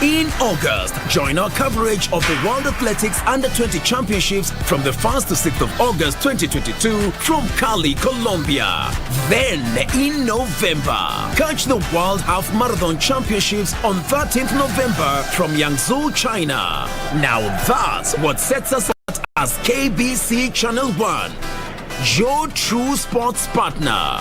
In August, join our coverage of the World Athletics Under-20 Championships from the 1st to 6th of August 2022 from Cali, Colombia. Then, in November, catch the World Half Marathon Championships on 13th November from Yangzhou, China. Now that's what sets us apart as KBC Channel 1, your true sports partner.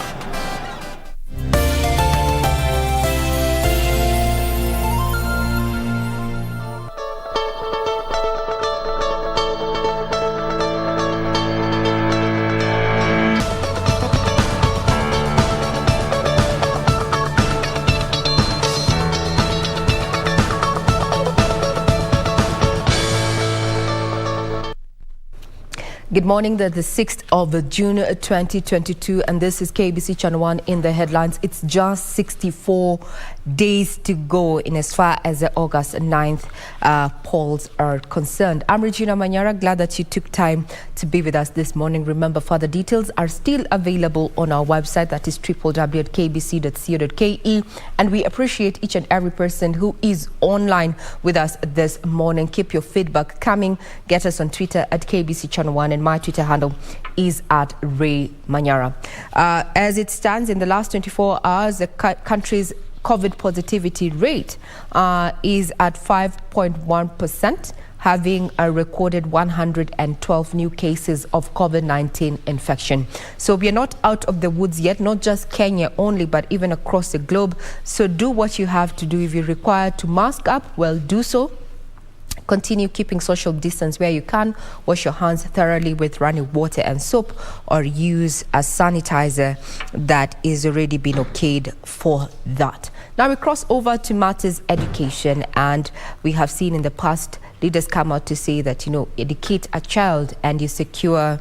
Good morning, the 6th of June 2022, and this is KBC Channel 1 in the headlines. It's just 64 days to go in as far as the August 9th polls are concerned. I'm Regina Manyara, glad that you took time to be with us this morning. Remember, further details are still available on our website, that is www.kbc.co.ke, and we appreciate each and every person who is online with us this morning. Keep your feedback coming. Get us on Twitter at KBC Channel 1, and my Twitter handle is at Ray Manyara. As it stands, in the last 24 hours, the country's COVID positivity rate is at 5.1%, having recorded 112 new cases of COVID-19 infection. So we are not out of the woods yet, not just Kenya only, but even across the globe. So do what you have to do. If you're required to mask up, well, do so. Continue keeping social distance where you can. Wash your hands thoroughly with running water and soap, or use a sanitizer that is already been okayed for that. Now we cross over to matters education, and we have seen in the past leaders come out to say that, educate a child and you secure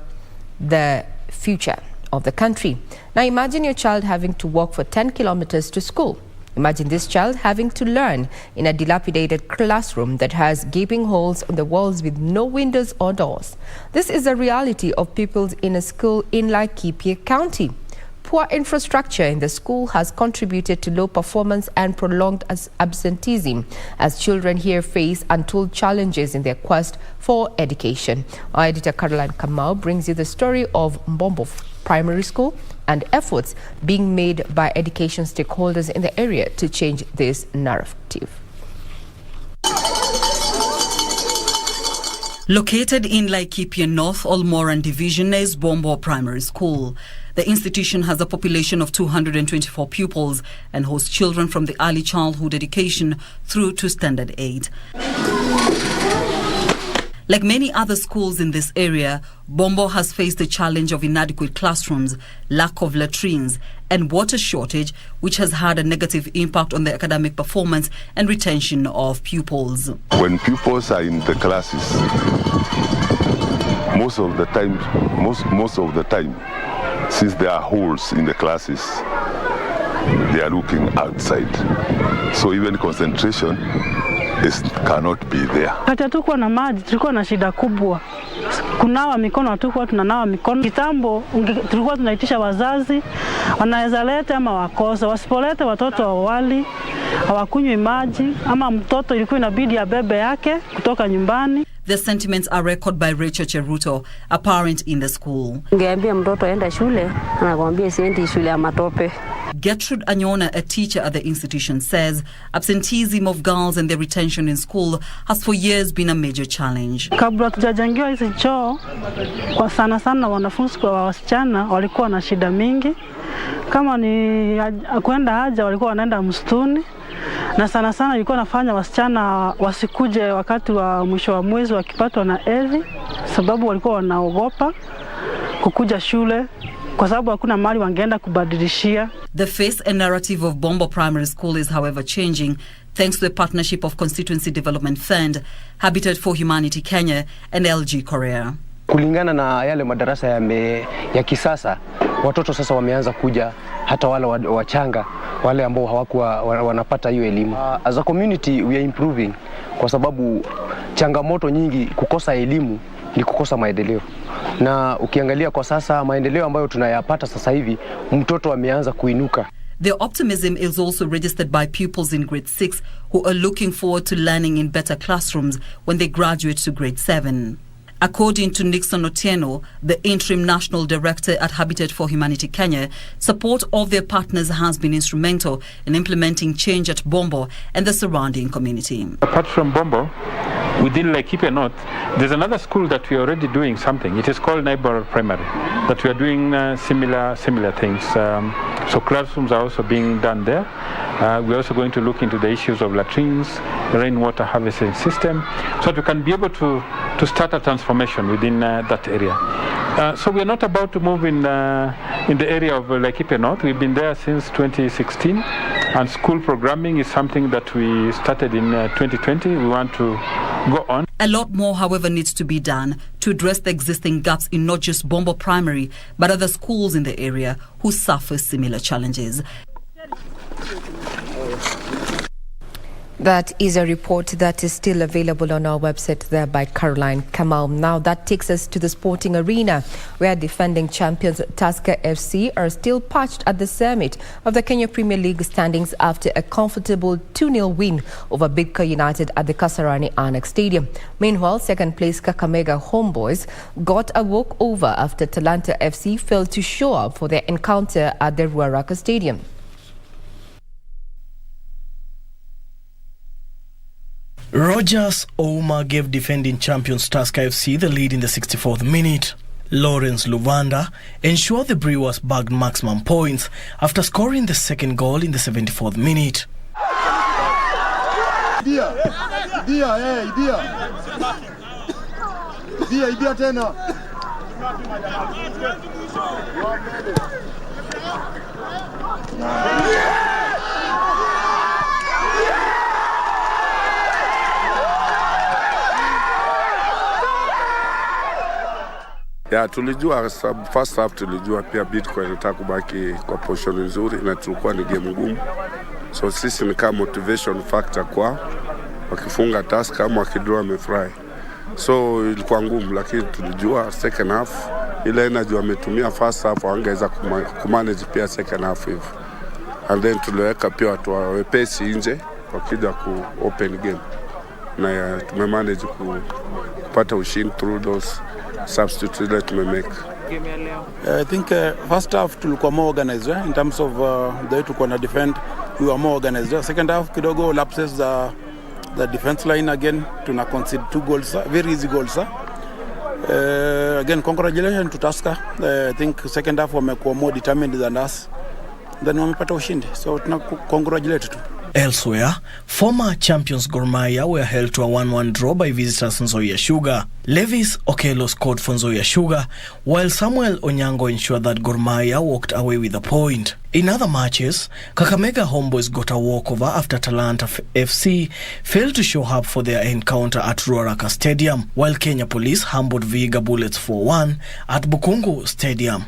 the future of the country. Now imagine your child having to walk for 10 kilometers to school. Imagine this child having to learn in a dilapidated classroom that has gaping holes on the walls with no windows or doors. This is the reality of pupils in a school in Laikipia County. Poor infrastructure in the school has contributed to low performance and prolonged absenteeism, as children here face untold challenges in their quest for education. Our editor Caroline Kamau brings you the story of Mbombo Primary School and efforts being made by education stakeholders in the area to change this narrative. Located in Laikipia North, Olmoran Division is Mbombo Primary School. The institution has a population of 224 pupils and hosts children from the early childhood education through to standard 8. Like many other schools in this area, Mbombo has faced the challenge of inadequate classrooms, lack of latrines, and water shortage, which has had a negative impact on the academic performance and retention of pupils. When pupils are in the classes, most of the time, since there are holes in the classes, they are looking outside. So even concentration cannot be there. Hata tuko na maji, tulikuwa na shida kubwa. Kunawa mikono, hatukuwa tunanawa mikono. Kitambo tulikuwa tunaitisha wazazi, wanaweza leta ama wakosa. Wasipolete watoto awali, hawakunywi maji, ama mtoto ilikuwa inabidi abebe yake kutoka nyumbani. The sentiments are recorded by Rachel Cheruto, a parent in the school. Ungeambia mtoto aenda shule, anakuambia siendi shule ya matope. Gertrude Anyona, a teacher at the institution, says absenteeism of girls and their retention in school has for years been a major challenge. Kabla tujajengewa hizi choo, kwa sana wanafunzi kwa wasichana walikuwa na shida mingi. Kama ni kwenda haja walikuwa wanaenda msituni, na sana ilikuwa nafanya wasichana wasikuje wakati wa mwisho wa mwezi wakipatwa na hedhi, sababu walikuwa wanaogopa kukuja shule kwa sababu hakuna mahali wangeenda kubadilishia. The face and narrative of Mbombo Primary School is, however, changing thanks to the partnership of Constituency Development Fund, Habitat for Humanity Kenya and LG Korea. Kulingana na yale madarasa ya kisasa, watoto sasa wameanza kuja, hata wale wachanga, wale ambao hawakuwa wanapata hiyo elimu. As a community we are improving, kwa sababu changamoto nyingi kukosa elimu ni kukosa maendeleo. Na ukiangalia kwa sasa maendeleo ambayo tunayapata sasa hivi, mtoto ameanza kuinuka. Their optimism is also registered by pupils in grade 6 who are looking forward to learning in better classrooms when they graduate to grade 7. According to Nixon Otieno, the interim national director at Habitat for Humanity Kenya, support of their partners has been instrumental in implementing change at Bombo and the surrounding community. Apart from Bombo, within Laikipia North, there's another school that we are already doing something. It is called Neighbor Primary, that we are doing similar things. So classrooms are also being done there. We're also going to look into the issues of latrines, rainwater harvesting system, so that we can be able to start a transformation within that area. So we are not about to move in the area of Laikipia North. We've been there since 2016, and school programming is something that we started in 2020. We want to go on. A lot more, however, needs to be done to address the existing gaps in not just Bombo Primary, but other schools in the area who suffer similar challenges. That is a report that is still available on our website there by Caroline Kamau. Now that takes us to the sporting arena, where defending champions Tusker FC are still perched at the summit of the Kenya Premier League standings after a comfortable 2-0 win over Bidco United at the Kasarani Annex Stadium. Meanwhile, second place Kakamega Homeboys got a walkover after Talanta FC failed to show up for their encounter at the Ruaraka Stadium. Rogers Ouma gave defending champions Tusker FC the lead in the 64th minute. Lawrence Luvanda ensured the Brewers bagged maximum points after scoring the second goal in the 74th minute. Ya tulijua first half, tulijua pia Bidco inataka kubaki kwa position nzuri na tulikuwa ni game ngumu. So sisi ni kama motivation factor kwa wakifunga Tusker kama wakidraw wamefurahi. So ilikuwa ngumu, lakini tulijua second half ile energy wametumia first half wangeweza kumanage pia second half hivi. And then tuliweka pia watu wepesi nje wakija ku open game. Na tumemanage kupata ushindi through those substitutes that we make. I think first half tulikuwa more organized in terms of the way tulikuwa na defend. We were more organized. Second half kidogo lapses the defense line again, tuna concede 2 goals, very easy goals. Again, congratulations to Tusker. I think second half wamekuwa more determined than us. Then wamepata ushindi. So tuna congratulate tu. Elsewhere, former champions Gor Mahia were held to a 1-1 draw by visitors Nzoia Sugar. Levis Okelo scored for Nzoia Sugar, while Samuel Onyango ensured that Gor Mahia walked away with a point. In other matches, Kakamega Homeboys got a walkover after Talanta FC failed to show up for their encounter at Ruaraka Stadium, while Kenya Police humbled Vihiga Bullets 4-1 at Bukungu Stadium.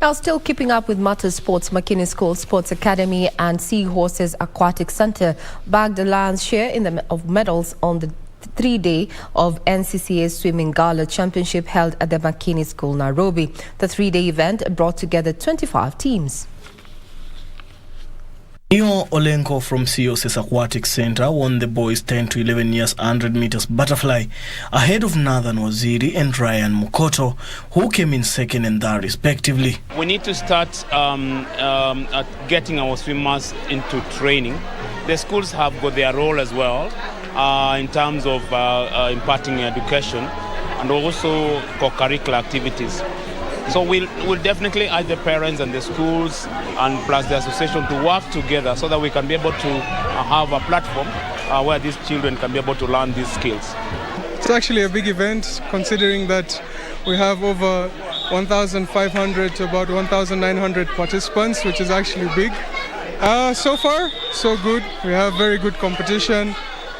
Now, still keeping up with matters sports, McKinney School Sports Academy and Seahorses Aquatic Center bagged a lion's share of medals on the 3-day of NCCA's Swimming Gala Championship held at the McKinney School, Nairobi. The 3-day event brought together 25 teams. Neo Olenko from COS's Aquatic Center won the boys 10 to 11 years 100 meters butterfly ahead of Nathan Waziri and Ryan Mukoto, who came in second and third respectively. We need to start at getting our swimmers into training. The schools have got their role as well in terms of imparting education and also co-curricular activities. So we'll definitely ask the parents and the schools and plus the association to work together so that we can be able to have a platform where these children can be able to learn these skills. It's actually a big event considering that we have over 1,500 to about 1,900 participants, which is actually big. So far, so good. We have very good competition.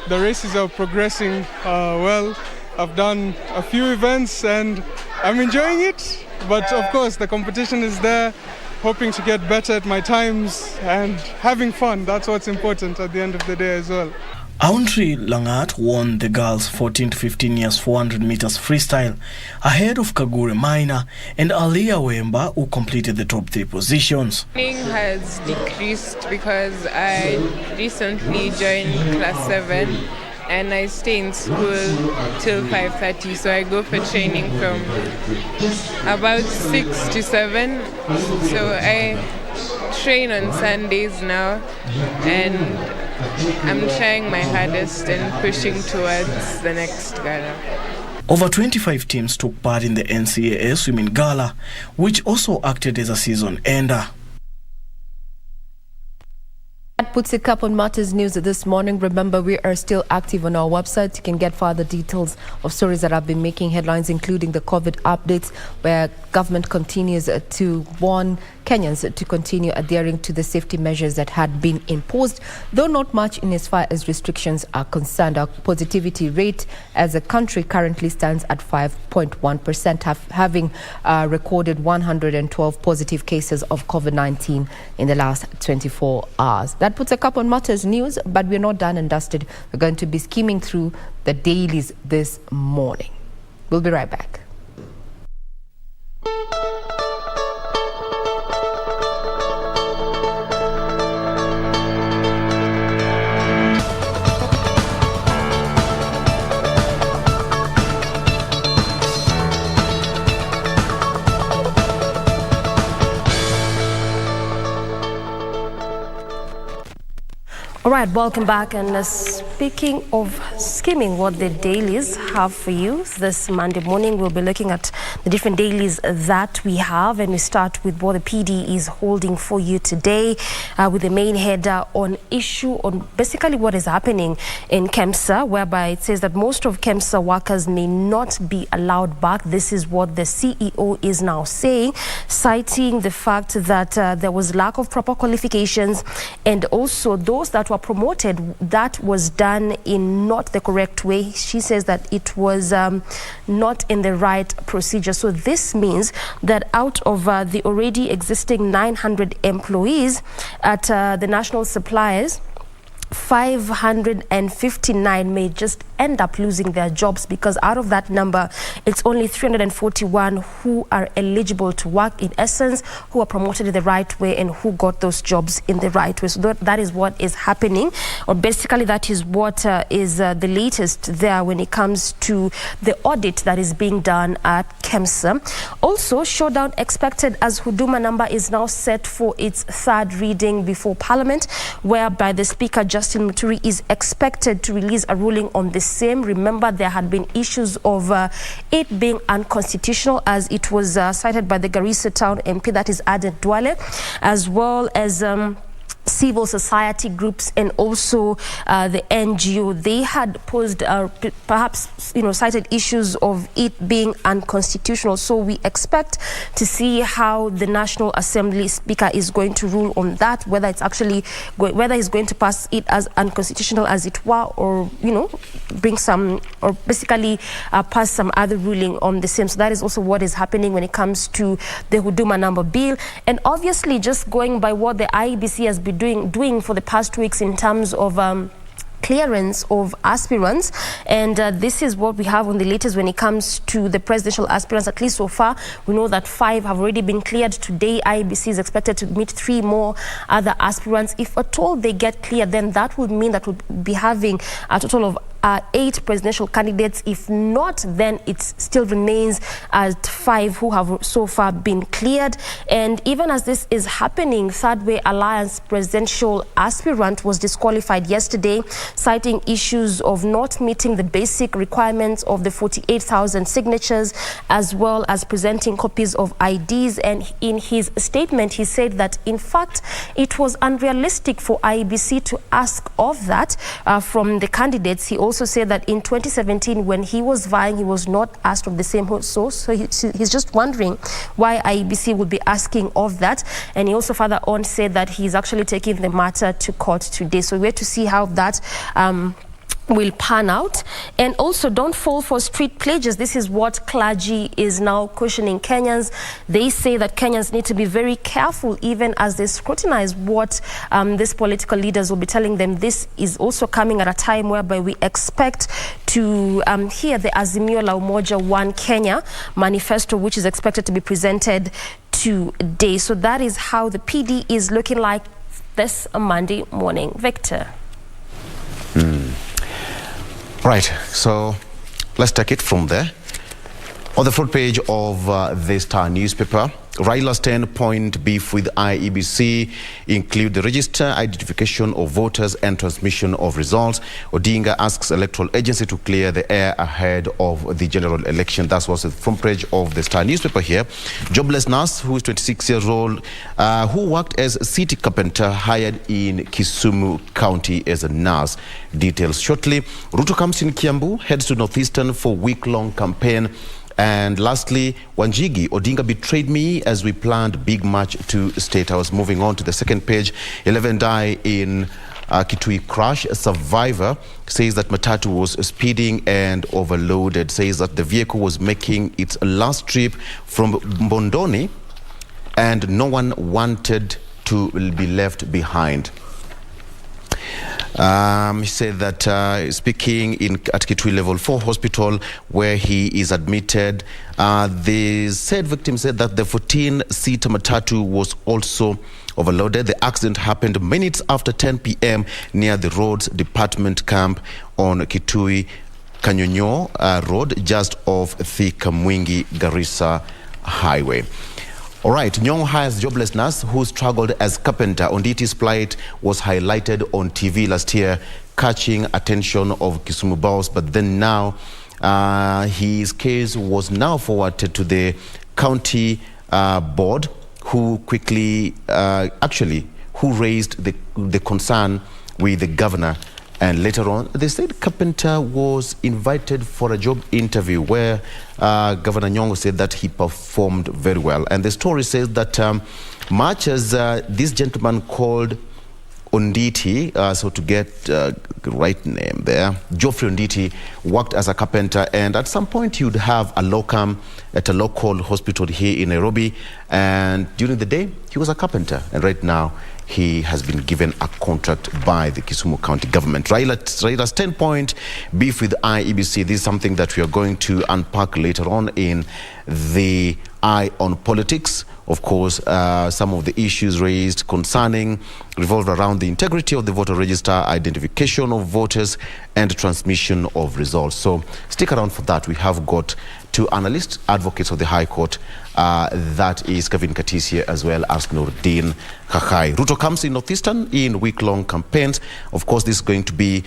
The races are progressing well. I've done a few events and I'm enjoying it. But of course, the competition is there, hoping to get better at my times and having fun. That's what's important at the end of the day as well. Auntry Langat won the girls 14 to 15 years 400 meters freestyle ahead of Kagure Maina and Alia Wemba, who completed the top 3 positions. Training has decreased because I recently joined class 7 and I stay in school till 5:30, so I go for training from about 6 to 7. So I train on Sundays now and I'm trying my hardest and pushing towards the next gala. Over 25 teams took part in the NCAA Swimming Gala, which also acted as a season ender. That puts a cap on Matters News this morning. Remember, we are still active on our website. You can get further details of stories that have been making headlines, including the COVID updates, where government continues to warn Kenyans to continue adhering to the safety measures that had been imposed, though not much in as far as restrictions are concerned. Our positivity rate as a country currently stands at 5.1%, having recorded 112 positive cases of COVID-19 in the last 24 hours. That puts a cap on Matters News, but we're not done and dusted. We're going to be skimming through the dailies this morning. We'll be right back. All right, welcome back. And speaking of skimming what the dailies have for you this Monday morning, we'll be looking at the different dailies that we have. And we start with what the PD is holding for you today with the main header on issue on basically what is happening in KEMSA, whereby it says that most of KEMSA workers may not be allowed back. This is what the CEO is now saying, citing the fact that there was lack of proper qualifications, and also those that were promoted, that was done in not the correct way. She says that it was not in the right procedure. So this means that out of the already existing 900 employees at the national suppliers, 559 may just end up losing their jobs, because out of that number, it's only 341 who are eligible to work, in essence, who are promoted in the right way and who got those jobs in the right way. So that is what is happening, or basically that is what is the latest there when it comes to the audit that is being done at KEMSA. Also, showdown expected as Huduma number is now set for its 3rd reading before Parliament, whereby the Speaker, Justin Muturi, is expected to release a ruling on the same. Remember, there had been issues of it being unconstitutional, as it was cited by the Garissa Town MP, that is Aden Duale, as well as civil society groups and also the NGO. They had posed perhaps cited issues of it being unconstitutional. So we expect to see how the National Assembly Speaker is going to rule on that, whether it's actually whether he's going to pass it as unconstitutional as it were, or bring some, or basically pass some other ruling on the same. So that is also what is happening when it comes to the Huduma number bill. And obviously, just going by what the IEBC has been doing for the past weeks in terms of clearance of aspirants, and this is what we have on the latest when it comes to the presidential aspirants. At least so far, we know that 5 have already been cleared. Today, IEBC is expected to meet 3 more other aspirants. If at all they get cleared, then that would mean that we'll be having a total of 8 presidential candidates. If not, then it still remains at 5 who have so far been cleared. And even as this is happening, Third Way Alliance presidential aspirant was disqualified yesterday, citing issues of not meeting the basic requirements of the 48,000 signatures, as well as presenting copies of IDs. And in his statement, he said that in fact it was unrealistic for IEBC to ask of that from the candidates. He also said that in 2017, when he was vying, he was not asked of the same source. So he's just wondering why IEBC would be asking of that. And he also further on said that he's actually taking the matter to court today. So we're to see how that will pan out. And also, don't fall for street pledges. This is what clergy is now cautioning Kenyans. They say that Kenyans need to be very careful even as they scrutinize what these political leaders will be telling them. This is also coming at a time whereby we expect to hear the Azimio la Umoja One Kenya manifesto, which is expected to be presented today. So that is how the PD is looking like this Monday morning. Victor. Right, so let's take it from there. On the front page of the Star newspaper, Raila's 10-point beef with IEBC include the register, identification of voters and transmission of results. Odinga asks Electoral agency to clear the air ahead of the general election. That was the front page of the Star newspaper here. Jobless nurse who is 26 years old, who worked as city carpenter, hired in Kisumu County as a nurse. Details shortly. Ruto comes in Kiambu, heads to Northeastern for week-long campaign. And lastly, Wanjigi, Odinga betrayed me as we planned big match to State House. Moving on to the second page, 11 die in Kitui crash. A survivor says that Matatu was speeding and overloaded. Says that the vehicle was making its last trip from Mbondoni and no one wanted to be left behind. He said that speaking at Kitui Level 4 Hospital, where he is admitted, the said victim said that the 14-seat Matatu was also overloaded. The accident happened minutes after 10 p.m. near the Roads Department camp on Kitui Kanyonyo Road, just off the Kamwingi Garissa Highway. All right, Nyong hires jobless nurse who struggled as carpenter. Onditi's plight was highlighted on TV last year, catching attention of Kisumu boss, but then now his case was now forwarded to the county board, who quickly, who raised the concern with the governor. And later on, they said carpenter was invited for a job interview where Governor Nyong'o said that he performed very well. And the story says that much as this gentleman called Onditi, so to get the right name there, Geoffrey Onditi worked as a carpenter, and at some point he would have a locum at a local hospital here in Nairobi, and during the day he was a carpenter, and right now he has been given a contract by the Kisumu County government. Raila's 10-point beef with IEBC. This is something that we are going to unpack later on in the Eye on Politics. Of course, some of the issues raised concerning revolve around the integrity of the voter register, identification of voters, and transmission of results. So stick around for that. We have got two analysts, advocates of the High Court. That is Kevin Katisia as well as Nordin Kakai. Ruto comes in Northeastern in week-long campaigns. Of course, this is going to be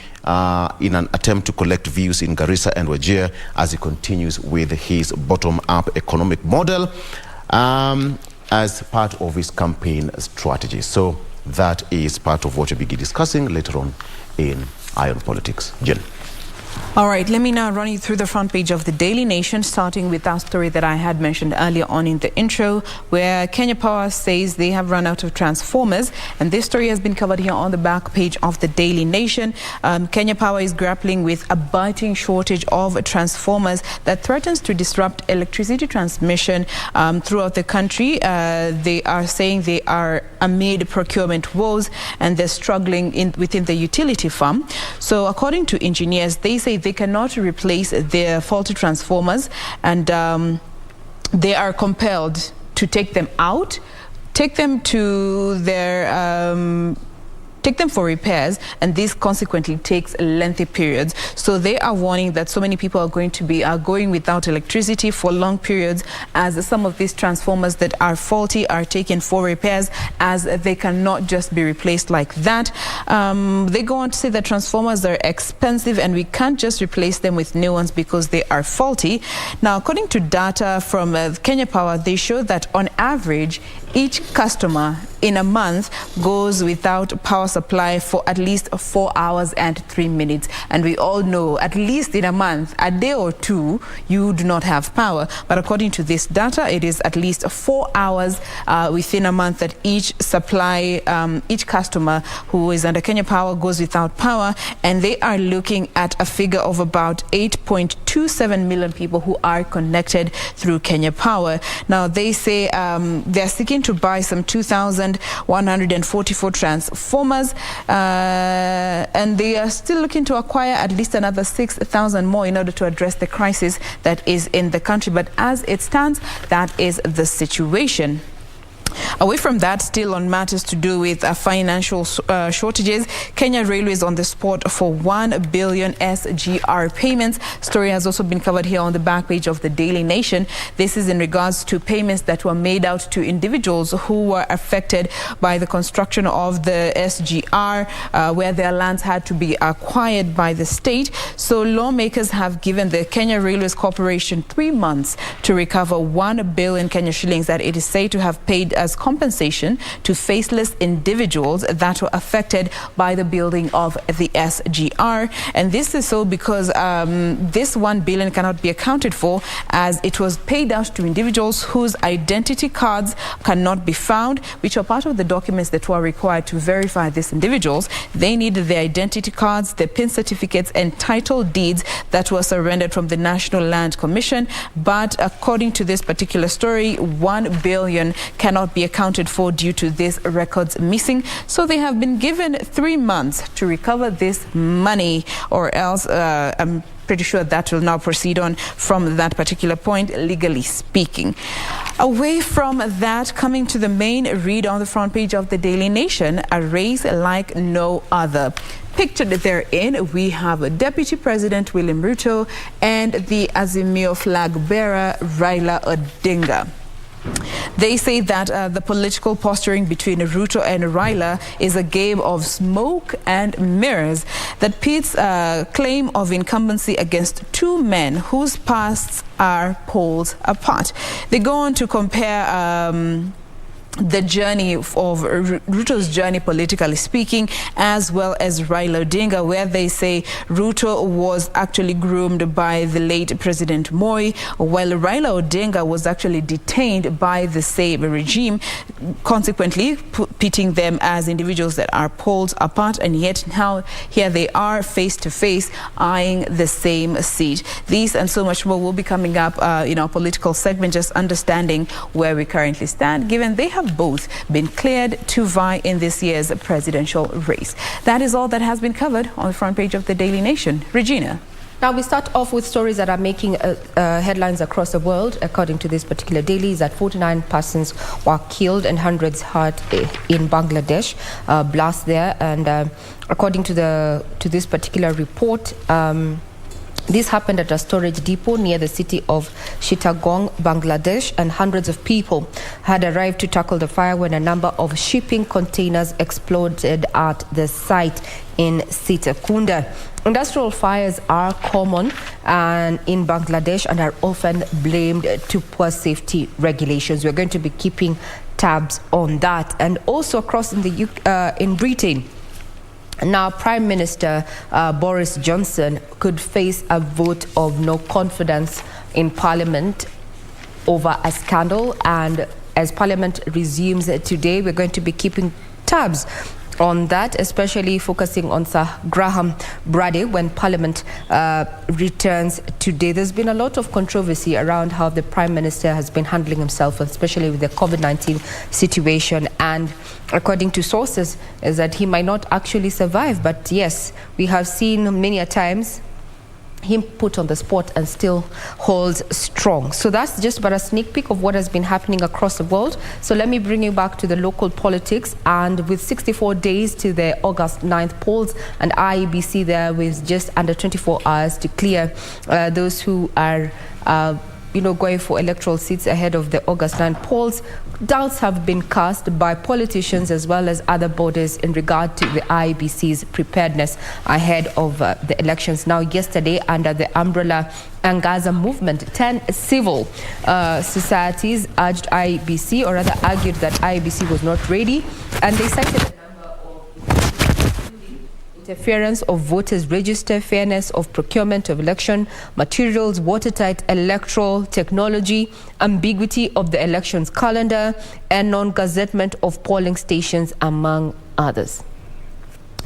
in an attempt to collect views in Garissa and Wajir as he continues with his bottom-up economic model as part of his campaign strategy. So that is part of what we'll be discussing later on in Eye on Politics. Jen. All right, let me now run you through the front page of the Daily Nation, starting with that story that I had mentioned earlier on in the intro, where Kenya Power says they have run out of transformers. And this story has been covered here on the back page of the Daily Nation. Kenya Power is grappling with a biting shortage of transformers that threatens to disrupt electricity transmission throughout the country. They are saying they are amid procurement woes and they're struggling within the utility firm. So according to engineers, they say they cannot replace their faulty transformers, and they are compelled to take them out, take them to their take them for repairs, and this consequently takes lengthy periods. So they are warning that so many people are going to be going without electricity for long periods, as some of these transformers that are faulty are taken for repairs, as they cannot just be replaced like that. They go on to say that transformers are expensive and we can't just replace them with new ones because they are faulty. Now, according to data from Kenya Power, they show that on average, each customer in a month goes without power supply for at least 4 hours and 3 minutes. And we all know at least in a month, a day or two, you do not have power. But according to this data, it is at least 4 hours within a month that each customer who is under Kenya Power goes without power. And they are looking at a figure of about 8.27 million people who are connected through Kenya Power. Now, they say they're seeking to buy some 2,144 transformers, and they are still looking to acquire at least another 6,000 more in order to address the crisis that is in the country. But as it stands, that is the situation. Away from that, still on matters to do with financial shortages, Kenya Railways on the spot for 1 billion SGR payments. Story has also been covered here on the back page of the Daily Nation. This is in regards to payments that were made out to individuals who were affected by the construction of the SGR, where their lands had to be acquired by the state. So lawmakers have given the Kenya Railways Corporation 3 months to recover 1 billion Kenya shillings that it is said to have paid as compensation to faceless individuals that were affected by the building of the SGR. And this is so because this 1 billion cannot be accounted for, as it was paid out to individuals whose identity cards cannot be found, which are part of the documents that were required to verify these individuals. They needed their identity cards, their PIN certificates and title deeds that were surrendered from the National Land Commission. But according to this particular story, 1 billion cannot be accounted for due to these records missing. So they have been given 3 months to recover this money, or else I'm pretty sure that will now proceed on from that particular point, legally speaking. Away from that, coming to the main read on the front page of the Daily Nation, a race like no other. Pictured therein, we have Deputy President William Ruto and the Azimio flag bearer Raila Odinga. They say that the political posturing between Ruto and Raila is a game of smoke and mirrors that pits claim of incumbency against two men whose pasts are poles apart. They go on to compare the journey of Ruto's journey, politically speaking, as well as Raila Odinga, where they say Ruto was actually groomed by the late President Moi, while Raila Odinga was actually detained by the same regime, consequently pitting them as individuals that are poles apart, and yet now here they are face to face, eyeing the same seat. These and so much more will be coming up in our political segment, just understanding where we currently stand, given they have both been cleared to vie in this year's presidential race. That is all that has been covered on the front page of the Daily Nation. Regina. Now we start off with stories that are making headlines across the world. According to this particular daily, is that 49 persons were killed and hundreds hurt in Bangladesh, blast there. And according to this particular report, this happened at a storage depot near the city of Chittagong, Bangladesh, and hundreds of people had arrived to tackle the fire when a number of shipping containers exploded at the site in Sitakunda. Industrial fires are common in Bangladesh and are often blamed to poor safety regulations. We're going to be keeping tabs on that. And also across in Britain, now, Prime Minister Boris Johnson could face a vote of no confidence in Parliament over a scandal. And as Parliament resumes today, we're going to be keeping tabs on that, especially focusing on Sir Graham Brady when Parliament returns today. There's been a lot of controversy around how the Prime Minister has been handling himself, especially with the COVID-19 situation. And according to sources, is that he might not actually survive. But yes, we have seen many a times him put on the spot and still holds strong. So that's just but a sneak peek of what has been happening across the world. So let me bring you back to the local politics. And with 64 days to the August 9th polls and IEBC there with just under 24 hours to clear those who are going for electoral seats ahead of the August 9 polls, doubts have been cast by politicians as well as other bodies in regard to the IEBC's preparedness ahead of the elections. Now, yesterday, under the umbrella Angaza movement, 10 civil societies urged IEBC, or rather argued that IEBC was not ready, and they cited a number of interference of voters' register, fairness of procurement of election materials, watertight electoral technology, ambiguity of the elections calendar, and non-gazettement of polling stations, among others.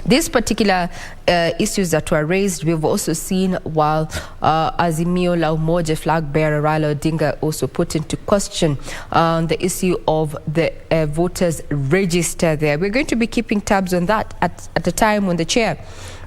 These particular issues that were raised, we've also seen while Azimio La Umoja flag bearer Raila Odinga also put into question the issue of the voters register there. We're going to be keeping tabs on that at a time when the chair,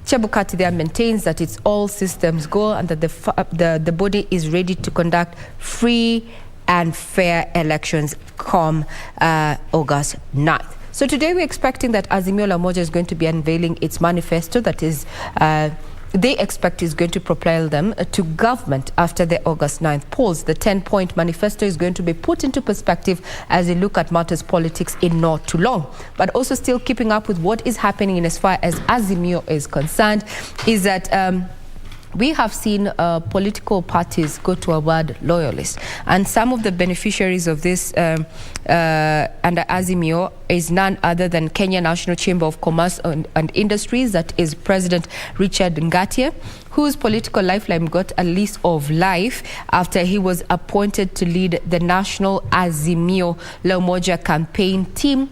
Chebukati, there maintains that it's all systems go and that the body is ready to conduct free and fair elections come August 9th. So today we're expecting that Azimio La Umoja is going to be unveiling its manifesto that is, they expect is going to propel them to government after the August 9th polls. The 10-point manifesto is going to be put into perspective as they look at matters politics in not too long. But also still keeping up with what is happening in as far as Azimio is concerned is that we have seen political parties go to a word loyalist, and some of the beneficiaries of this under Azimio is none other than Kenya National Chamber of Commerce and Industries, that is President Richard Ngatia, whose political lifeline got a lease of life after he was appointed to lead the National Azimio La Umoja campaign team,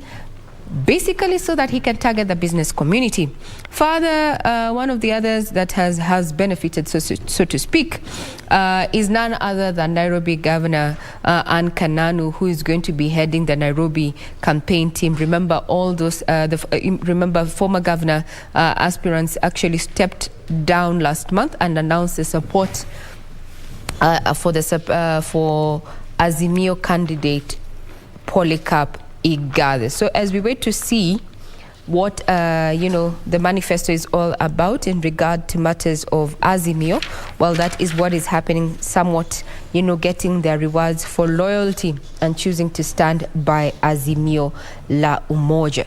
basically so that he can target the business community. Further, one of the others that has benefited, so to speak, is none other than Nairobi Governor Anne Kananu, who is going to be heading the Nairobi campaign team. Remember, all those remember former governor aspirants actually stepped down last month and announced the support for Azimio candidate Polycarp Igade. So as we wait to see what the manifesto is all about in regard to matters of Azimio, well, that is what is happening, somewhat getting their rewards for loyalty and choosing to stand by Azimio La Umoja.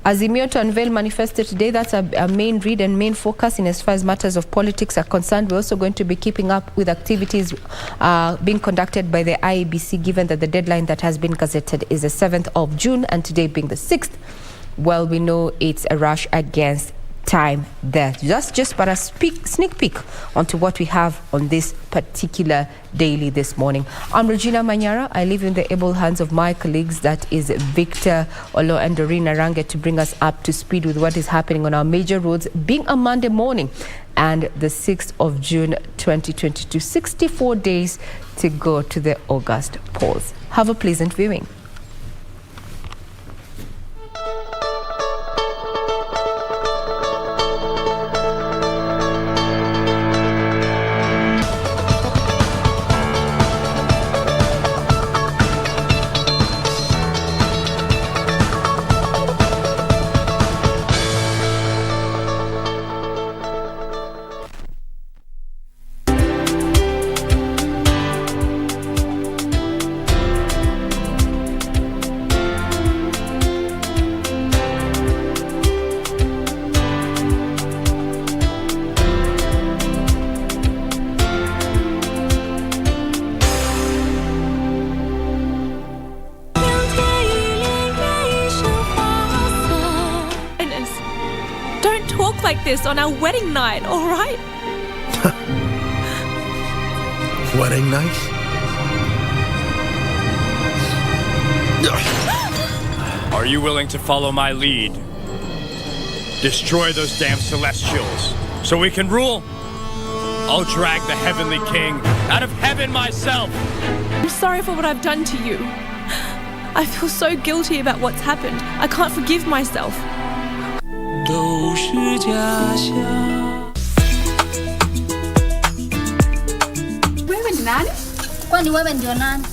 Azimio to unveil manifesto today. That's a main read and main focus in as far as matters of politics are concerned. We're also going to be keeping up with activities being conducted by the IEBC, given that the deadline that has been gazetted is the 7th of June, and today being the 6th, well, we know it's a rush against time there. Just but a sneak peek onto what we have on this particular daily this morning. I'm Regina Manyara. I leave in the able hands of my colleagues, that is Victor Olo and Doreen Arange, to bring us up to speed with what is happening on our major roads, being a Monday morning and the 6th of June 2022. 64 days to go to the August polls. Have a pleasant viewing. Like this on our wedding night, all right? Wedding night? Are you willing to follow my lead? Destroy those damn Celestials so we can rule? I'll drag the Heavenly King out of heaven myself. I'm sorry for what I've done to you. I feel so guilty about what's happened. I can't forgive myself. Wewe ni nani? Kwani wewe ndio nani?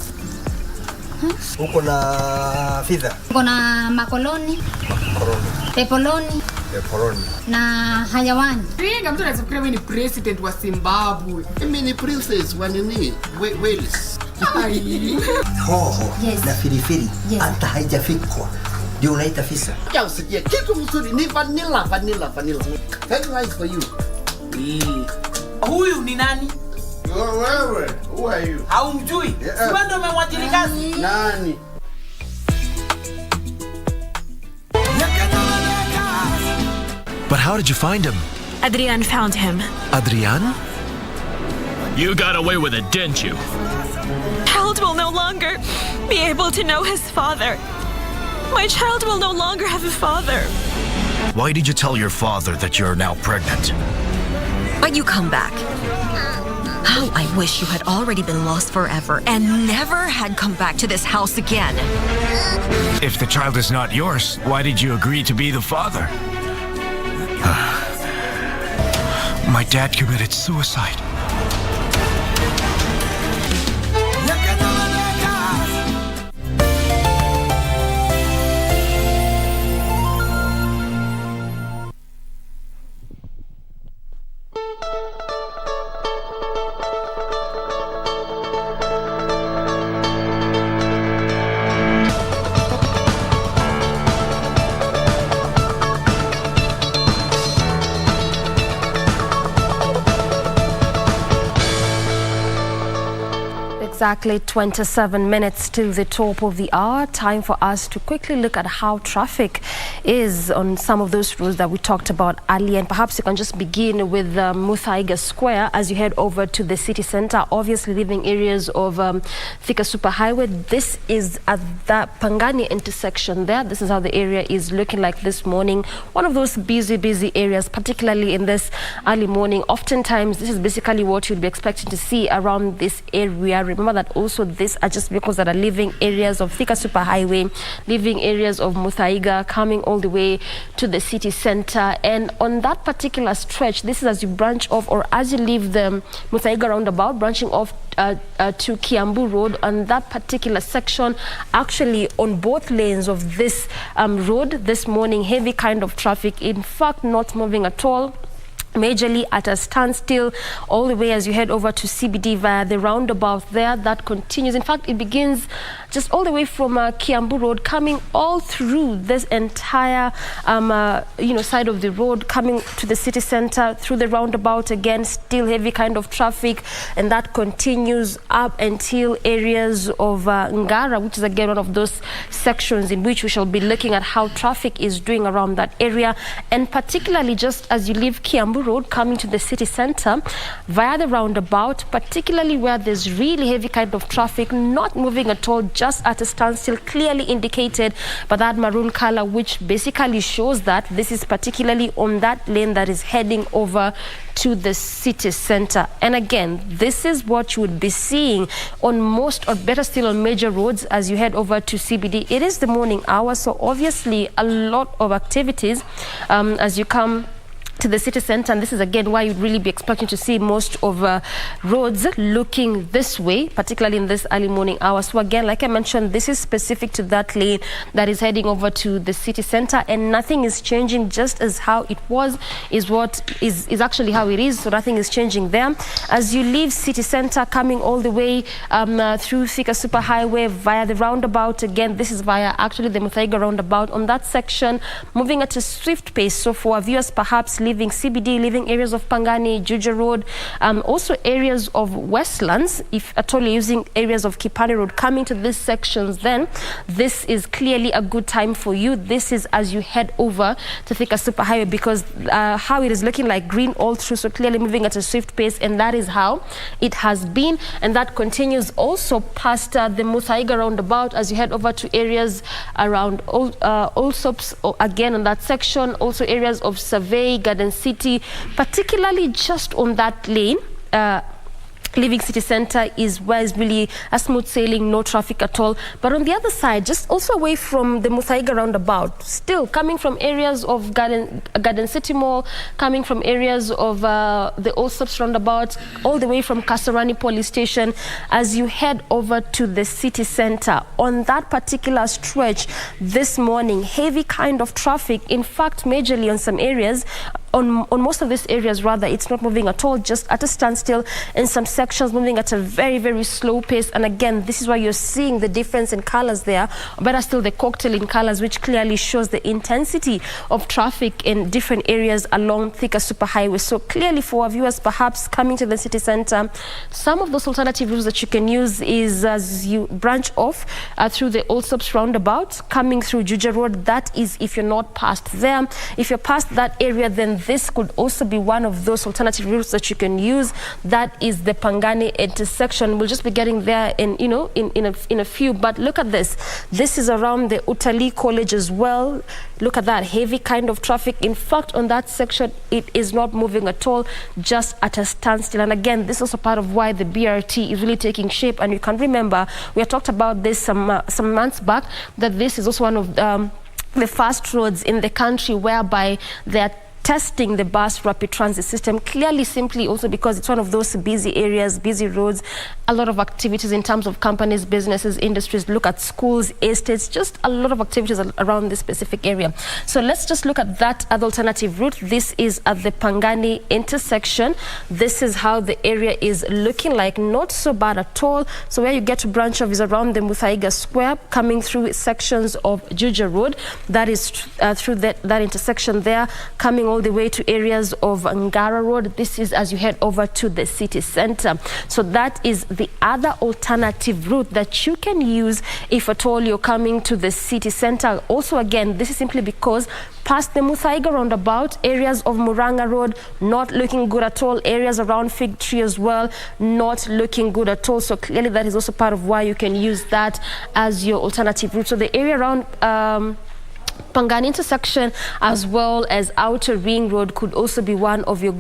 Uko na fedha? Uko na makoloni? Pepoloni? Na hayawani. Ringa, mtu anaweza kufikiri wewe ni president wa Zimbabwe. Mimi ni princess wa nini? Wales. Hoho na filifili hata haijafikwa. Ndio unaita fisa. Usikie kitu mzuri ni vanilla. Very nice for you. Huyu ni nani? Wewe, who are you? Haumjui? Si wewe ndio umemwajiri kazi? Nani? But how did you find him? Adrian found him. Adrian? You got away with it, didn't you? Child will no longer be able to know his father. My child will no longer have a father. Why did you tell your father that you're now pregnant? But you come back. How I wish you had already been lost forever and never had come back to this house again. If the child is not yours, why did you agree to be the father? My dad committed suicide. Exactly 27 minutes to the top of the hour. Time for us to quickly look at how traffic is on some of those roads that we talked about earlier. And perhaps you can just begin with Muthaiga Square as you head over to the city center, obviously leaving areas of Thika Superhighway. This is at the Pangani intersection there. This is how the area is looking like this morning. One of those busy areas, particularly in this early morning. Oftentimes, this is basically what you'd be expecting to see around this area. Remember that also these are just vehicles that are leaving areas of Thika Superhighway, leaving areas of Muthaiga, coming all the way to the city center. And on that particular stretch, this is as you branch off or as you leave the Muthaiga roundabout, branching off to Kiambu Road. On that particular section, actually on both lanes of this road this morning, heavy kind of traffic, in fact not moving at all, majorly at a standstill all the way as you head over to CBD via the roundabout there. That continues. In fact, it begins just all the way from Kiambu Road, coming all through this entire side of the road, coming to the city center through the roundabout. Again, still heavy kind of traffic, and that continues up until areas of Ngara, which is again one of those sections in which we shall be looking at how traffic is doing around that area. And particularly just as you leave Kiambu Road coming to the city center via the roundabout, particularly where there's really heavy kind of traffic, not moving at all, just at a standstill, clearly indicated by that maroon color, which basically shows that this is particularly on that lane that is heading over to the city center. And again, this is what you would be seeing on most, or better still on major roads as you head over to CBD. It is the morning hour, so obviously a lot of activities as you come to the city center, and this is again why you'd really be expecting to see most of roads looking this way, particularly in this early morning hour. So again, like I mentioned, this is specific to that lane that is heading over to the city center, and nothing is changing. Just as how it was is what is actually how it is, so nothing is changing there. As you leave city center, coming all the way through Thika Superhighway via the roundabout, again this is via actually the Muthaiga roundabout. On that section, moving at a swift pace. So for our viewers perhaps leaving CBD, leaving areas of Pangani, Juja Road, also areas of Westlands, if at all you're using areas of Kipani Road, coming to these sections, then this is clearly a good time for you. This is as you head over to Thika Superhighway, because how it is looking like green all through, so clearly moving at a swift pace, and that is how it has been, and that continues also past the Muthaiga roundabout as you head over to areas around Allsops, again on that section, also areas of Survey, Garden City, particularly just on that lane. Leaving city center is where is really a smooth sailing, no traffic at all. But on the other side, just also away from the Muthaiga roundabout, still coming from areas of Garden City Mall, coming from areas of the Allsops roundabout, all the way from Kasarani Police Station, as you head over to the city center. On that particular stretch this morning, heavy kind of traffic, in fact majorly on some areas on most of these areas, rather, it's not moving at all, just at a standstill. In some sections, moving at a very, very slow pace. And again, this is why you're seeing the difference in colors there, or better still, the cocktail in colors, which clearly shows the intensity of traffic in different areas along Thika Superhighway. So clearly, for our viewers perhaps coming to the city center, some of those alternative routes that you can use is as you branch off through the Allsops roundabout, coming through Juja Road. That is if you're not past there. If you're past that area, then this could also be one of those alternative routes that you can use. That is the Pangani intersection. We'll just be getting there in a few. But look at this. This is around the Utali College as well. Look at that heavy kind of traffic. In fact, on that section, it is not moving at all, just at a standstill. And again, this is also part of why the BRT is really taking shape. And you can remember, we had talked about this some months back, that this is also one of the fast roads in the country whereby they're testing the bus rapid transit system, clearly simply also because it's one of those busy areas, busy roads, a lot of activities in terms of companies, businesses, industries. Look at schools, estates, just a lot of activities around this specific area. So let's just look at that other alternative route. This is at the Pangani intersection. This is how the area is looking like, not so bad at all. So where you get to branch off is around the Muthaiga Square, coming through sections of Juja Road. That is through that intersection there, coming all the way to areas of Ngara Road. This is as you head over to the city center. So that is the other alternative route that you can use if at all you're coming to the city center. Also, again, this is simply because past the Muthaiga roundabout, areas of Muranga Road, not looking good at all. Areas around Fig Tree as well, not looking good at all. So clearly that is also part of why you can use that as your alternative route. So the area around Pangani intersection as well as Outer Ring Road could also be one of your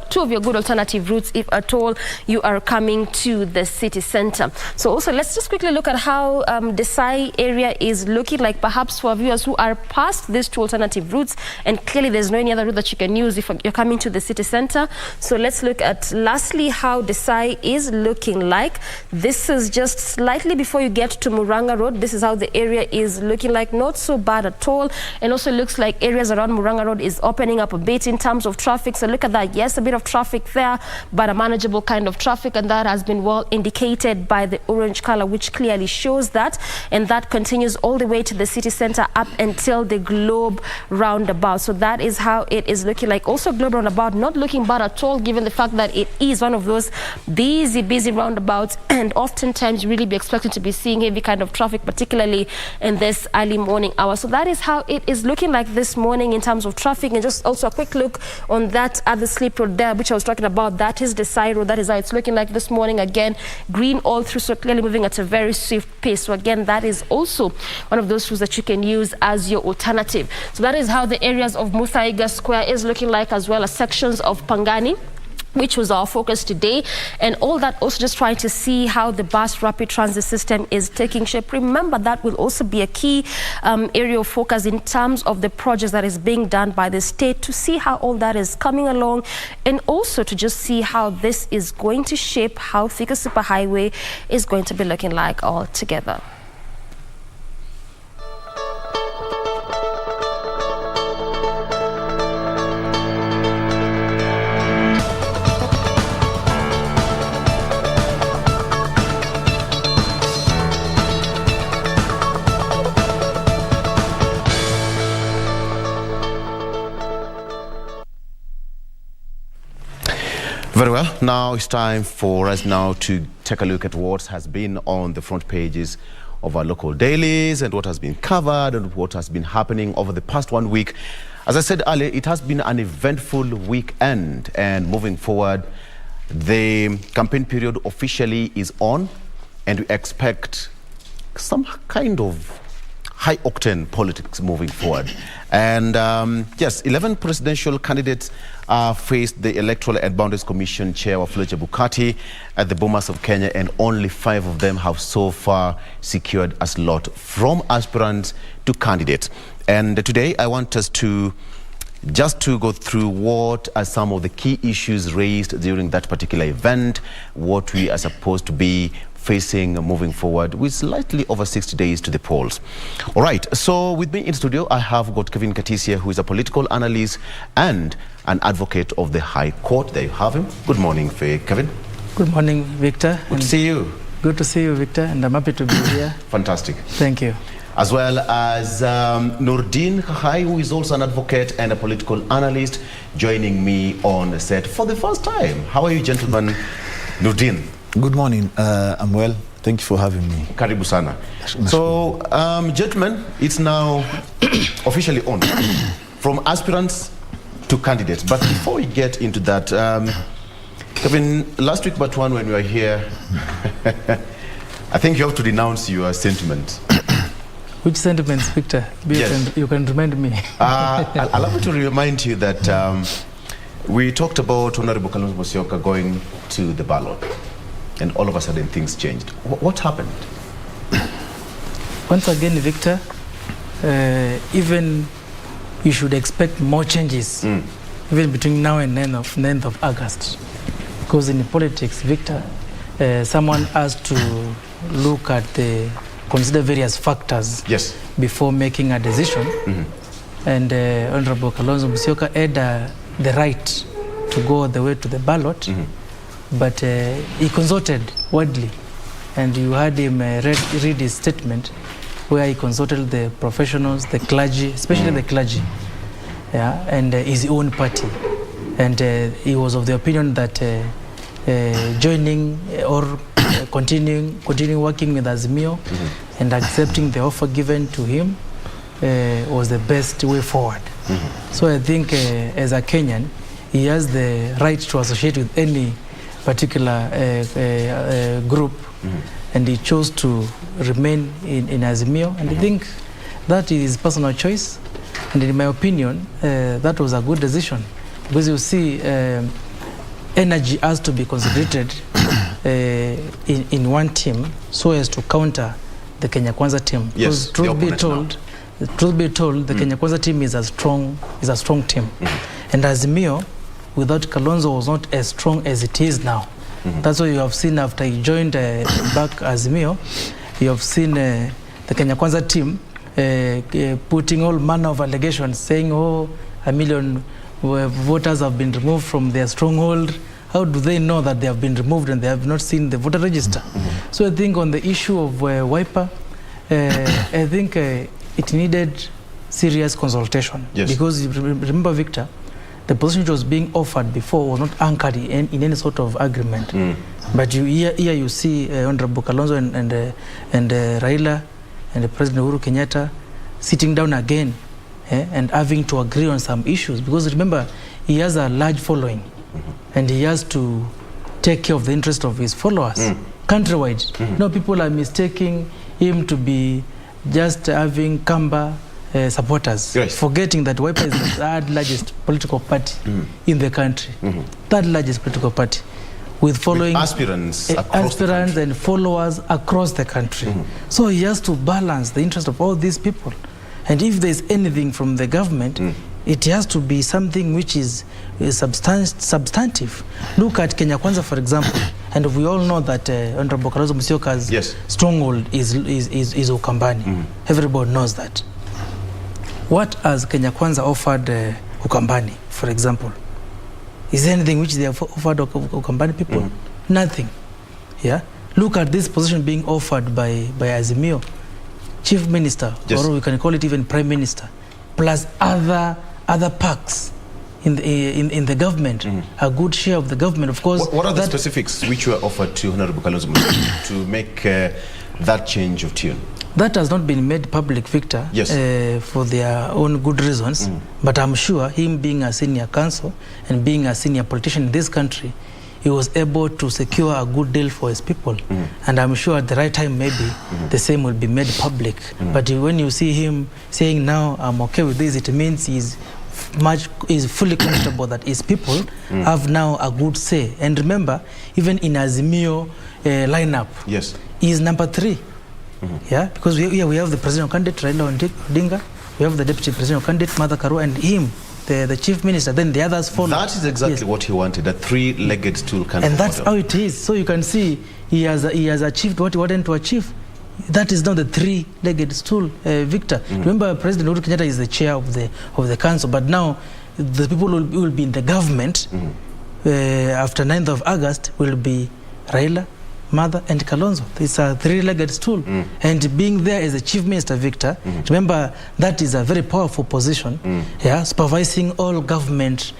two of your good alternative routes if at all you are coming to the city center. So also let's just quickly look at how Desai area is looking like, perhaps for viewers who are past these two alternative routes, and clearly there's no any other route that you can use if you're coming to the city center. So let's look at lastly how Desai is looking like. This is just slightly before you get to Muranga Road. This is how the area is looking like, not so bad at all. And also looks like areas around Muranga Road is opening up a bit in terms of traffic. So look at that. Yes, a bit of traffic there, but a manageable kind of traffic. And that has been well indicated by the orange color, which clearly shows that. And that continues all the way to the city center up until the Globe roundabout. So that is how it is looking like. Also Globe roundabout, not looking bad at all, given the fact that it is one of those busy roundabouts. And oftentimes you really be expected to be seeing heavy kind of traffic, particularly in this early morning hour. So that is how it is looking like this morning in terms of traffic. And just also a quick look on that other slip road there, which I was talking about. That is the side road. That is how it's looking like this morning. Again, green all through, so clearly moving at a very swift pace. So again, that is also one of those routes that you can use as your alternative. So that is how the areas of Muthaiga Square is looking like, as well as sections of Pangani, which was our focus today. And all that also just trying to see how the bus rapid transit system is taking shape. Remember, that will also be a key area of focus in terms of the projects that is being done by the state, to see how all that is coming along, and also to just see how this is going to shape how Thika Superhighway is going to be looking like all together. Very well. Now it's time for us now to take a look at what has been on the front pages of our local dailies and what has been covered and what has been happening over the past 1 week. As I said earlier, it has been an eventful weekend, and moving forward, the campaign period officially is on, and we expect some kind of high-octane politics moving forward. And yes, 11 presidential candidates faced the Electoral and Boundaries Commission Chair Wafula Chebukati at the Bomas of Kenya, and only 5 of them have so far secured a slot from aspirants to candidates. And today I want us to just to go through what are some of the key issues raised during that particular event, what we are supposed to be facing moving forward with slightly over 60 days to the polls. All right, so with me in studio, I have got Kevin Katisia, who is a political analyst and an advocate of the High Court. There you have him. Good morning, Kevin. Good morning, Victor. Good to see you. Good to see you, Victor, and I'm happy to be here. Fantastic. Thank you. As well as Nurdin Kahai, who is also an advocate and a political analyst, joining me on the set for the first time. How are you, gentlemen? Nurdin. Good morning. I'm well. Thank you for having me. Karibu sana. So, gentlemen, it's now officially on from aspirants to candidates. But before we get into that, Kevin, last week but one when we were here, I think you have to denounce your sentiments. Which sentiments, Victor? Yes. You can remind me. Allow me to remind you that we talked about Honorable Kalonzo Musyoka going to the ballot, and all of a sudden things changed. What happened? Once again, Victor, even you should expect more changes, even between now and end of August. Because in politics, Victor, someone has to look at consider various factors before making a decision. And Honorable Kalonzo Musyoka had the right to go all the way to the ballot, but he consulted widely, and you heard him read his statement where he consulted the professionals, the clergy, especially the clergy, and his own party. And he was of the opinion that joining or continuing working with Azimio and accepting the offer given to him was the best way forward. So I think as a Kenyan, he has the right to associate with any particular group, and he chose to remain in Azimio, and I think that is his personal choice, and in my opinion that was a good decision, because you see energy has to be concentrated in one team so as to counter the Kenya Kwanza team. Yes, truth be told, the Kenya Kwanza team is a strong team, and Azimio without Kalonzo was not as strong as it is now. That's why you have seen after he joined back Azimio, you have seen the Kenya Kwanza team putting all manner of allegations, saying, oh, 1 million voters have been removed from their stronghold. How do they know that they have been removed and they have not seen the voter register? So I think on the issue of Wiper, I think it needed serious consultation. Because remember, Victor, the position which was being offered before was not anchored in any sort of agreement. But here you see Honorable Kalonzo and Raila and President Uhuru Kenyatta sitting down again and having to agree on some issues. Because remember, he has a large following, and he has to take care of the interest of his followers countrywide. People are mistaking him to be just having Kamba supporters, forgetting that Wiper is the third largest political party in the country. Third largest political party, with following aspirants and followers across the country. So he has to balance the interest of all these people. And if there's anything from the government, it has to be something which is substantive. Look at Kenya Kwanza, for example, and we all know that Honorable Kalonzo Musyoka's stronghold is Ukambani. Everybody knows that. What has Kenya Kwanza offered Ukambani, for example? Is there anything which they have offered Ukambani people? Nothing. Look at this position being offered by Azimio, Chief Minister, or we can call it even Prime Minister, plus other perks in the government, a good share of the government, of course. What are the specifics which were offered to Honorable Kalonzo Musyoka to make that change of tune? That has not been made public, Victor, for their own good reasons. But I'm sure him being a senior counsel and being a senior politician in this country, he was able to secure a good deal for his people. And I'm sure at the right time, maybe the same will be made public. But when you see him saying, now I'm okay with this, it means he's fully comfortable that his people have now a good say. And remember, even in Azimio lineup, he's number 3. Because we have the presidential candidate Raila Odinga, we have the deputy presidential candidate Martha Karua, and him the chief minister, then the others follow. That is exactly what he wanted, a three-legged stool kind and of that's model. how it is. So you can see he has achieved what he wanted to achieve. That is not the three-legged stool, Victor. Remember, President Uhuru Kenyatta is the chair of the council, but now the people who will be in the government after 9th of August will be Raila, Mother and Kalonzo. It's a three-legged stool. And being there as a chief minister, Victor, remember that is a very powerful position, supervising all government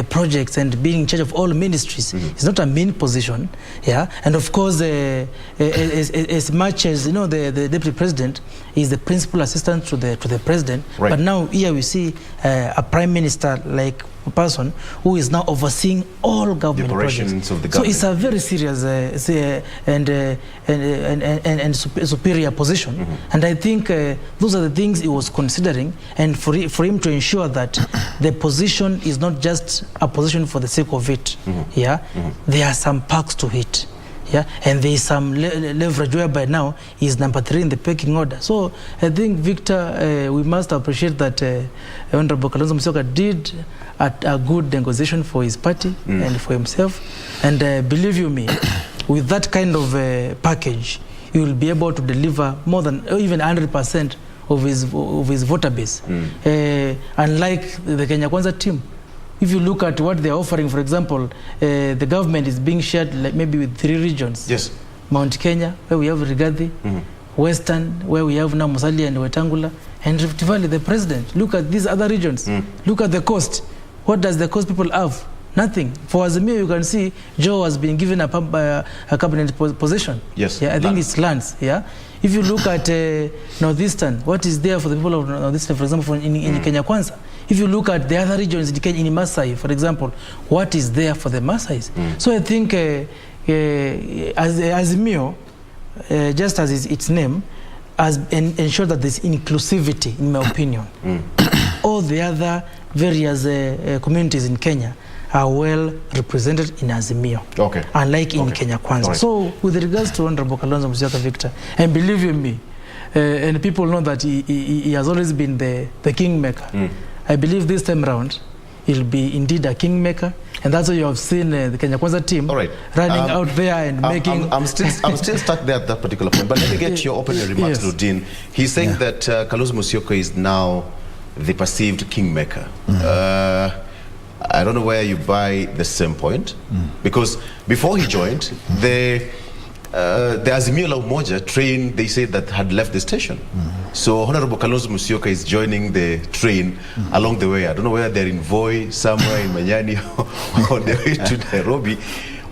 projects and being in charge of all ministries. It's not a mean position, and of course, as much as the deputy president is the principal assistant to the president, right. But now here we see a prime minister like person who is now overseeing all government projects. Of the government. So it's a very serious and superior position. And I think those are the things he was considering, and for him to ensure that the position is not just a position for the sake of it. There are some perks to it. And there is some leverage whereby now he is number 3 in the pecking order. So I think, Victor, we must appreciate that Honorable Kalonzo Musyoka did a good negotiation for his party and for himself. And believe you me, with that kind of package, he will be able to deliver more than even 100% of his voter base. Unlike the Kenya Kwanza team. If you look at what they're offering, for example, the government is being shared like maybe with 3 regions. Yes. Mount Kenya, where we have Rigathi, Western, where we have now Musalia and Wetangula, and Rift Valley, the president. Look at these other regions. Look at the coast. What does the coast people have? Nothing. For Azimio, you can see Joe has been given a cabinet position. Yes. I think it's lands. If you look at Northeastern, what is there for the people of Northeastern, for example, in Kenya Kwanza? If you look at the other regions in Kenya, in Masai, for example, what is there for the Masais? So I think Azimio, just as its name, has ensured that there's inclusivity, in my opinion. All the other various communities in Kenya are well represented in Azimio, unlike in Kenya Kwanza. So with regards to Honorable Kalonzo Musyoka, Victor, and believe you me, and people know that he has always been the kingmaker. I believe this time round, he'll be indeed a kingmaker, and that's why you have seen the Kenya Kwanza team running out there and making... I'm still stuck there at that particular point, but let me get your opening remarks, Ludin. He's saying that Kalonzo Musyoka is now the perceived kingmaker. I don't know where you buy the same point, because before he joined, the Azimio La Umoja train, they say, that had left the station. So Honorable Kalonzo Musyoka is joining the train along the way. I don't know whether they're in Voi, somewhere in Manyani, or on their way to Nairobi.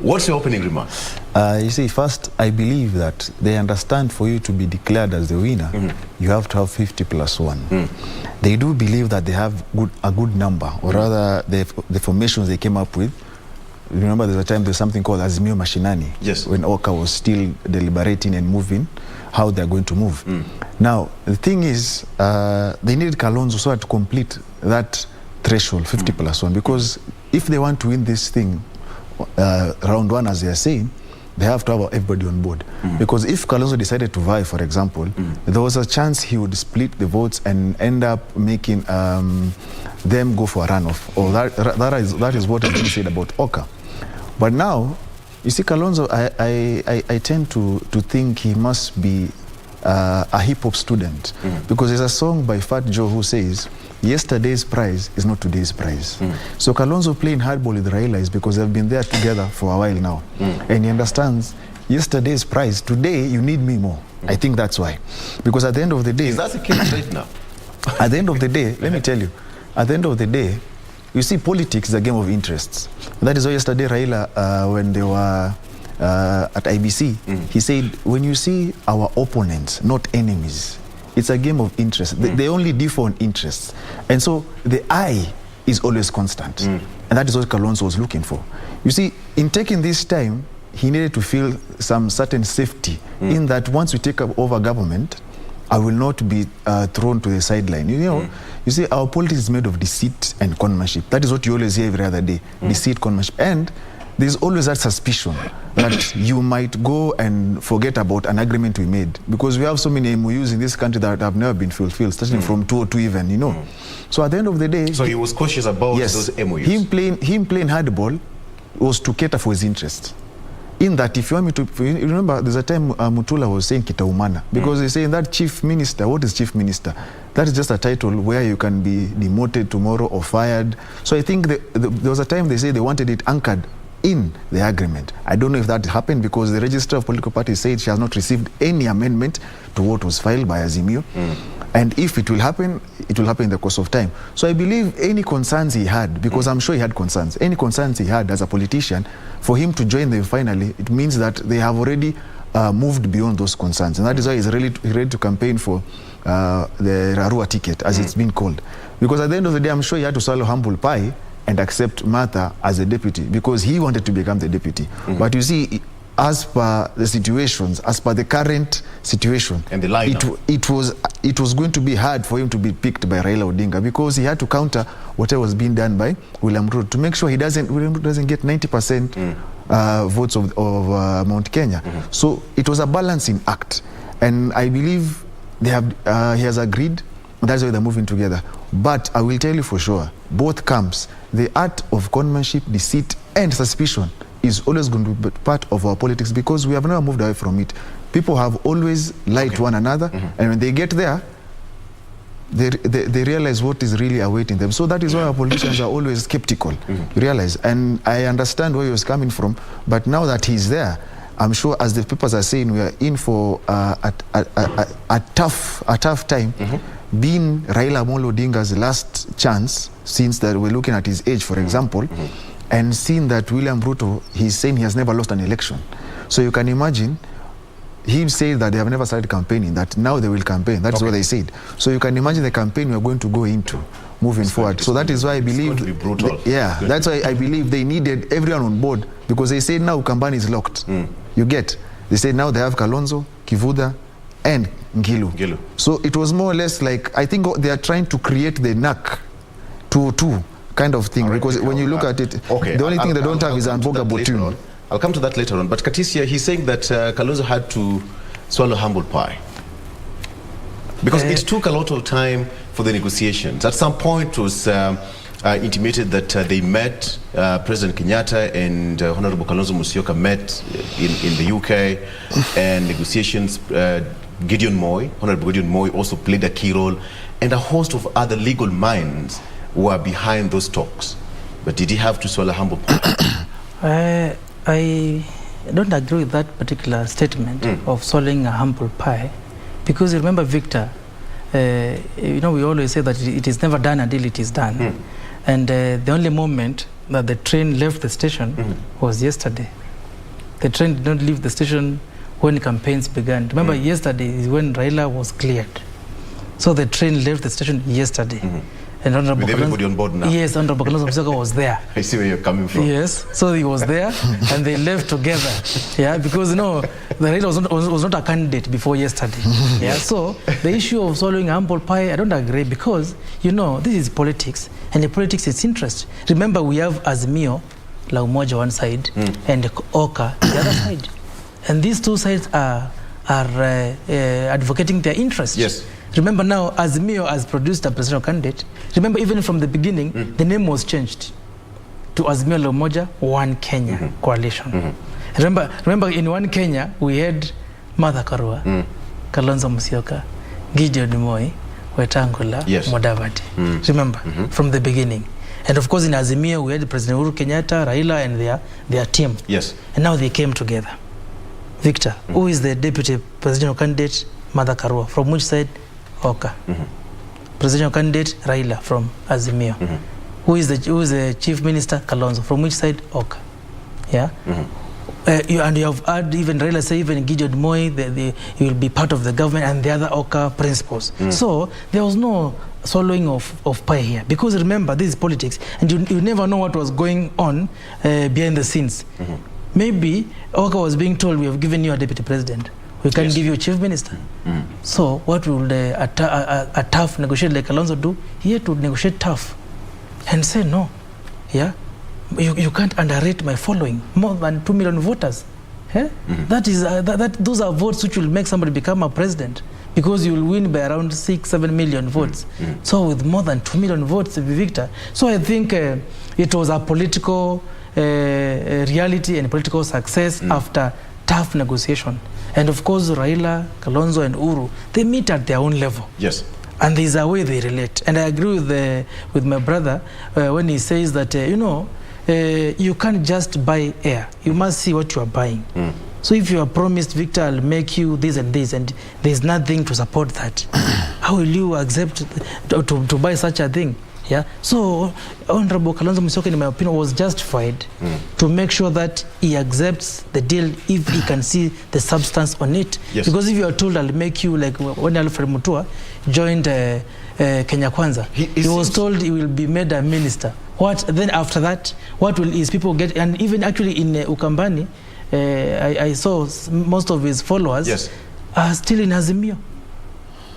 What's your opening remark? You see, first, I believe that they understand for you to be declared as the winner, you have to have 50+1. They do believe that they have a good number, or rather the formations they came up with. Remember, there's a time there's something called Azimio Mashinani, when Oka was still deliberating and moving how they're going to move. Now, the thing is, they needed Kalonzo so to complete that threshold, 50+1, because if they want to win this thing, round 1, as they are saying, they have to have everybody on board. Because if Kalonzo decided to vie, for example, there was a chance he would split the votes and end up making them go for a runoff. Or that is what is being said about Oka. But now, you see, Kalonzo, I tend to think he must be a hip-hop student. Because there's a song by Fat Joe who says, yesterday's prize is not today's prize. So Kalonzo playing hardball with Raila is because they've been there together for a while now. And he understands yesterday's prize, today you need me more. I think that's why. Because at the end of the day... Is that the case right now? At the end of the day, let me tell you, at the end of the day, you see, politics is a game of interests. That is why yesterday Raila, when they were at IEBC, he said, when you see our opponents, not enemies, it's a game of interest. They only differ on interests. And so the eye is always constant. And that is what Kalonzo was looking for. You see, in taking this time, he needed to feel some certain safety in that once we take over government, I will not be thrown to the sideline. You know, you see, our politics is made of deceit and conmanship. That is what you always hear every other day. Deceit, conmanship. And there's always that suspicion that you might go and forget about an agreement we made, because we have so many MOUs in this country that have never been fulfilled, starting from 2002 even, you know. So at the end of the day... So he was cautious about those MOUs? Him playing hardball was to cater for his interest. In that, if you want me to... You remember, there's a time Mutula was saying Kitaumana, because they say that chief minister, what is chief minister? That is just a title where you can be demoted tomorrow or fired. So I think there was a time they say they wanted it anchored in the agreement. I don't know if that happened, because the Registrar of Political Parties said she has not received any amendment to what was filed by Azimio. And if it will happen in the course of time. So I believe any concerns he had, because I'm sure he had concerns, any concerns he had as a politician, for him to join them finally, it means that they have already moved beyond those concerns. And that is why he's ready to campaign for the Rarua ticket, as it's been called. Because at the end of the day, I'm sure he had to swallow humble pie and accept Martha as a deputy, because he wanted to become the deputy. But you see, as per the situations, as per the current situation, and the it was going to be hard for him to be picked by Raila Odinga, because he had to counter whatever was being done by William Ruto to make sure William Ruto doesn't get 90% votes of Mount Kenya. So it was a balancing act, and I believe he has agreed. That's why they're moving together. But I will tell you for sure, both camps, the art of conmanship, deceit, and suspicion is always going to be part of our politics, because we have never moved away from it. People have always lied to one another, and when they get there, they realize what is really awaiting them. So that is why our politicians are always skeptical, you realize. And I understand where he was coming from, but now that he's there, I'm sure, as the papers are saying, we are in for a tough time, being Raila Amolo Odinga's last chance, since that we're looking at his age, for example, and seeing that William Ruto, he's saying he has never lost an election. So you can imagine him saying that they have never started campaigning, that now they will campaign. That's what they said. So you can imagine the campaign we're going to go into moving forward. So that is why I believe... It's going to be brutal. That's why I believe they needed everyone on board, because they say now Kambani is locked. You get? They say now they have Kalonzo, Kivuda, and Ngilu. So it was more or less like, I think they are trying to create the NAC 202 kind of thing, because when you look at it, the only thing they don't have is Amboga Botun. I'll come to that later on. But Katisia, he's saying that Kalonzo had to swallow humble pie, because it took a lot of time for the negotiations. At some point it was intimated that they met, President Kenyatta and Honorable Kalonzo Musyoka met in the UK, and negotiations, Honorable Gideon Moi also played a key role, and a host of other legal minds were behind those talks. But did he have to swallow humble pie? I don't agree with that particular statement of swallowing a humble pie, because remember, Victor, you know, we always say that it is never done until it is done. And the only moment that the train left the station was yesterday. The train did not leave the station when campaigns began. Remember, yesterday is when Raila was cleared. So the train left the station yesterday. And with everybody on board now. Yes, Honorable Kalonzo Musyoka was there. I see where you're coming from. Yes, so he was there, and they left together. Yeah, because you know, the Raila was not a candidate before yesterday. Yeah, so the issue of swallowing humble pie, I don't agree, because you know, this is politics, and the politics is interest. Remember, we have Azimio, La Umoja one side, and Oka the other side, and these two sides are advocating their interests. Yes. Remember now, Azimio has produced a presidential candidate. Remember, even from the beginning, the name was changed to Azimio La Umoja One Kenya Coalition. Remember, in One Kenya, we had Martha Karua, Kalonzo Musyoka, Gideon Moi, Wetangula, Mudavadi. Remember, from the beginning. And of course, in Azimio, we had President Uhuru Kenyatta, Raila, and their team. Yes. And now they came together. Victor, who is the deputy presidential candidate? Martha Karua. From which side? Oka. Presidential candidate Raila from Azimio. Who is the chief minister? Kalonzo. From which side? Oka. Yeah. And you have heard even Raila say, even Gideon Moi, he will be part of the government, and the other Oka principles. So there was no swallowing of pie here, because remember, this is politics, and you never know what was going on behind the scenes. Maybe Oka was being told, we have given you a deputy president, we can give you a chief minister. So what will a tough negotiator like Kalonzo do? He had to negotiate tough and say no. Yeah, you can't underrate my following. More than 2 million voters. Eh? That is those are votes which will make somebody become a president, because you will win by around 6-7 million votes. So with more than 2 million votes, Victor. So I think it was a political reality and political success after tough negotiation. And of course, Raila, Kalonzo, and Uhuru, they meet at their own level. Yes. And there's a way they relate. And I agree with my brother when he says that, you can't just buy air. You must see what you are buying. So if you are promised, Victor, I'll make you this and this, and there's nothing to support that, how will you accept to buy such a thing? Yeah. So Honorable Kalonzo Musyoka, in my opinion, was justified to make sure that he accepts the deal if he can see the substance on it. Yes. Because if you are told, I'll make you, like when Alfred Mutua joined Kenya Kwanza, he was told he will be made a minister. What then after that? What will his people get? And even actually in Ukambani, I saw most of his followers are still in Azimio.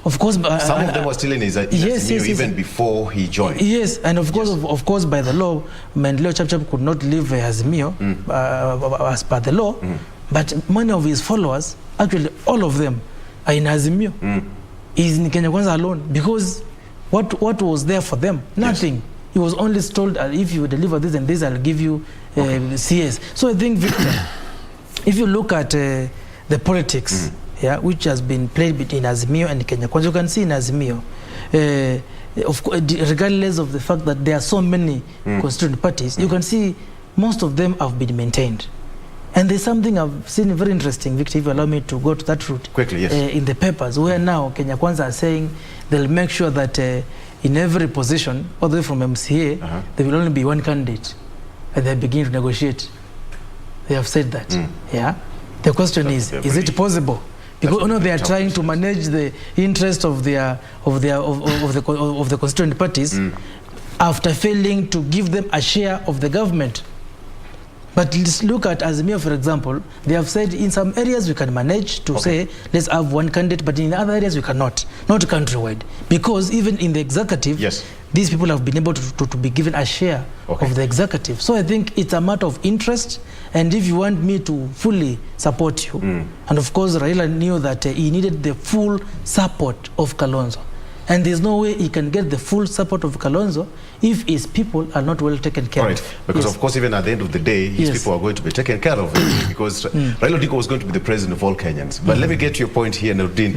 Of course, some of them were still in Azimio even before he joined. Yes, and of course, by the law, Maendeleo Chapchap could not leave Azimio as per the law. But many of his followers, actually all of them, are in Azimio. He's in Kenya Kwanza alone, because what was there for them? Nothing. Yes. He was only told, if you deliver this and this, I'll give you CS. So I think, Victor, if you look at the politics, which has been played between Azimio and Kenya Kwanza, you can see in Azimio, of course, regardless of the fact that there are so many constituent parties, you can see most of them have been maintained. And there's something I've seen very interesting, Victor, if you allow me to go to that route. Quickly, yes. In the papers, where now Kenya Kwanza are saying they'll make sure that in every position, all the way from MCA, there will only be one candidate. And they begin to negotiate. They have said that. Yeah. The question is it possible? Because they are trying to manage the interest of the constituent parties after failing to give them a share of the government. But let's look at Azimio, for example. They have said in some areas we can manage to say, let's have one candidate, but in other areas we cannot, not countrywide. Because even in the executive, these people have been able to be given a share of the executive. So I think it's a matter of interest, and if you want me to fully support you, and of course Raila knew that he needed the full support of Kalonzo. And there's no way he can get the full support of Kalonzo if his people are not well taken care of. Because of course, even at the end of the day, his people are going to be taken care of. Because Raila Odinga was going to be the president of all Kenyans. But let me get to your point here, Nordin.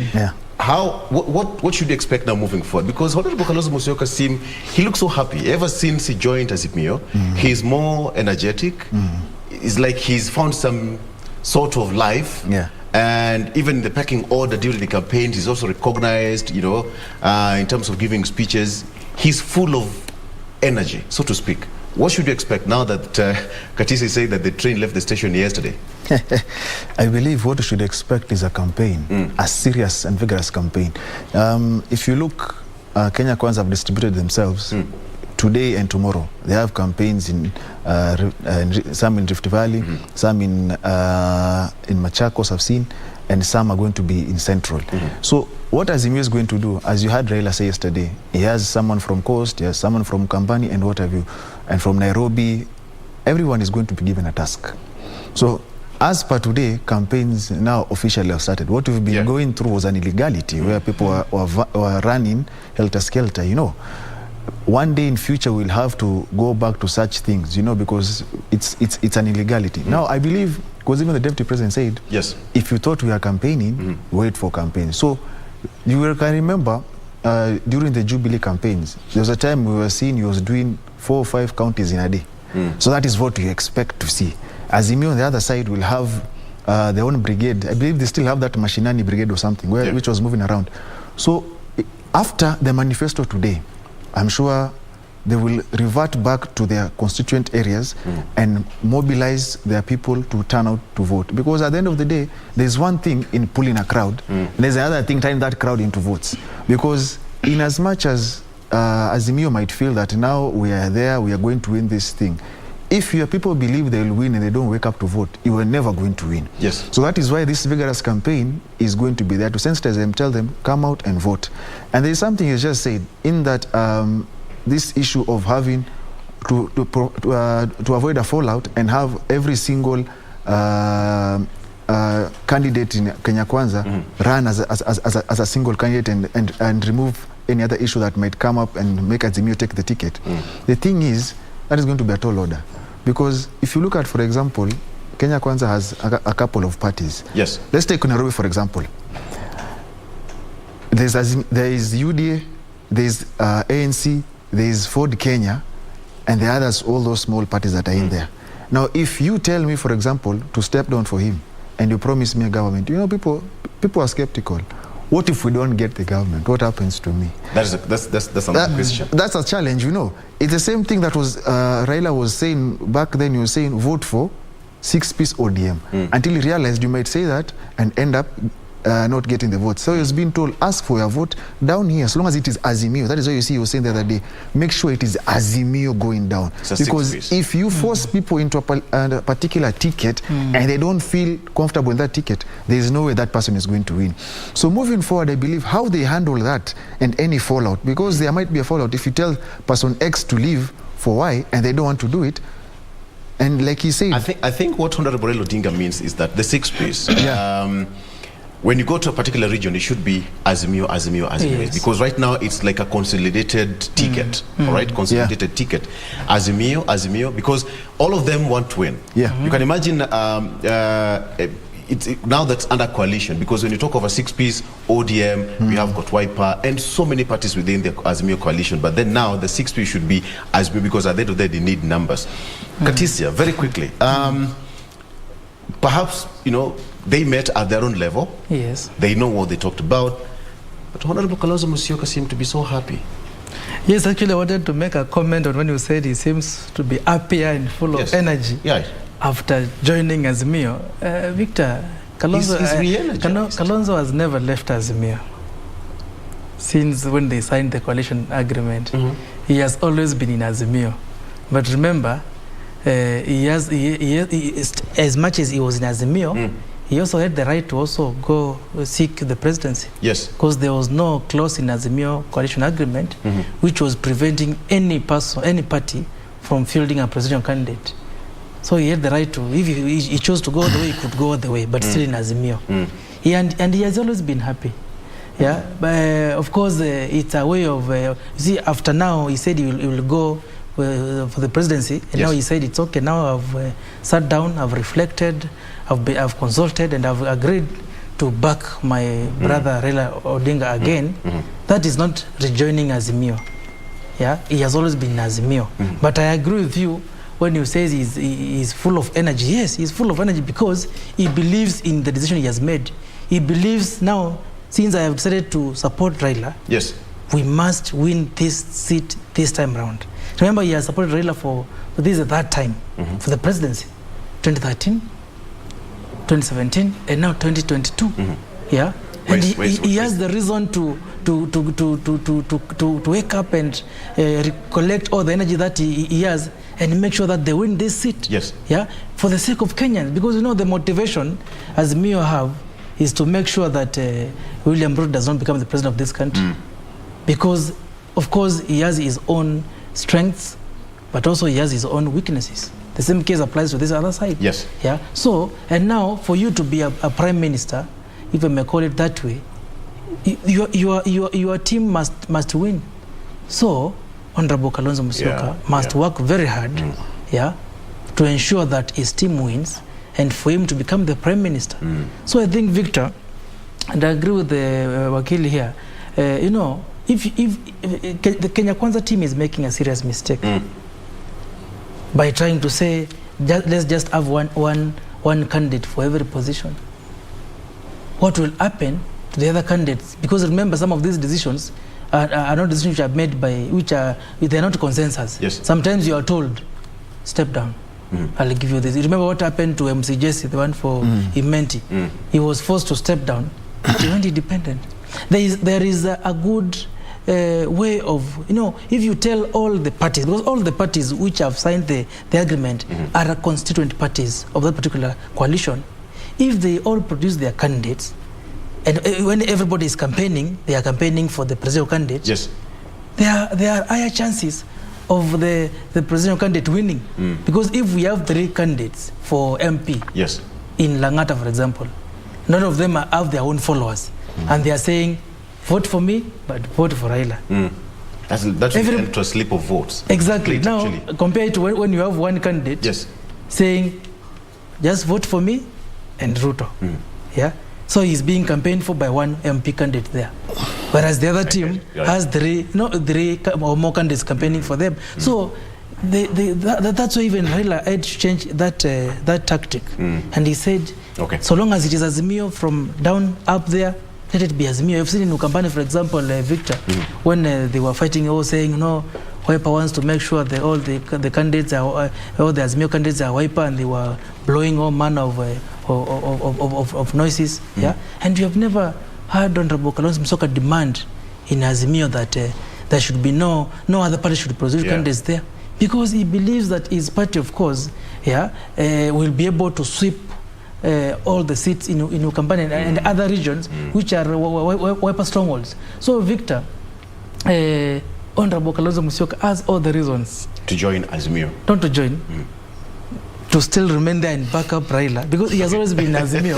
What should you expect now moving forward? Because Honorable Kalonzo Musyoka he looks so happy. Ever since he joined Azimio, he's more energetic. It's like he's found some sort of life. And even the pecking order during the campaign, he's also recognized, in terms of giving speeches. He's full of energy, so to speak. What should you expect now that Katisi said that the train left the station yesterday? I believe what you should expect is a campaign, a serious and vigorous campaign. If you look, Kenya Kwanza have distributed themselves today and tomorrow. They have campaigns in some in Rift Valley, some in Machakos, I've seen, and some are going to be in Central. So what Azimio is going to do, as you heard Raila say yesterday, he has someone from Coast, he has someone from Kambani, and what have you, and from Nairobi. Everyone is going to be given a task. So as per today, campaigns now officially have started. What we've been going through was an illegality where people were running helter-skelter, One day in future we'll have to go back to such things, because it's an illegality. Now I believe, because even the deputy president said, if you thought we are campaigning, wait for campaign. So you can remember during the Jubilee campaigns, there was a time we were seeing he was doing 4 or 5 counties in a day. So that is what we expect to see. Azimio on the other side will have their own brigade. I believe they still have that Mashinani brigade or something, which was moving around. So after the manifesto today, I'm sure they will revert back to their constituent areas and mobilize their people to turn out to vote. Because at the end of the day, there's one thing in pulling a crowd, and there's another thing turning that crowd into votes. Because in as much as Azimio might feel that now we are there, we are going to win this thing, if your people believe they will win and they don't wake up to vote, you are never going to win. So that is why this vigorous campaign is going to be there to sensitize them, tell them, come out and vote. And there is something you just said, in that this issue of having to avoid a fallout and have every single candidate in Kenya Kwanza run as a single candidate and remove any other issue that might come up and make Azimio take the ticket. The thing is, that is going to be a tall order. Because if you look at, for example, Kenya Kwanza has a couple of parties. Yes. Let's take Nairobi, for example. There is UDA, there is ANC, there is Ford Kenya, and the others, all those small parties that are in there. Now, if you tell me, for example, to step down for him, and you promise me a government, you know, people are skeptical. What if we don't get the government? What happens to me? That's another question. That's a challenge, you know. It's the same thing that was Raila was saying back then. You were saying vote for 6-piece ODM until he realized you might say that and end up not getting the vote. So he was being told, ask for your vote down here, as long as it is Azimio. That is why you see he was saying the other day, make sure it is Azimio going down. Because if you force people into a particular ticket and they don't feel comfortable in that ticket, there is no way that person is going to win. So moving forward, I believe how they handle that and any fallout, because there might be a fallout if you tell person X to leave for Y and they don't want to do it. And like he said, I think what Honorable Odinga means is that the 6-piece, when you go to a particular region, it should be Azimio. Yes. Because right now it's like a consolidated ticket, all right? Consolidated ticket. Azimio, because all of them want to win. You can imagine now that's under coalition, because when you talk of a 6-piece ODM, we have got Wiper and so many parties within the Azimio coalition. But then now the 6-piece should be Azimio, because at the end of the day, they need numbers. Katisia, very quickly. Perhaps, you know, they met at their own level. Yes. They know what they talked about. But Honorable Kalonzo Musyoka seemed to be so happy. Yes, actually I wanted to make a comment on when you said he seems to be happier and full of energy after joining Azimio. Victor, Kalonzo has never left Azimio since when they signed the coalition agreement. He has always been in Azimio. But remember, as much as he was in Azimio, he also had the right to also go seek the presidency. Yes. Because there was no clause in Azimio coalition agreement which was preventing any person, any party from fielding a presidential candidate. So he had the right to, if he chose to go the way, he could go the way, but still in Azimio. And he has always been happy. Yeah, but of course it's a way of, you see, after now he said he will go for the presidency, and now he said it's okay. Now I've sat down, I've reflected, I've consulted, and I've agreed to back my brother Raila Odinga again. That is not rejoining Azimio. Yeah, he has always been Azimio. But I agree with you when you say he's full of energy. Yes, he's full of energy because he believes in the decision he has made. He believes now, since I have decided to support Raila, we must win this seat this time around. Remember, he has supported Raila for this is that time for the presidency, 2013, 2017, and now 2022. Yeah, and he has the reason to wake up and recollect all the energy that he has and make sure that they win this seat. Yes. Yeah, for the sake of Kenyans, because you know the motivation as Mio have is to make sure that William Ruto does not become the president of this country, because of course he has his own strengths, but also he has his own weaknesses. The same case applies to this other side. Yes. Yeah. So, and now for you to be a prime minister, if I may call it that way, your team must win. So, Honorable Kalonzo Musyoka must work very hard, to ensure that his team wins and for him to become the prime minister. So I think, Victor, and I agree with the Wakili here, you know, if the Kenya Kwanza team is making a serious mistake by trying to say let's just have one candidate for every position. What will happen to the other candidates? Because remember, some of these decisions are not decisions which are made by they are not consensus. Yes. Sometimes you are told, step down. I'll give you this. You remember what happened to MC Jesse, the one for Imenti? He was forced to step down. He went independent. There is a good way of, you know, if you tell all the parties, because all the parties which have signed the agreement are constituent parties of that particular coalition, if they all produce their candidates, and when everybody is campaigning, they are campaigning for the presidential candidates, there are higher chances of the presidential candidate winning. Because if we have 3 candidates for MP in Langata, for example, none of them have their own followers. And they are saying, vote for me, but vote for Raila. That's a slip of votes. Exactly. Now, compare it to when you have one candidate saying, just vote for me and Ruto. Yeah. So he's being campaigned for by one MP candidate there. Whereas the other team has 3 or more candidates campaigning for them. So that's why even Raila had to change that tactic. And he said, so long as it is Azimio from down up there, let it be Azimio. You've seen in Ukambani, for example, Victor, when they were fighting, all saying, no, Wiper wants to make sure that all the candidates are, all the Azimio candidates are Wiper, and they were blowing all manner of noises. Yeah, and we have never heard Honorable Kalonzo Musyoka demand in Azimio that there should be no other party should produce candidates there, because he believes that his party, of course, will be able to sweep all the seats in Ukambani and other regions which are Wiper strongholds. So, Victor, Honorable Kalonzo Musyoka has all the reasons to join Azimio. Not to join, to still remain there and back up Raila, because he has always been Azimio,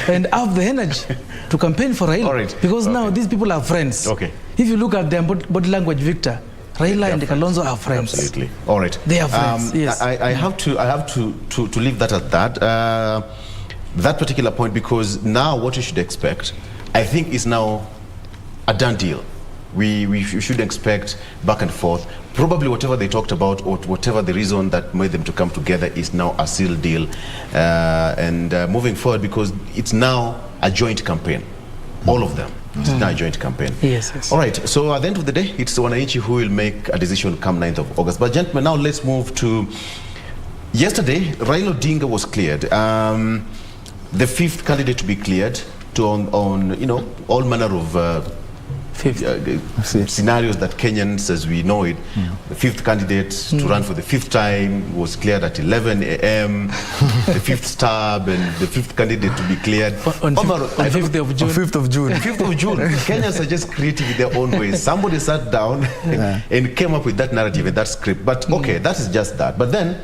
and have the energy to campaign for Raila. Because now these people are friends. If you look at their body language, Victor, Raila and Kalonzo are friends. Absolutely. All right. They are friends. Yes. I have to leave that at that particular point, because now what you should expect, I think, is now a done deal. We should expect back and forth. Probably whatever they talked about, or whatever the reason that made them to come together, is now a sealed deal. And moving forward, because it's now a joint campaign, all of them. It's now a joint campaign. Yes. All right. So at the end of the day, it's Wananchi who will make a decision come 9th of August. But gentlemen, now let's move to yesterday. Raila Odinga was cleared. The 5th candidate to be cleared on all manner of scenarios that Kenyans, as we know it, the 5th candidate to run for the 5th time was cleared at 11 a.m. The 5th stab, and the 5th candidate to be cleared on 5th of June. 5th of June. 5th of June. Kenyans are just creative in their own ways. Somebody sat down and came up with that narrative and that script. But okay, that is just that. But then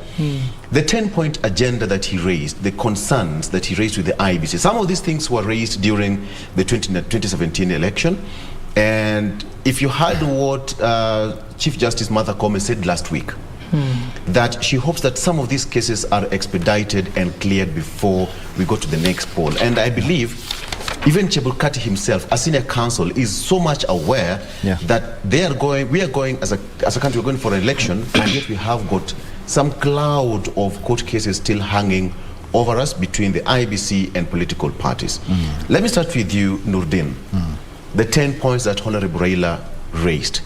the 10-point agenda that he raised, the concerns that he raised with the IEBC, some of these things were raised during the 2017 election. And if you heard what Chief Justice Martha Koome said last week, that she hopes that some of these cases are expedited and cleared before we go to the next poll. And I believe even Chebukati himself, as senior counsel, is so much aware that we are going as a country, we're going for an election, and yet we have got some cloud of court cases still hanging over us between the IEBC and political parties. Let me start with you, Nurdin. The 10 points that Honorable Raila raised.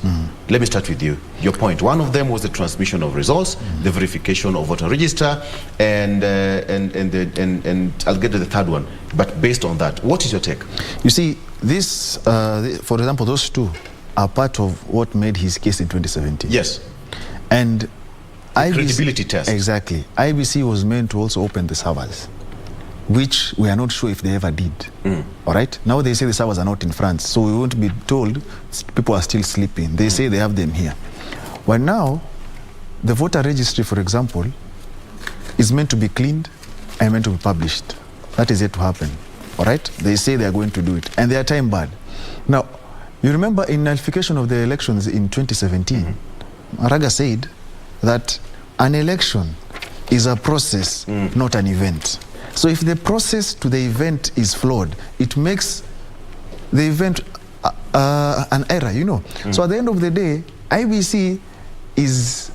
Let me start with you. Your point. One of them was the transmission of results, the verification of voter register, and I'll get to the third one. But based on that, what is your take? You see, this, for example, those two are part of what made his case in 2017. Yes. And IEBC, credibility test. Exactly. IEBC was meant to also open the servers, which we are not sure if they ever did. All right? Now they say the servers are not in France, so we won't be told people are still sleeping. They say they have them here. Well, now, the voter registry, for example, is meant to be cleaned and meant to be published. That is yet to happen. All right? They say they are going to do it, and they are time barred. Now, you remember in nullification of the elections in 2017, Maraga said that an election is a process, not an event. So if the process to the event is flawed, it makes the event an error, you know. So at the end of the day, IEBC is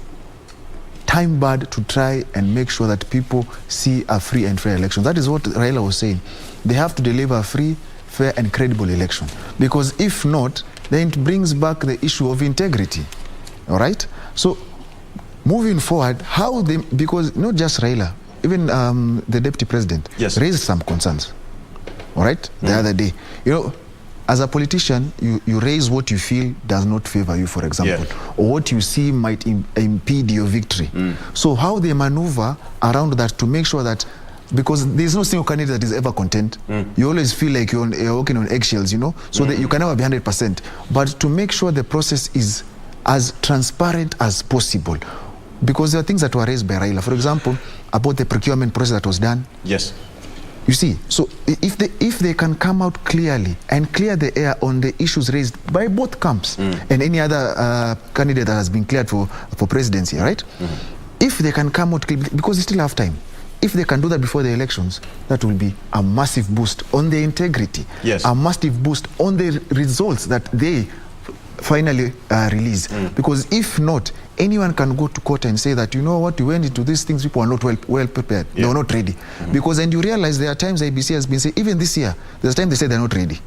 time barred to try and make sure that people see a free and fair election. That is what Raila was saying. They have to deliver a free, fair and credible election. Because if not, then it brings back the issue of integrity. All right? So moving forward, because not just Raila, even the deputy president raised some concerns, all right, the other day. You know, as a politician, you raise what you feel does not favor you, for example, or what you see might impede your victory. So how they maneuver around that to make sure that, because there's no single candidate that is ever content, you always feel like you're walking on eggshells, you know, so that you can never be 100%. But to make sure the process is as transparent as possible. Because there are things that were raised by Raila. For example, about the procurement process that was done. Yes. You see, so if they can come out clearly and clear the air on the issues raised by both camps and any other candidate that has been cleared for presidency, right? If they can come out clearly, because they still have time, if they can do that before the elections, that will be a massive boost on the integrity, a massive boost on the results that they finally release. Because if not, anyone can go to court and say that, you know what, you went into these things, people are not well prepared, they are not ready. Because then you realize there are times IEBC has been saying, even this year, there's a time they said they're not ready.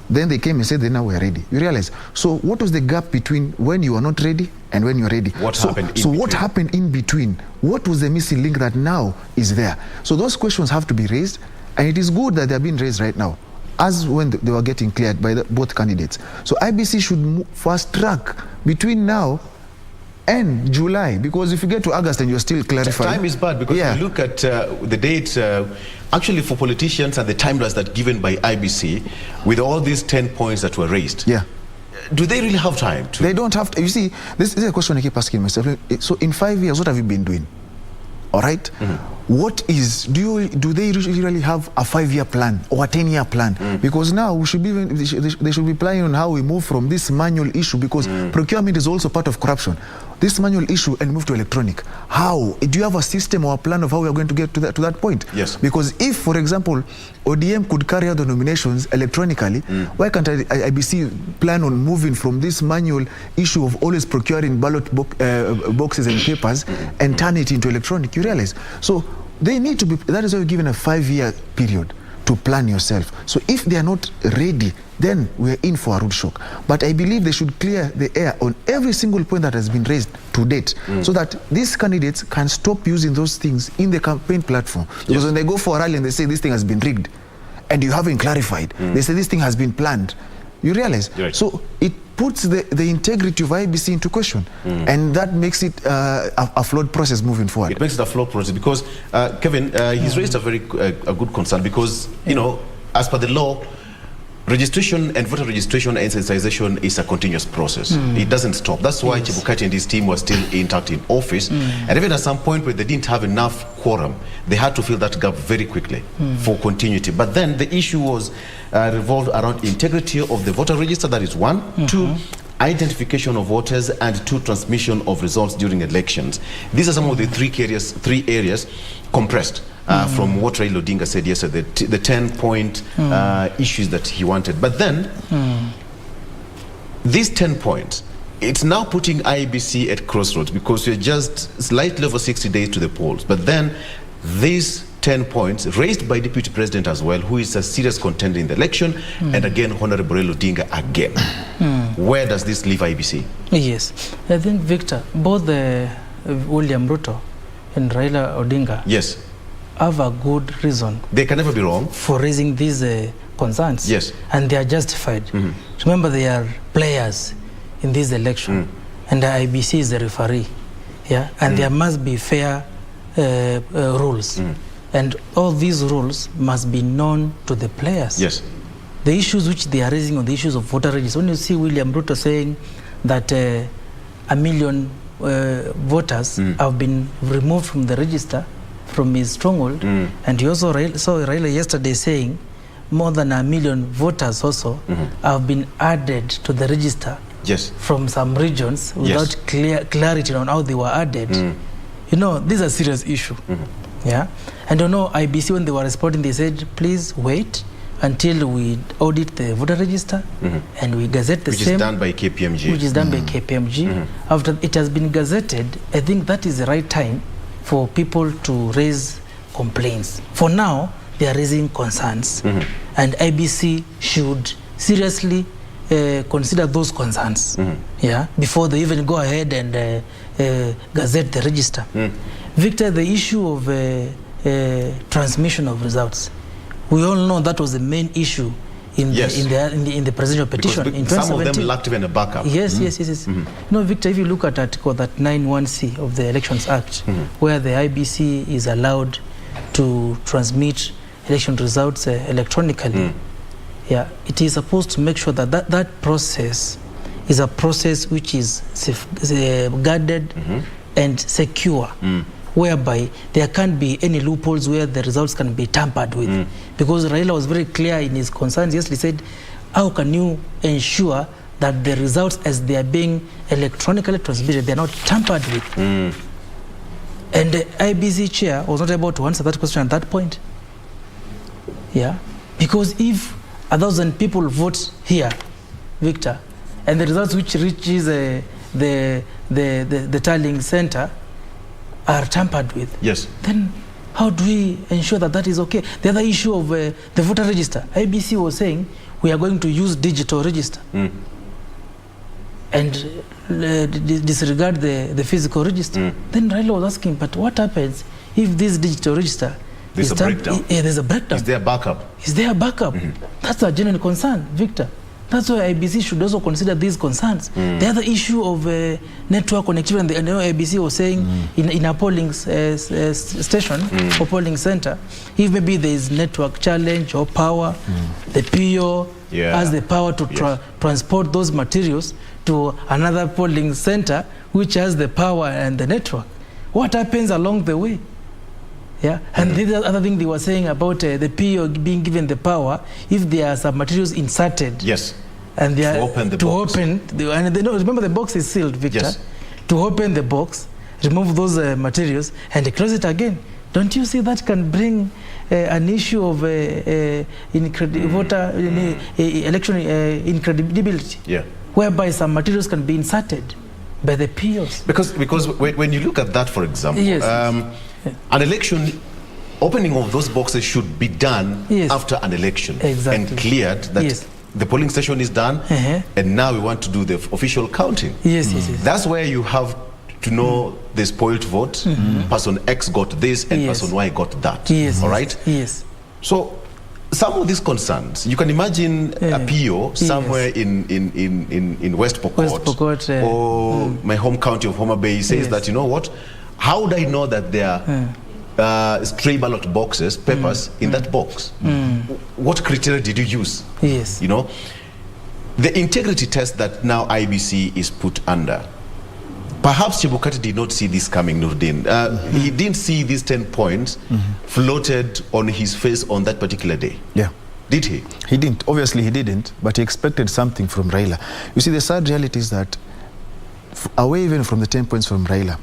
Then they came and said, now we're ready. You realize, so what was the gap between when you are not ready and when you're ready? What happened in between? What was the missing link that now is there? So those questions have to be raised, and it is good that they're being raised right now, as when they were getting cleared by both candidates. So IEBC should fast track between now and July, because if you get to August and you're still clarifying... Time is bad, because if you look at the date, actually for politicians and the timelines that given by IEBC, with all these 10 points that were raised, do they really have time to... They don't have to. You see, this is a question I keep asking myself. So in 5 years, what have you been doing? All right? What is, do they really have a 5-year plan or a 10-year plan? Because now we should be, they should be planning on how we move from this manual issue, because procurement is also part of corruption. This manual issue and move to electronic. How? Do you have a system or a plan of how we are going to get to that point? Yes. Because if, for example, ODM could carry out the nominations electronically, why can't IEBC plan on moving from this manual issue of always procuring ballot boxes and papers and turn it into electronic? You realize? So they need to be, that is why we're given a 5-year period to plan yourself. So if they are not ready, then we're in for a rude shock. But I believe they should clear the air on every single point that has been raised to date, so that these candidates can stop using those things in the campaign platform. Because when they go for a rally and they say this thing has been rigged, and you haven't clarified, they say this thing has been planned, you realize? So it puts the integrity of IEBC into question, and that makes it a flawed process moving forward. It makes it a flawed process because, Kevin, he's raised a very good concern, because, you know, as per the law, registration and voter registration and sensitization is a continuous process. It doesn't stop. That's why Chebukati and his team were still intact in office. And even at some point where they didn't have enough quorum, they had to fill that gap very quickly for continuity. But then the issue was revolved around integrity of the voter register, that is one. Two, identification of voters, and 2, transmission of results during elections. These are some of the three areas compressed from what Raila Odinga said yesterday, the 10-point issues that he wanted. But then, these 10 points, it's now putting IEBC at crossroads, because we're just slightly over 60 days to the polls. But then, these 10 points raised by Deputy President as well, who is a serious contender in the election, and again, Honorable Raila Odinga again. Where does this leave IEBC? Yes, I think, Victor, both William Ruto and Raila Odinga have a good reason. They can never be wrong. For raising these concerns. Yes. And they are justified. Remember, they are players in this election, and the IEBC is the referee. And there must be fair rules. And all these rules must be known to the players. Yes. The issues which they are raising on the issues of voter registration, when you see William Ruto saying that 1 million voters have been removed from the register, from his stronghold, and you also saw Raila yesterday saying more than 1 million voters also have been added to the register from some regions without clarity on how they were added. You know, this is a serious issue. And you know, IEBC, when they were responding, they said, please wait until we audit the voter register and we gazette the same. Which is done by KPMG. Which is done by KPMG. After it has been gazetted, I think that is the right time for people to raise complaints. For now, they are raising concerns, and IEBC should seriously consider those concerns before they even go ahead and gazette the register. Victor, the issue of transmission of results, we all know that was the main issue in the presidential petition in 2017. Some of them lacked even a backup. Yes. No, Victor, if you look at Article 91C of the Elections Act, where the IEBC is allowed to transmit election results electronically, it is supposed to make sure that that process is a process which is guarded and secure, whereby there can't be any loopholes where the results can be tampered with. Because Raila was very clear in his concerns. Yes, he said, how can you ensure that the results as they are being electronically transmitted, they are not tampered with? And the IEBC chair was not able to answer that question at that point. Yeah, because if 1,000 people vote here, Victor, and the results which reaches the tallying center are tampered with, yes, then how do we ensure that that is okay? The other issue of the voter register, IEBC was saying we are going to use digital register and disregard the physical register. Then Raila was asking, but what happens if this digital register there's a breakdown? Yeah, there's a breakdown. Is there a backup? Is there a backup? That's a genuine concern, Victor. That's why IEBC should also consider these concerns. The other issue of network connectivity, and the IEBC was saying in a polling station or polling center, if maybe there is network challenge or power, the PO has the power to transport those materials to another polling center which has the power and the network. What happens along the way? Yeah, and the other thing they were saying about the PO being given the power, if there are some materials inserted, and they are to open the box. And they know, remember the box is sealed, Victor. To open the box, remove those materials, and close it again. Don't you see that can bring an issue of voter election incredibility? Yeah, whereby some materials can be inserted by the POs. Because when you look at that, for example, an election, opening of those boxes should be done after an election and cleared that the polling station is done, and now we want to do the official counting. That's where you have to know the spoiled vote. Person X got this and person Y got that. All right? So some of these concerns, you can imagine a PO somewhere in West Pokot, or my home county of Homa Bay says that, you know what, how would I know that there are stray ballot boxes, papers in that box? What criteria did you use? You know, the integrity test that now IEBC is put under. Perhaps Chebukati did not see this coming, Nurdin. He didn't see these 10 points floated on his face on that particular day. Yeah. Did he? He didn't. Obviously, he didn't. But he expected something from Raila. You see, the sad reality is that away even from the 10 points from Raila,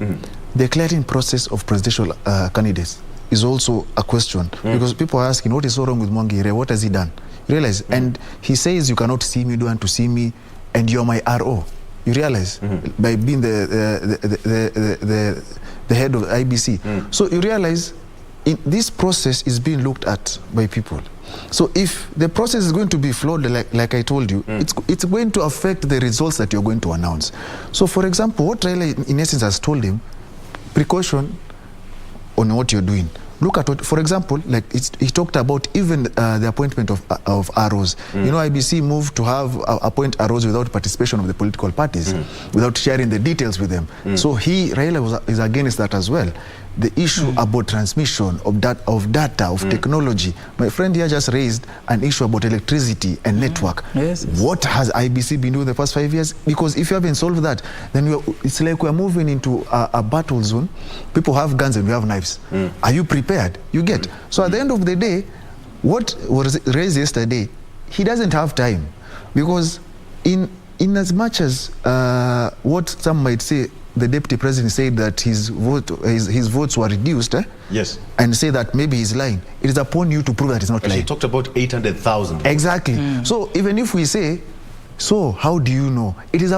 the clearing process of presidential candidates is also a question. Because people are asking, what is so wrong with Mwangi? What has he done? You realize? And he says, you cannot see me, you don't want to see me, and you're my RO. You realize, by being the head of IEBC. So you realize, this process is being looked at by people. So if the process is going to be flawed, like I told you, it's going to affect the results that you're going to announce. So for example, what Raila in essence has told him, precaution on what you're doing. Look at what, for example, like he talked about even the appointment of ROs. You know, IEBC moved to have appoint ROs without participation of the political parties, without sharing the details with them. So Raila is against that as well. The issue about transmission of data, of technology. My friend here just raised an issue about electricity and network. What has IEBC been doing the past 5 years? Because if you haven't solved that, then it's like we're moving into a battle zone. People have guns and we have knives. Are you prepared? You get. So at the end of the day, what was raised yesterday, he doesn't have time. Because in as much as what some might say, the deputy president said that his votes were reduced, and say that maybe he's lying. It is upon you to prove that he's not lying. He talked about 800,000. Exactly. So even if we say, so how do you know? It is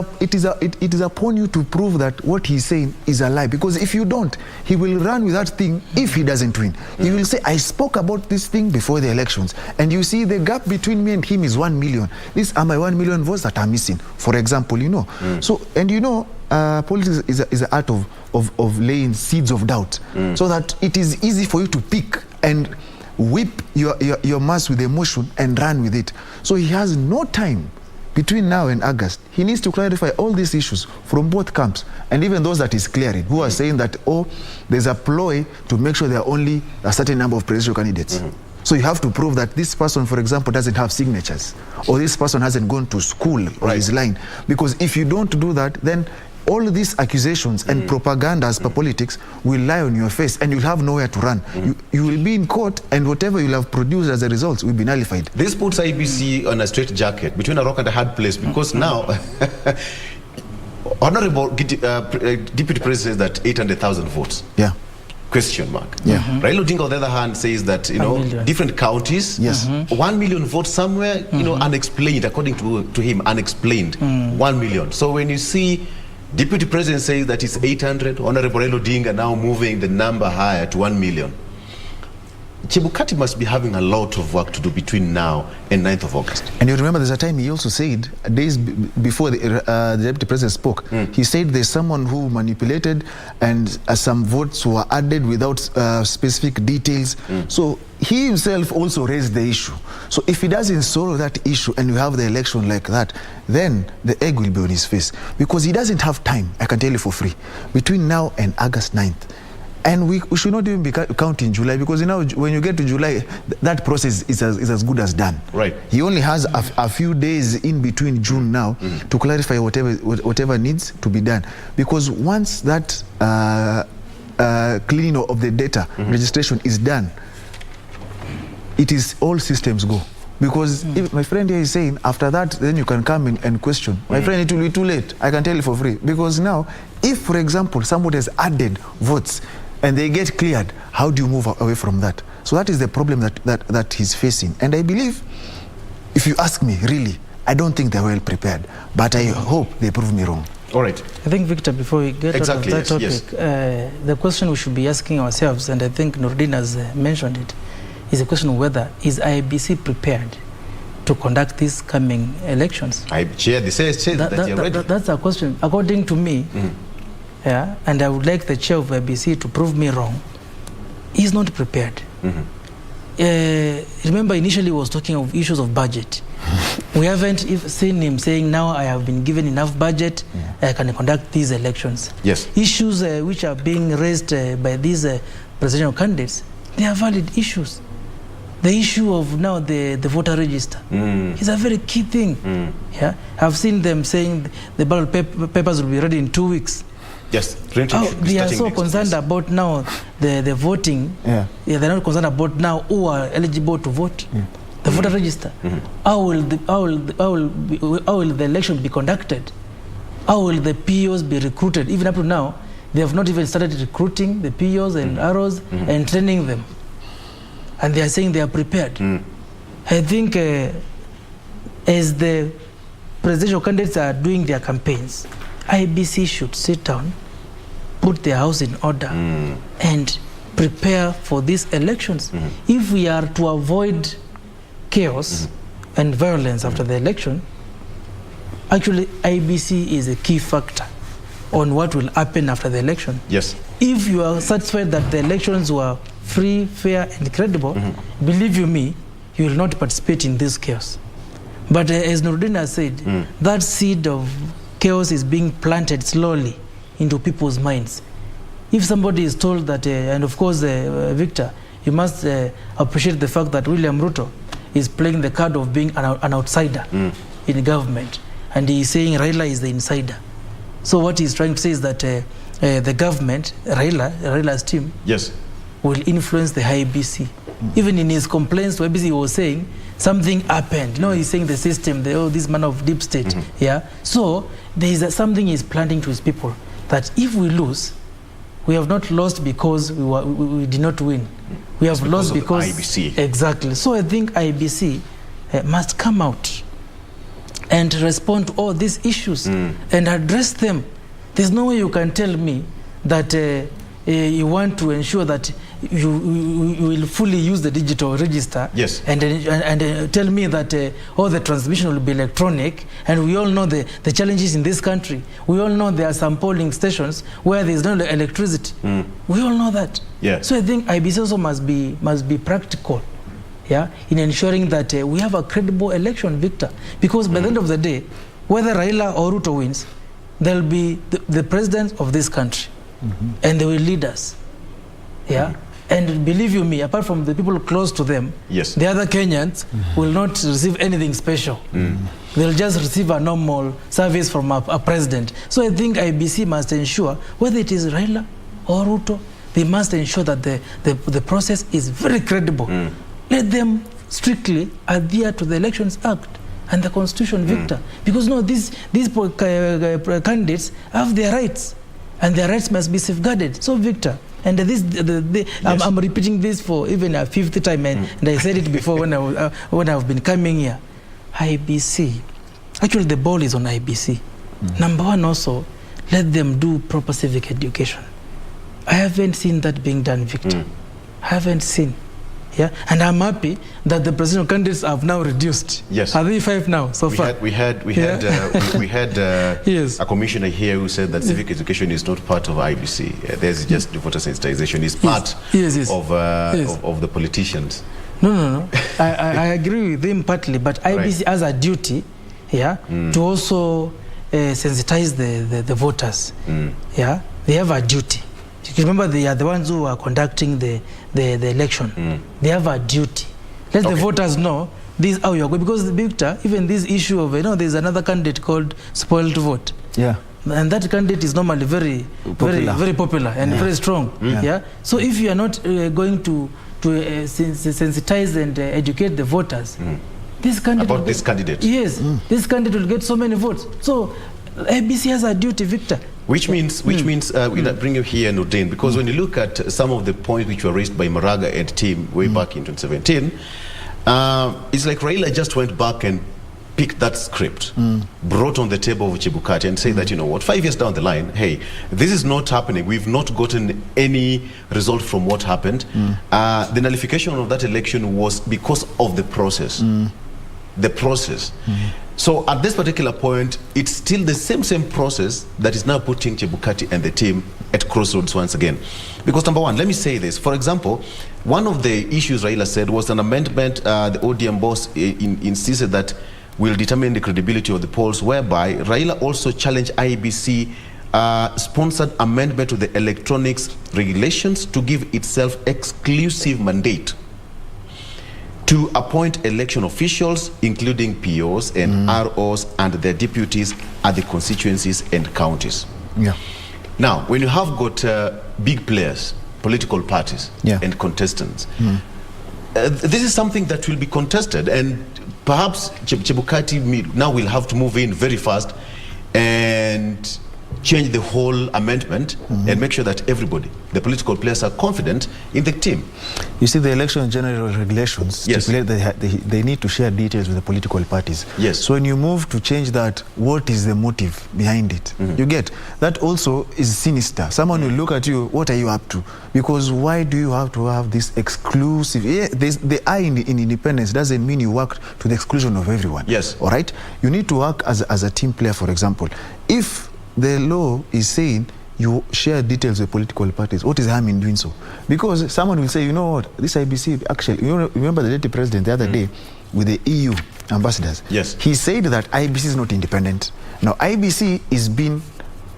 upon you to prove that what he's saying is a lie. Because if you don't, he will run with that thing if he doesn't win. He will say, I spoke about this thing before the elections. And you see the gap between me and him is 1 million. These are my 1 million votes that are missing, for example, you know. So, and you know, politics is an art of laying seeds of doubt, so that it is easy for you to pick and whip your mass with emotion and run with it. So he has no time between now and August. He needs to clarify all these issues from both camps, and even those that he's clearing, who are saying that, oh, there's a ploy to make sure there are only a certain number of presidential candidates. So you have to prove that this person, for example, doesn't have signatures, or this person hasn't gone to school or is lying. Because if you don't do that, then all these accusations and propaganda as per politics will lie on your face, and you'll have nowhere to run. You will be in court, and whatever you'll have produced as a result will be nullified. This puts IEBC on a straight jacket, between a rock and a hard place, because now Honorable Deputy President says that 800,000 votes. Yeah. Question mark. Yeah. Raila Odinga, on the other hand, says that, you know, different counties, 1 million votes somewhere, you know, unexplained, according to him, unexplained. 1 million. So when you see Deputy President says that it's 800, Honorable Raila Odinga now moving the number higher to 1 million. Chebukati must be having a lot of work to do between now and 9th of August. And you remember there's a time he also said, days before the Deputy President spoke, he said there's someone who manipulated and some votes were added without specific details. So he himself also raised the issue. So if he doesn't solve that issue and you have the election like that, then the egg will be on his face. Because he doesn't have time, I can tell you for free, between now and August 9th. And we should not even be counting July, because, you know, when you get to July, that process is as good as done. Right. He only has a few days in between June now to clarify whatever needs to be done. Because once that cleaning of the data registration is done, it is all systems go. Because if my friend here is saying, after that, then you can come in and question. My friend, it will be too late. I can tell you for free. Because now, if, for example, somebody has added votes and they get cleared, how do you move away from that? So that is the problem that he's facing. And I believe, if you ask me, really, I don't think they're well prepared. But I hope they prove me wrong. All right. I think, Victor, before we get out of that topic, the question we should be asking ourselves, and I think Nordin has mentioned it, is a question of whether is IEBC prepared to conduct these coming elections. Chair, they say that you're ready. That's a question. According to me, and I would like the chair of IEBC to prove me wrong, he's not prepared. Remember, initially he was talking of issues of budget. We haven't seen him saying, now I have been given enough budget, I can conduct these elections. Yes. Issues which are being raised by these presidential candidates, they are valid issues. The issue of now the voter register is a very key thing. Yeah, I've seen them saying the ballot papers will be ready in 2 weeks. Yes, they are so concerned about now the voting. They're not concerned about now who are eligible to vote. The voter register. How will the election be conducted? How will the POs be recruited? Even up to now, they have not even started recruiting the POs and ROs and training them. And they are saying they are prepared. I think as the presidential candidates are doing their campaigns, IEBC should sit down, put their house in order, and prepare for these elections. If we are to avoid chaos and violence after the election, actually IEBC is a key factor on what will happen after the election. Yes. If you are satisfied that the elections were free, fair, and credible, believe you me, you will not participate in this chaos. But as Nordin has said, that seed of chaos is being planted slowly into people's minds. If somebody is told that, and of course, Victor, you must appreciate the fact that William Ruto is playing the card of being an outsider in government, and he is saying Raila is the insider. So what he's trying to say is that the government, Raila's team, will influence the IEBC. Even in his complaints to IEBC, he was saying something happened. You know, he's saying the system, this man of deep state. So there is something he's planting to his people, that if we lose, we have not lost because we did not win. We have lost because IEBC. Exactly. So I think IEBC must come out and respond to all these issues and address them. There's no way you can tell me that you want to ensure that you will fully use the digital register, and tell me that all the transmission will be electronic, and we all know the challenges in this country. We all know there are some polling stations where there is no electricity. We all know that. So I think IEBC also must be practical, in ensuring that we have a credible election, Victor. Because by the end of the day, whether Raila or Ruto wins, they'll be the president of this country, and they will lead us. And believe you me, apart from the people close to them, yes, the other Kenyans will not receive anything special. They'll just receive a normal service from a president. So I think IEBC must ensure, whether it is Raila or Ruto, they must ensure that the process is very credible. Let them strictly adhere to the Elections Act and the Constitution, Victor. Because no, these candidates have their rights, and their rights must be safeguarded. So, Victor, and this, yes, I'm repeating this for even a fifth time, and I said it before when I've been coming here. IEBC, actually the ball is on IEBC. Number one, also, let them do proper civic education. I haven't seen that being done, Victor. I haven't seen. Yeah, and I'm happy that the presidential candidates have now reduced. Yes, are they 5 now so far? We had yes, a commissioner here who said that civic education is not part of IEBC. There's just voter sensitization. It's part of the politicians. No. I agree with him partly, but IEBC has a duty, to also sensitize the voters. Yeah, they have a duty. You remember, they are the ones who are conducting the election. They have a duty. Let the voters know this is how you are going. Because, Victor, even this issue of, there's another candidate called spoiled vote. Yeah. And that candidate is normally very popular and very strong. Yeah. So if you are not going to sensitize and educate the voters, this candidate this candidate. Yes, this candidate will get so many votes. So IEBC has a duty, Victor. Which means we'll bring you here, Nordin, because when you look at some of the points which were raised by Maraga and team way back in 2017, it's like Raila just went back and picked that script, brought on the table of Chebukati and say that, 5 years down the line, hey, this is not happening. We've not gotten any result from what happened. The nullification of that election was because of the process. The process. So at this particular point, it's still the same process that is now putting Chebukati and the team at crossroads once again. Because number one, let me say this. For example, one of the issues Raila said was an amendment the ODM boss insisted that will determine the credibility of the polls, whereby Raila also challenged IEBC sponsored amendment to the electronics regulations to give itself exclusive mandate to appoint election officials, including POs and ROs and their deputies at the constituencies and counties. Yeah. Now, when you have got big players, political parties and contestants, this is something that will be contested, and perhaps Chebukati now will have to move in very fast and change the whole amendment and make sure that everybody, the political players, are confident in the team. You see, the election general regulations stipulate they need to share details with the political parties. Yes. So when you move to change that, what is the motive behind it? You get that also is sinister. Someone will look at you, what are you up to? Because why do you have to have this exclusive? The eye in independence doesn't mean you work to the exclusion of everyone. Yes. All right. You need to work as a team player. For example, if the law is saying you share details with political parties, what is harm in doing so? Because someone will say, you know what, this IEBC actually, remember the deputy president the other day with the EU ambassadors? Yes. He said that IEBC is not independent. Now, IEBC is being,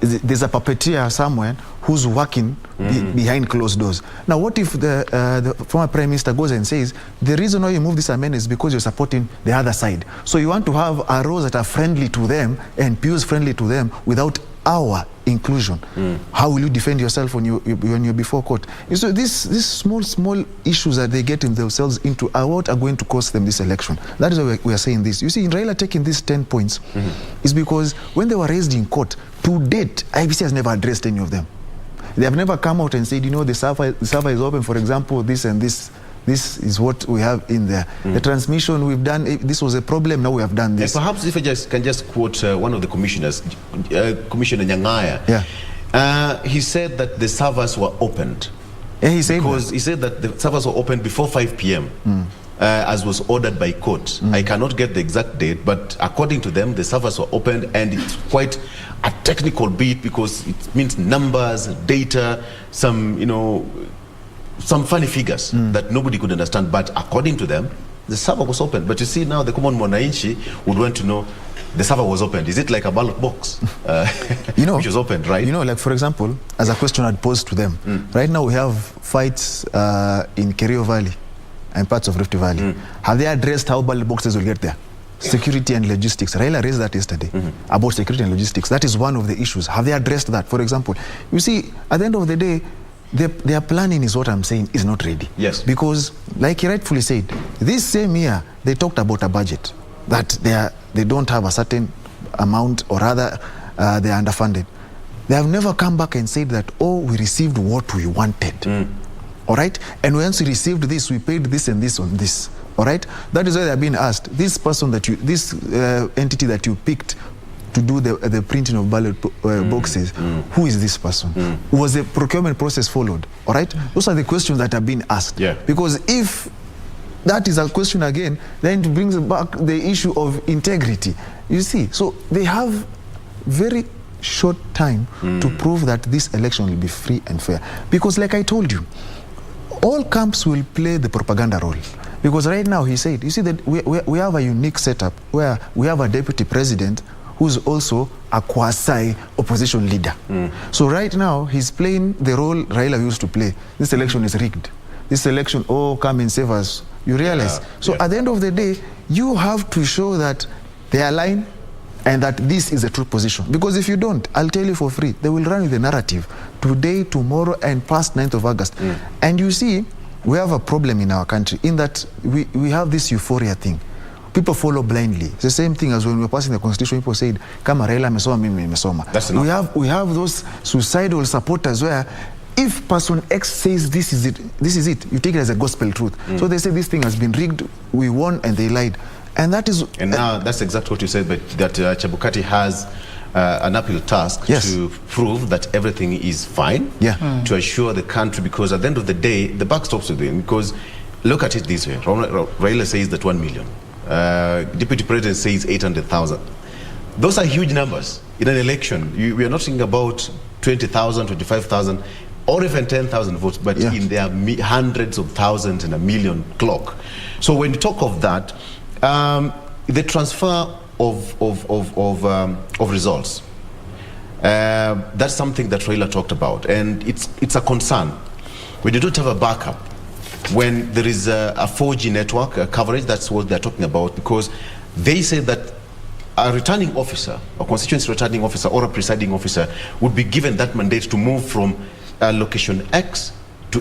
there's a puppeteer somewhere who's working behind closed doors. Now, what if the former Prime Minister goes and says, the reason why you move this amendment is because you're supporting the other side. So you want to have roles that are friendly to them and POs friendly to them without our inclusion. How will you defend yourself when you're before court? And so these small issues that they get themselves into are what are going to cost them this election. That is why we are saying this. You see, in Raila taking these 10 points is because when they were raised in court, to date, IEBC has never addressed any of them. They have never come out and said, the server is open, for example, this and this. This is what we have in there. The transmission we've done, this was a problem, now we have done this. And perhaps if I can just quote one of the commissioners, Commissioner Nyangaya. He said that the servers were opened. He said that the servers were opened before 5 p.m. As was ordered by court. I cannot get the exact date, but according to them, the servers were opened, and it's quite a technical bit because it means numbers, data, some funny figures that nobody could understand. But according to them, the server was open. But you see now, the common Mwananchi would want to know the server was opened. Is it like a ballot box? Which was opened, right? Like for example, as a question I'd pose to them, right now we have fights in Kerio Valley and parts of Rift Valley. Have they addressed how ballot boxes will get there? Security and logistics. Raila raised that yesterday about security and logistics. That is one of the issues. Have they addressed that? For example, you see, at the end of the day, their planning is what I'm saying is not ready. Yes. Because, like he rightfully said, this same year they talked about a budget that they don't have a certain amount, or rather they are underfunded. They have never come back and said that, oh, we received what we wanted. All right? And once we received this, we paid this and this on this. All right? That is why they are being asked, this person that this entity that you picked to do the printing of ballot boxes, who is this person? Was the procurement process followed? All right? Those are the questions that are being asked. Because if that is a question again, then it brings back the issue of integrity. You see, so they have very short time to prove that this election will be free and fair. Because like I told you, all camps will play the propaganda role. Because right now, he said, you see that we have a unique setup where we have a deputy president who's also a quasi-opposition leader. So right now, he's playing the role Raila used to play. This election is rigged. This election, oh, come and save us. You realize? At the end of the day, you have to show that they align and that this is a true position. Because if you don't, I'll tell you for free, they will run with the narrative today, tomorrow, and past 9th of August. And you see, we have a problem in our country in that we have this euphoria thing. People follow blindly. It's the same thing as when we were passing the constitution, people said, kama Raila amesoma, mimi nimesoma. We have those suicidal supporters where if person X says this is it, you take it as a gospel truth. So they say this thing has been rigged, we won, and they lied. And that is... And now that's exactly what you said, but that Chebukati has an uphill task to prove that everything is fine, to assure the country, because at the end of the day, the buck stops with him. Because look at it this way, Raila says that 1 million. Deputy President says 800,000. Those are huge numbers in an election. We are not talking about 20,000, 25,000, or even 10,000 votes, but in their hundreds of thousands and a million clock. So when you talk of that, the transfer of results, that's something that Raila talked about, and it's a concern. When you don't have a backup, when there is a 4G network coverage, that's what they're talking about, because they say that a returning officer, a constituency returning officer or a presiding officer would be given that mandate to move from location X to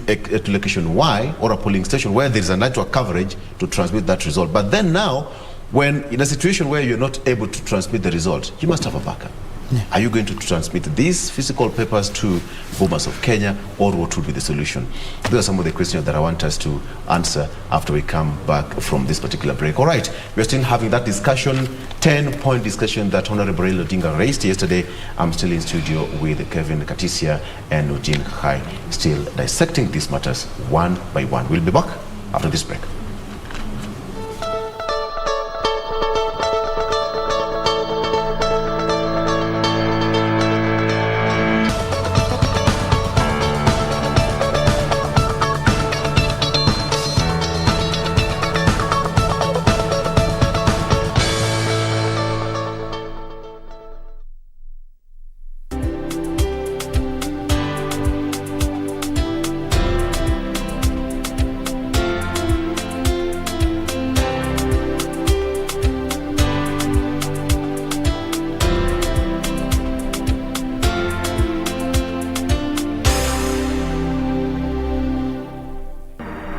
location Y, or a polling station where there is a network coverage to transmit that result. But then now, when in a situation where you're not able to transmit the result, you must have a backup. Are you going to transmit these physical papers to Bomas of Kenya, or what would be the solution? Those are some of the questions that I want us to answer after we come back from this particular break. All right, we're still having that discussion, 10-point discussion that Honorable Raila Odinga raised yesterday. I'm still in studio with Kevin Katisia and Eugene Khai, still dissecting these matters one by one. We'll be back after this break.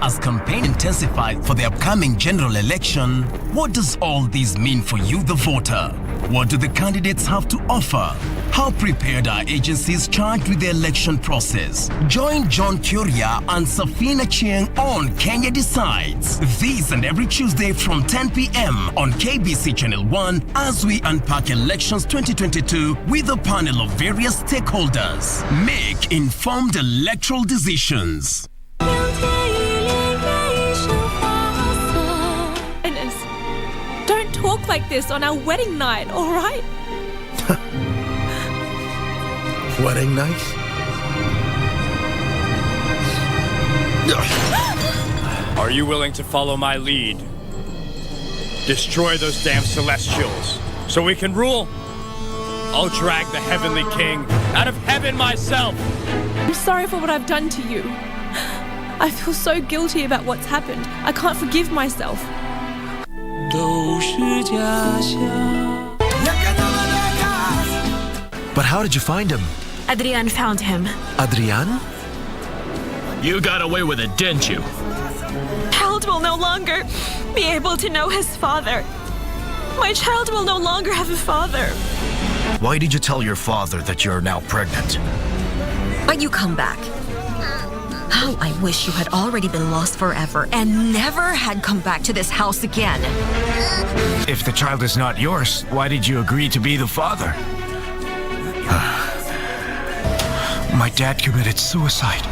As campaign intensified for the upcoming general election, what does all this mean for you, the voter? What do the candidates have to offer? How prepared are agencies charged with the election process? Join John Kuria and Safina Chieng on Kenya Decides. This and every Tuesday from 10 p.m. on KBC Channel 1 as we unpack elections 2022 with a panel of various stakeholders. Make informed electoral decisions. Talk like this on our wedding night, all right? Wedding night? Are you willing to follow my lead? Destroy those damn celestials, so we can rule. I'll drag the heavenly king out of heaven myself. I'm sorry for what I've done to you. I feel so guilty about what's happened. I can't forgive myself. But how did you find him? Adrian found him. Adrian? You got away with it, didn't you? Child will no longer be able to know his father. My child will no longer have a father. Why did you tell your father that you're now pregnant? But you come back. How I wish you had already been lost forever and never had come back to this house again. If the child is not yours, why did you agree to be the father? My dad committed suicide.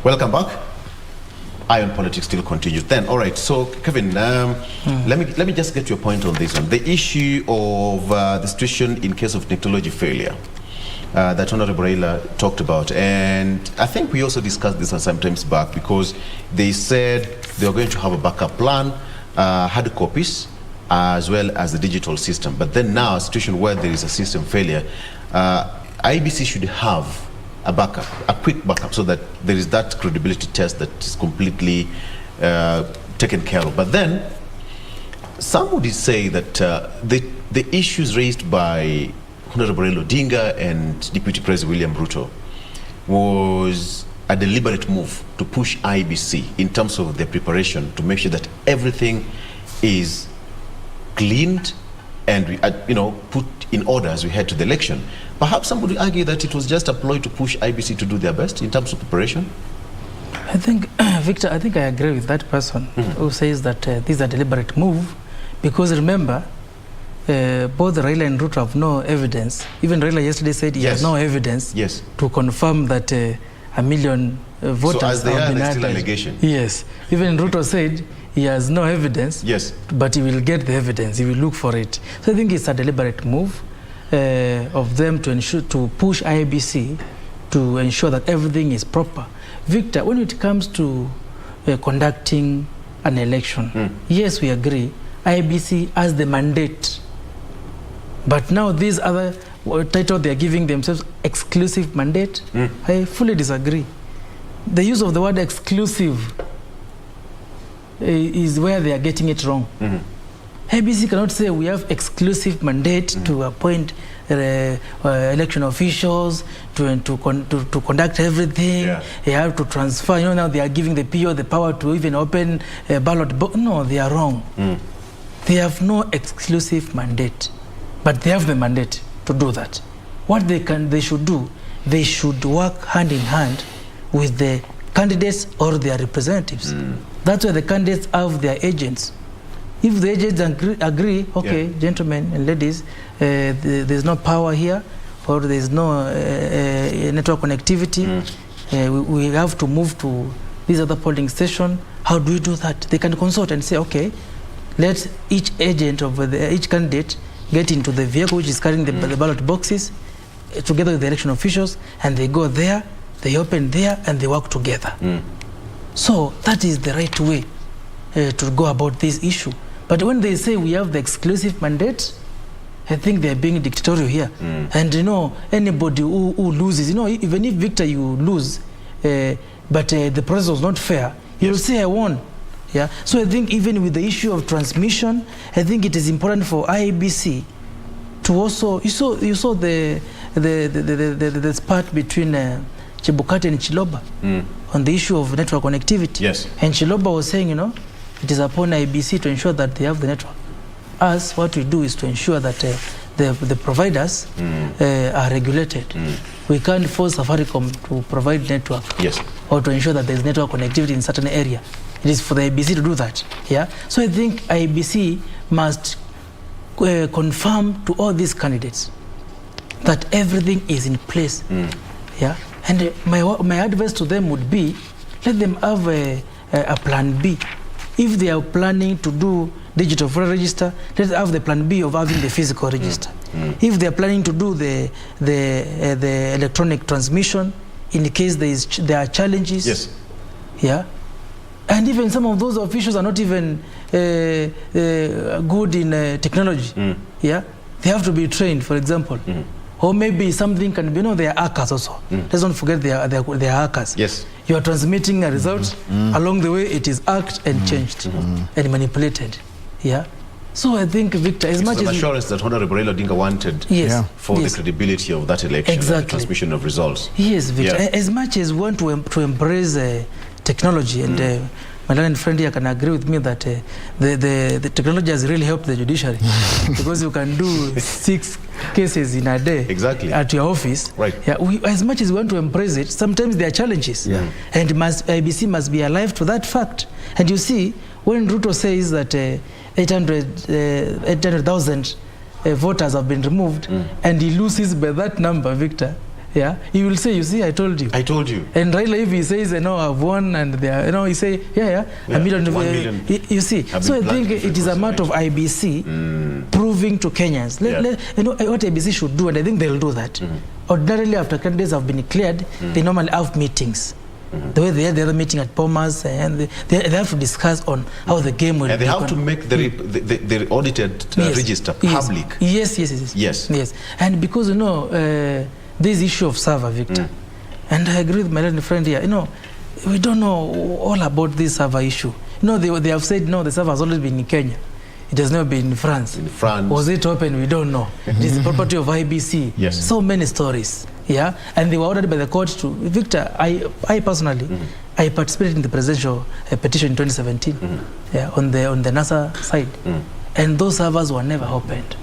Welcome back. Eye on Politics still continues. Then, all right. So, Kevin, let me just get your point on this one. The issue of the situation in case of technology failure that Honorable Raila talked about, and I think we also discussed this some times back because they said they were going to have a backup plan, hard copies, as well as the digital system. But then now, a situation where there is a system failure, IEBC should have a backup, a quick backup, so that there is that credibility test that is completely taken care of. But then, some would say that the issues raised by Honorable Raila Odinga and Deputy President William Ruto was a deliberate move to push IEBC in terms of their preparation to make sure that everything is cleaned and put in order as we head to the election. Perhaps somebody would argue that it was just a ploy to push IEBC to do their best in terms of preparation. I think, Victor, I agree with that person who says that this is a deliberate move, because remember, both Raila and Ruto have no evidence. Even Raila yesterday said he has no evidence to confirm that 1 million voters so as they have been still added. Allegation. Yes. Even Ruto said he has no evidence, but he will get the evidence. He will look for it. So I think it's a deliberate move of them to push IEBC to ensure that everything is proper. Victor, when it comes to conducting an election, yes, we agree, IEBC has the mandate. But now these other titles they are giving themselves, exclusive mandate, I fully disagree. The use of the word exclusive is where they are getting it wrong. IEBC cannot say we have exclusive mandate to appoint election officials, to conduct everything. They have to transfer. Now they are giving the PO the power to even open a ballot box. No, they are wrong. They have no exclusive mandate, but they have the mandate to do that. What they should do, they should work hand in hand with the candidates or their representatives. That's why the candidates have their agents. If the agents agree, okay, gentlemen and ladies, there's no power here, or there's no network connectivity, we have to move to this other polling station. How do we do that? They can consult and say, okay, let each agent of each candidate get into the vehicle which is carrying the ballot boxes together with the election officials, and they go there, they open there, and they work together. So that is the right way to go about this issue. But when they say we have the exclusive mandate, I think they're being dictatorial here. And anybody who loses, even if Victor you lose, but the process was not fair, you'll say I won. Yeah. So I think even with the issue of transmission, I think it is important for IEBC to also, you saw the spat between Chebukati and Chiloba on the issue of network connectivity. And Chiloba was saying, it is upon IEBC to ensure that they have the network. Us, what we do is to ensure that the providers are regulated. We can't force Safaricom to provide network or to ensure that there's network connectivity in certain area. It is for the IEBC to do that. Yeah. So I think IEBC must confirm to all these candidates that everything is in place. Yeah. And my advice to them would be, let them have a plan B. If they are planning to do digital voter register, let's have the plan B of having the physical register. If they are planning to do the electronic transmission, in the case there are challenges. Yes. Yeah. And even some of those officials are not even good in technology. Yeah. They have to be trained, for example. Or maybe something can be, they are hackers also. Let's not forget they are hackers. Yes. You are transmitting a result, along the way it is hacked and changed and manipulated. Yeah. So I think, Victor, as much as assurance that Honorable Raila Odinga wanted for the credibility of that election, and the transmission of results. Yes, Victor. As much as we want to embrace technology, and my learned friend here can agree with me that the technology has really helped the judiciary because you can do 6 cases in a day at your office. Right. Yeah, as much as we want to embrace it, sometimes there are challenges. Yeah. And IEBC must be alive to that fact. And you see, when Ruto says that 800,000 voters have been removed, and he loses by that number, Victor, yeah, he will say, you see, I told you. I told you. And Raila, if he says, I've won, and they are, he say, a million. 1 million. You see, so I think it is a matter of IEBC proving to Kenyans. What IEBC should do, and I think they'll do that. Ordinarily, after candidates have been cleared, they normally have meetings. The way they had the other meeting at Pomas, and they have to discuss on how the game will be. And they have to make the audited register public. Yes. And because, this issue of server, Victor, and I agree with my little friend here, we don't know all about this server issue. They have said, no, the server has always been in Kenya. It has never been in France. Was it open? We don't know. It is the property of IEBC. Yes. So many stories. Yeah. And they were ordered by the court to, Victor, I personally, I participated in the presidential petition in 2017 on the NASA side. And those servers were never opened.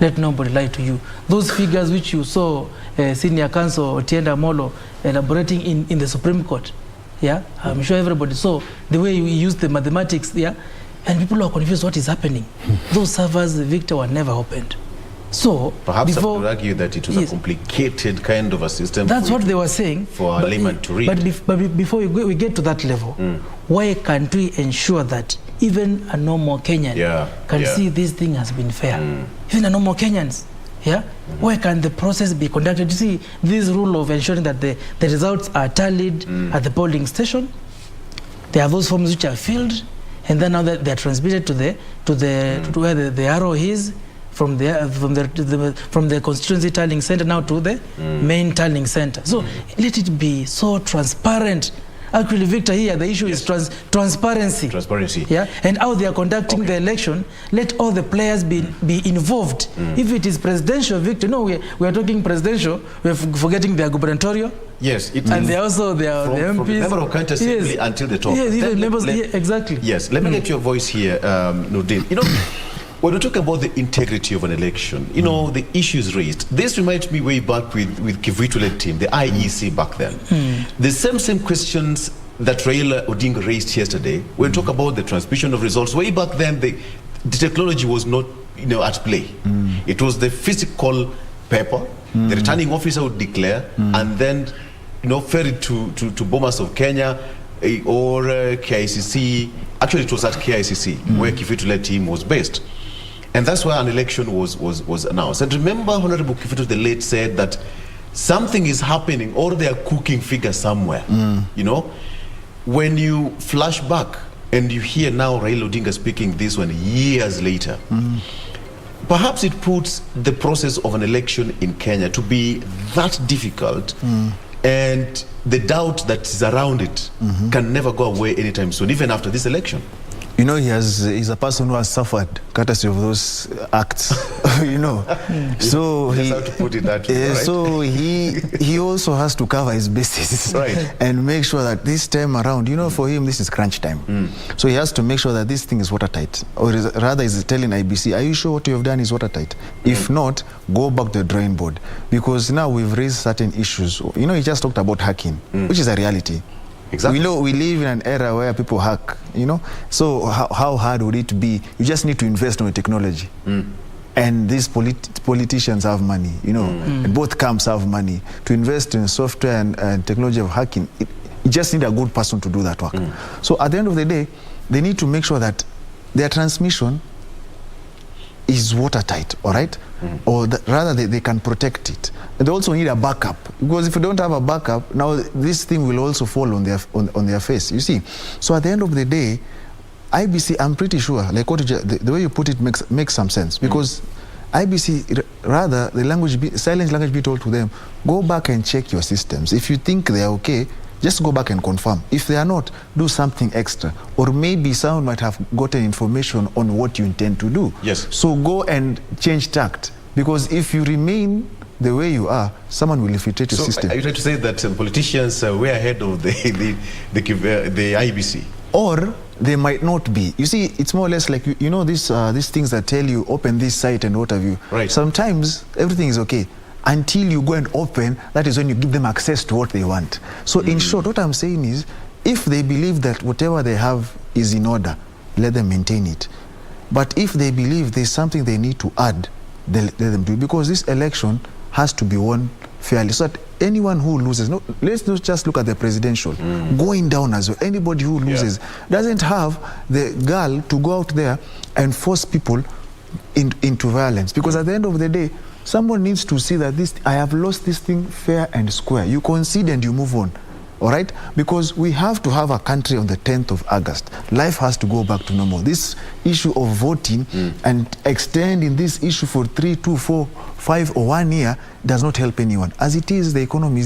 Let nobody lie to you. Those figures which you saw Senior Counsel Otienda Molo elaborating in the Supreme Court, I'm sure everybody saw the way we used the mathematics, and people are confused what is happening. Those servers, Victor, were never opened. So perhaps I would argue that it was a complicated kind of a system. That's what they were saying. For a layman to read. But before we get to that level, why can't we ensure that even a normal Kenyan can see this thing has been fair? Even a normal Kenyans, why can the process be conducted? You see, this rule of ensuring that the results are tallied at the polling station, there are those forms which are filled, and then now that they are transmitted to where the arrow is, from the constituency tallying center now to the main tallying center. So let it be so transparent. Actually, Victor, here the issue is transparency. Yeah, and how they are conducting the election. Let all the players be involved. If it is presidential, Victor, we are talking presidential. We are forgetting their gubernatorial. Yes, and they also the MPs. From the member of county assembly until the top. Yes, even members. Exactly. Yes, let me get your voice here, Nurdin. When we talk about the integrity of an election, the issues raised. This reminds me way back with Kivitule team, the IEC back then. The same questions that Raila Odinga raised yesterday. When we talk about the transmission of results, way back then, the technology was not at play. It was the physical paper. The returning officer would declare, and then ferried to Bomas of Kenya or KICC. Actually, it was at KICC where Kivitule team was based. And that's where an election was announced. And remember, Honorable Kifito, the late, said that something is happening, or they are cooking figures somewhere. When you flash back and you hear now Raila Odinga speaking this one years later, perhaps it puts the process of an election in Kenya to be that difficult, and the doubt that is around it can never go away anytime soon, even after this election. He's a person who has suffered courtesy of those acts, So that's how to put it that way, right? So he also has to cover his bases, and make sure that this time around, for him this is crunch time. So he has to make sure that this thing is watertight, or rather is telling IEBC, are you sure what you have done is watertight? If not, go back to the drawing board, because now we've raised certain issues. He just talked about hacking, which is a reality. Exactly. We know we live in an era where people hack, you know. So how hard would it be? You just need to invest in technology. And these politicians have money, you know, and both camps have money. To invest in software and technology of hacking, you just need a good person to do that work. So at the end of the day, they need to make sure that their transmission is watertight, all right? Or rather, they can protect it. And they also need a backup, because if you don't have a backup, now this thing will also fall on their face, you see. So at the end of the day, IBC, I'm pretty sure, like what the way you put it makes some sense, because IBC, rather, the silent language be told to them, go back and check your systems. If you think they are okay, just go back and confirm. If they are not, do something extra. Or maybe someone might have gotten information on what you intend to do. Yes. So go and change tact. Because if you remain the way you are, someone will infiltrate your system. Are you trying to say that politicians were ahead of the IEBC? Or they might not be. You see, it's more or less like, you know, these things that tell you, open this site and what have you. Right. Sometimes everything is okay. Until you go and open, that is when you give them access to what they want. So in short, what I'm saying is, if they believe that whatever they have is in order, let them maintain it. But if they believe there's something they need to add, let them do it. Because this election has to be won fairly. So that anyone who loses, let's not just look at the presidential, going down as well. Anybody who loses doesn't have the gall to go out there and force people into violence. Because at the end of the day, someone needs to see that I have lost this thing fair and square. You concede and you move on, all right? Because we have to have a country on the 10th of August. Life has to go back to normal. This issue of voting and extending this issue for 3, 2, 4, 5 or 1 year does not help anyone. As it is, the economy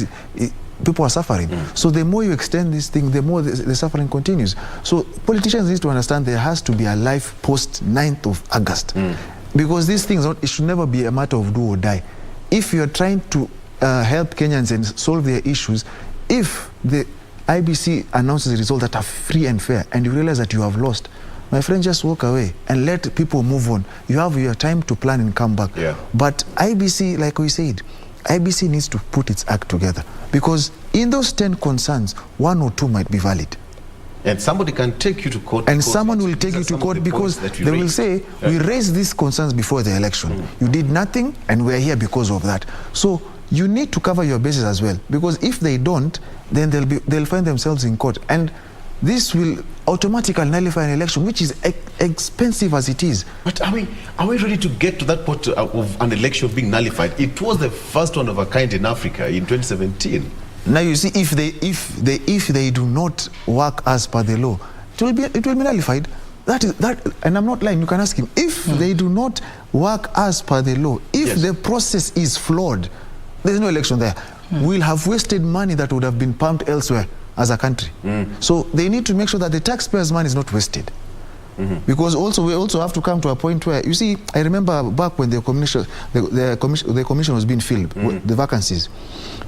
people are suffering. So the more you extend this thing, the more the suffering continues. So politicians need to understand there has to be a life post 9th of August. Because these things, it should never be a matter of do or die. If you're trying to help Kenyans and solve their issues, if the IBC announces a result that are free and fair, and you realize that you have lost, my friend, just walk away and let people move on. You have your time to plan and come back. But IBC, like we said, IBC needs to put its act together. Because in those 10 concerns, 1 or 2 might be valid. And somebody can take you to court. And someone will take you to court because they will say, we raised these concerns before the election. You did nothing, and we're here because of that. So you need to cover your bases as well. Because if they don't, then they'll find themselves in court. And this will automatically nullify an election, which is expensive as it is. But are we ready to get to that point of an election being nullified? It was the first one of a kind in Africa in 2017. Now you see, if they do not work as per the law, it will be nullified. That, and I'm not lying. You can ask him. If they do not work as per the law, if the process is flawed, there's no election there. We'll have wasted money that would have been pumped elsewhere as a country. So they need to make sure that the taxpayers' money is not wasted. Because we also have to come to a point where, you see, I remember back when the commission was being filled, the vacancies.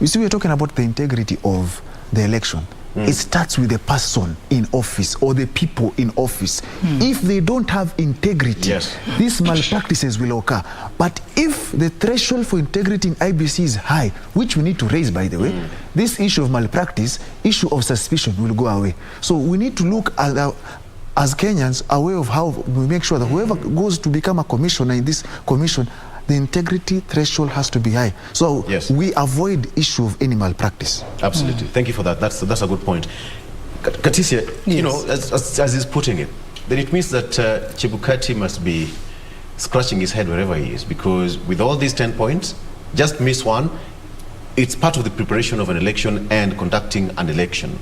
You see, we're talking about the integrity of the election. It starts with the person in office or the people in office. If they don't have integrity, these malpractices will occur. But if the threshold for integrity in IBC is high, which we need to raise, by the way, this issue of malpractice, issue of suspicion will go away. So we need to look at as Kenyans, aware of how we make sure that whoever goes to become a commissioner in this commission, the integrity threshold has to be high. So we avoid issue of any malpractice. Absolutely. Thank you for that. That's a good point. Katisia, you know, as he's putting it, then it means that Chebukati must be scratching his head wherever he is, because with all these 10 points, just miss one, it's part of the preparation of an election and conducting an election.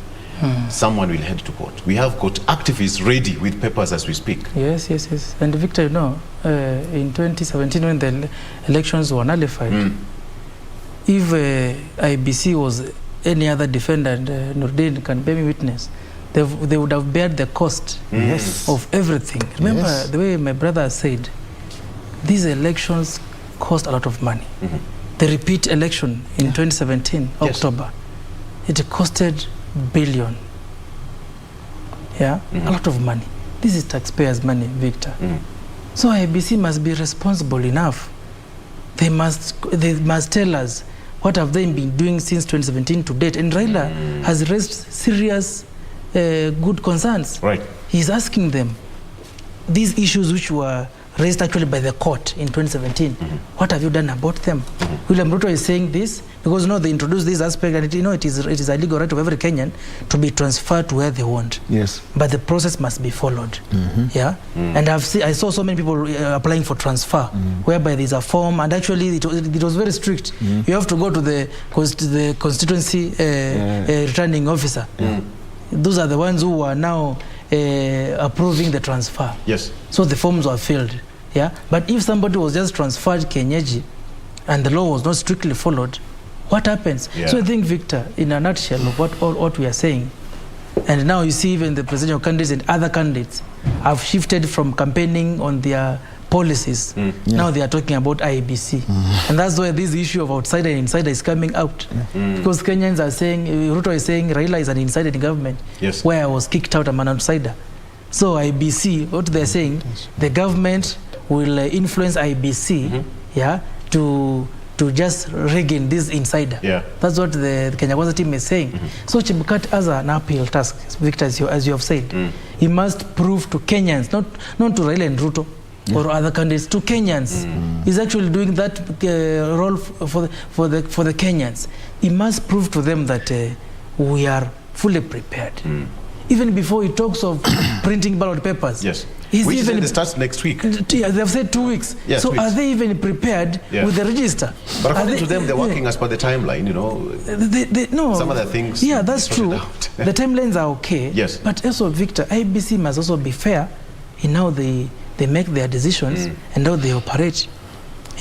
Someone will head to court. We have got activists ready with papers as we speak. Yes. And Victor, you know, in 2017 when the elections were nullified, if IBC was any other defendant, Nordin can bear me witness, they would have bared the cost of everything. Remember the way my brother said, these elections cost a lot of money. The repeat election in 2017, October, it costed billion. A lot of money. This is taxpayers' money, Victor. So IBC must be responsible enough. They must tell us what have they been doing since 2017 to date? And Raila has raised serious good concerns. Right. He's asking them these issues which were raised actually by the court in 2017. What have you done about them? William Ruto is saying this because they introduced this aspect, and it is a legal right of every Kenyan to be transferred to where they want. Yes. But the process must be followed. Yeah. And I saw so many people applying for transfer, whereby there's a form, and actually it was very strict. You have to go to the constituency returning officer. Those are the ones who are now approving the transfer. Yes. So the forms were filled. Yeah. But if somebody was just transferred Kenyaji and the law was not strictly followed, what happens? Yeah. So I think, Victor, in a nutshell of what we are saying, and now you see even the presidential candidates and other candidates have shifted from campaigning on their policies. Now they are talking about IEBC. And that's why this issue of outsider and insider is coming out. Because Kenyans are saying, Ruto is saying, Raila is an insider in government, where I was kicked out, I'm an outsider. So IEBC, what they're saying, the government will influence IEBC to just regain this insider. That's what the Kenya Kwanza team is saying. So Chebukati has an uphill task, Victor, as you have said. He must prove to Kenyans, not to Raila and Ruto, or other candidates, to Kenyans. He's actually doing that role for the Kenyans. He must prove to them that we are fully prepared. Even before he talks of printing ballot papers. Yes. Which even starts next week. They've said 2 weeks. Yes, so are they even prepared with the register? But according to them, they're working as per the timeline, no. Some of the things. Yeah, that's true. The timelines are okay. Yes. But also, Victor, IEBC must also be fair in how they make their decisions and how they operate.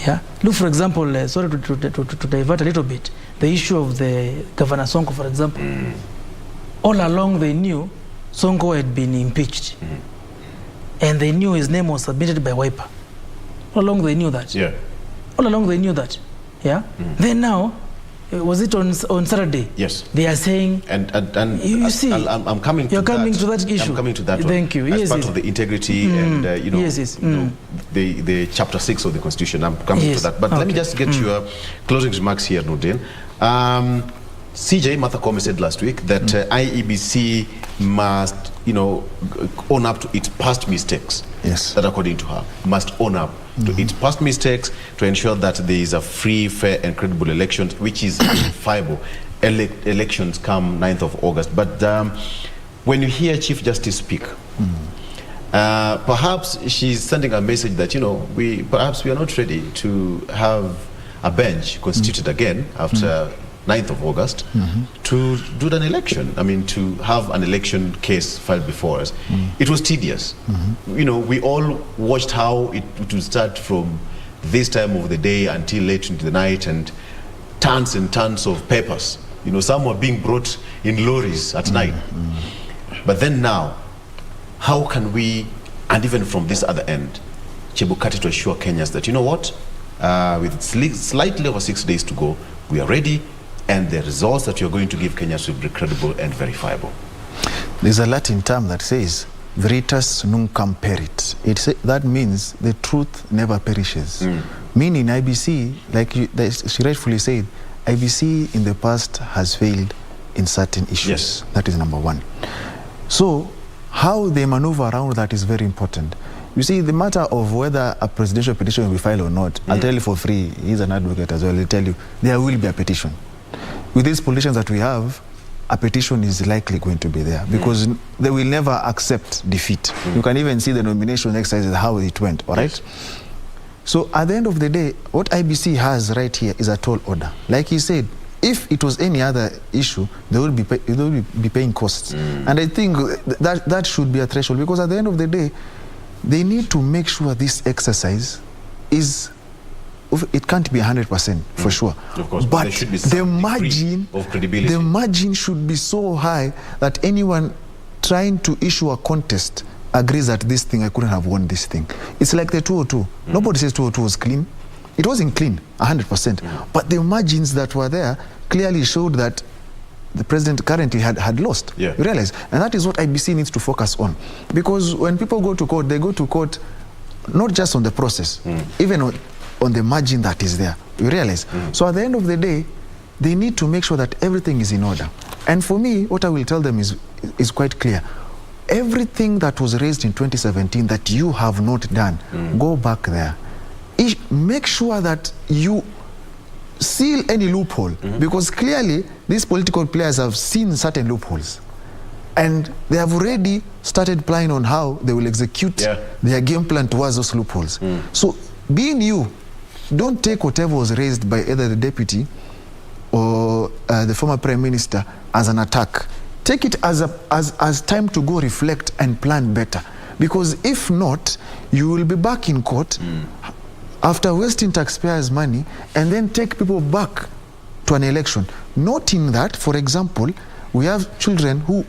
Yeah. Look, for example, sorry to divert a little bit, the issue of the Governor Sonko, for example. All along they knew Sonko had been impeached. And they knew his name was submitted by Wiper. All along they knew that. Yeah. All along they knew that. Yeah. Then now, was it on Saturday? Yes. They are saying. And you see, I'm coming. You're coming to that issue. I'm coming to that. Thank you. As part of the integrity and the chapter 6 of the Constitution. I'm coming to that. But let me just get your closing remarks here, Nordin. CJ Martha Koome said last week that IEBC must, own up to its past mistakes. Yes. That, according to her, must own up to its past mistakes to ensure that there is a free, fair, and credible election, which is viable. Elections come 9th of August. But when you hear Chief Justice speak, perhaps she's sending a message that perhaps we are not ready to have a bench constituted again after 9th of August to do an election. I mean, to have an election case filed before us. It was tedious. We all watched how it would start from this time of the day until late into the night, and tons of papers. Some were being brought in lorries at night. But then now, how can we, and even from this other end, Chebukati, to assure Kenyans that, with slightly over 6 days to go, we are ready, and the results that you're going to give Kenyans will be credible and verifiable? There's a Latin term that says, veritas nunquam perit. That means the truth never perishes. Meaning IBC, like she rightfully said, IBC in the past has failed in certain issues. Yes. That is number one. So how they maneuver around that is very important. You see, the matter of whether a presidential petition will be filed or not, I'll tell you for free, he's an advocate as well, he'll tell you, there will be a petition. With these politicians that we have, a petition is likely going to be there because they will never accept defeat. You can even see the nomination exercise, how it went, all right? Yes. So at the end of the day, what IBC has right here is a tall order. Like he said, if it was any other issue, they will be paying costs. And I think that should be a threshold, because at the end of the day, they need to make sure this exercise is, it can't be 100% for sure. Of course, but there should be the margin of credibility. The margin should be so high that anyone trying to issue a contest agrees that this thing, I couldn't have won this thing. It's like the 202. Nobody says 202 was clean. It wasn't clean, 100%. But the margins that were there clearly showed that the president currently had lost. You realize? And that is what IBC needs to focus on. Because when people go to court, they go to court not just on the process, even on the margin that is there. You realize? So at the end of the day, they need to make sure that everything is in order. And for me, what I will tell them is quite clear. Everything that was raised in 2017 that you have not done, go back there. Make sure that you seal any loophole, because clearly these political players have seen certain loopholes. And they have already started planning on how they will execute their game plan towards those loopholes. So, being you, don't take whatever was raised by either the deputy or the former prime minister as an attack. Take it as time to go reflect and plan better. Because if not, you will be back in court after wasting taxpayers' money and then take people back to an election. Noting that, for example, we have children who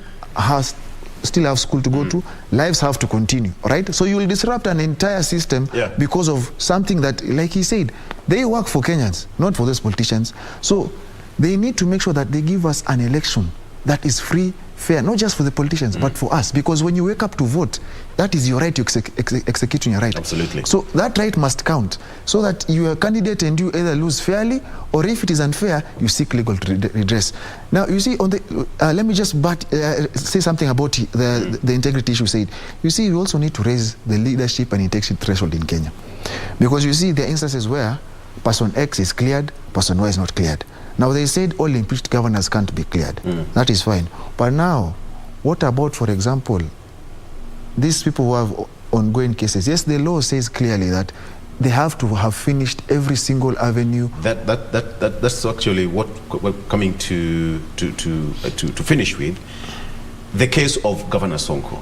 still have school to go to, lives have to continue, right? So you will disrupt an entire system because of something that, like he said, they work for Kenyans, not for those politicians. So they need to make sure that they give us an election that is free, fair, not just for the politicians, but for us. Because when you wake up to vote, that is your right to executing your right. Absolutely. So that right must count, so that you are a candidate and you either lose fairly, or if it is unfair, you seek legal redress. Now, you see, on the let me just say something about the integrity issue said. You see, you also need to raise the leadership and integrity threshold in Kenya. Because you see, there are instances where person X is cleared, person Y is not cleared. Now, they said all impeached governors can't be cleared. That is fine. But now, what about, for example, these people who have ongoing cases? Yes, the law says clearly that they have to have finished every single avenue. That's actually what we're coming to finish with. The case of Governor Sonko.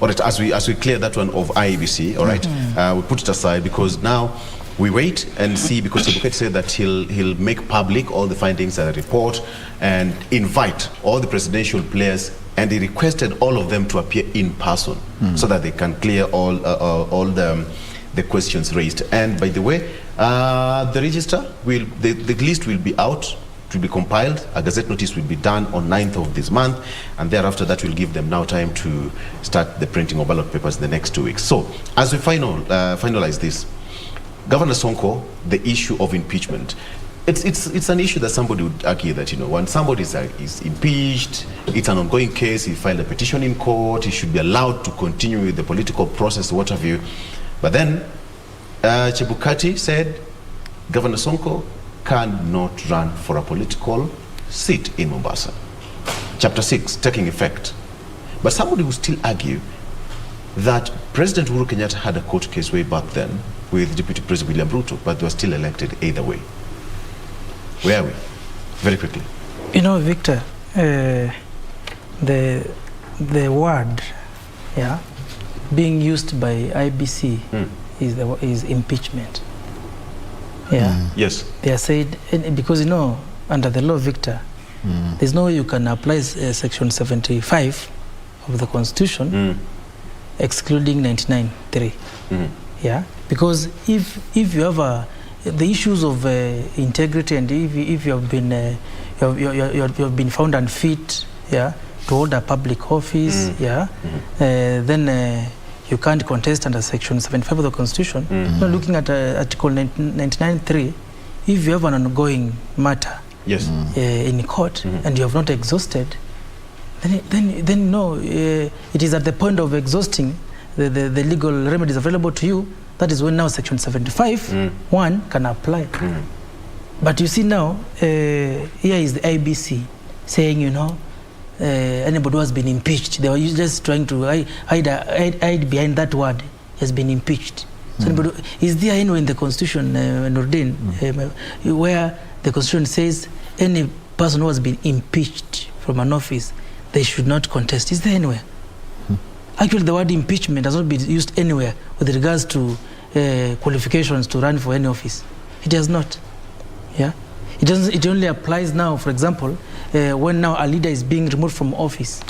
All right, as we clear that one of IEBC, all right, we put it aside because now we wait and see, because the advocate said that he'll make public all the findings of the report and invite all the presidential players, and he requested all of them to appear in person so that they can clear all the questions raised. And by the way, the register the list will be out, it will be compiled, a gazette notice will be done on 9th of this month, and thereafter that will give them now time to start the printing of ballot papers in the next 2 weeks. So as we finalize this, Governor Sonko, the issue of impeachment, it's an issue that somebody would argue that, when somebody is impeached, it's an ongoing case, he filed a petition in court, he should be allowed to continue with the political process, what have you. But then Chebukati said Governor Sonko cannot run for a political seat in Mombasa. Chapter 6 taking effect. But somebody would still argue that President Uhuru Kenyatta had a court case way back then with Deputy President William Ruto, but they were still elected either way. Where are we? Very quickly. Victor, the word being used by IBC is impeachment. Yes. They are said, because under the law, Victor, there's no way you can apply section 75 of the Constitution excluding 99(3). Because if you have the issues of integrity, and if you have been you have been found unfit to hold a public office, then you can't contest under section 75 of the Constitution. Looking at article 99(3), if you have an ongoing matter in court and you have not exhausted, then no, it is at the point of exhausting the legal remedies available to you, that is when now section 75 one can apply. But you see now, here is the IEBC saying, anybody who has been impeached, they were just trying to hide behind that word, has been impeached. So is there anywhere in the Constitution, Nordin, where the Constitution says any person who has been impeached from an office, they should not contest? Is there anywhere? Actually, the word impeachment has not been used anywhere with regards to qualifications to run for any office. It has not. It only applies now, for example, when now a leader is being removed from office.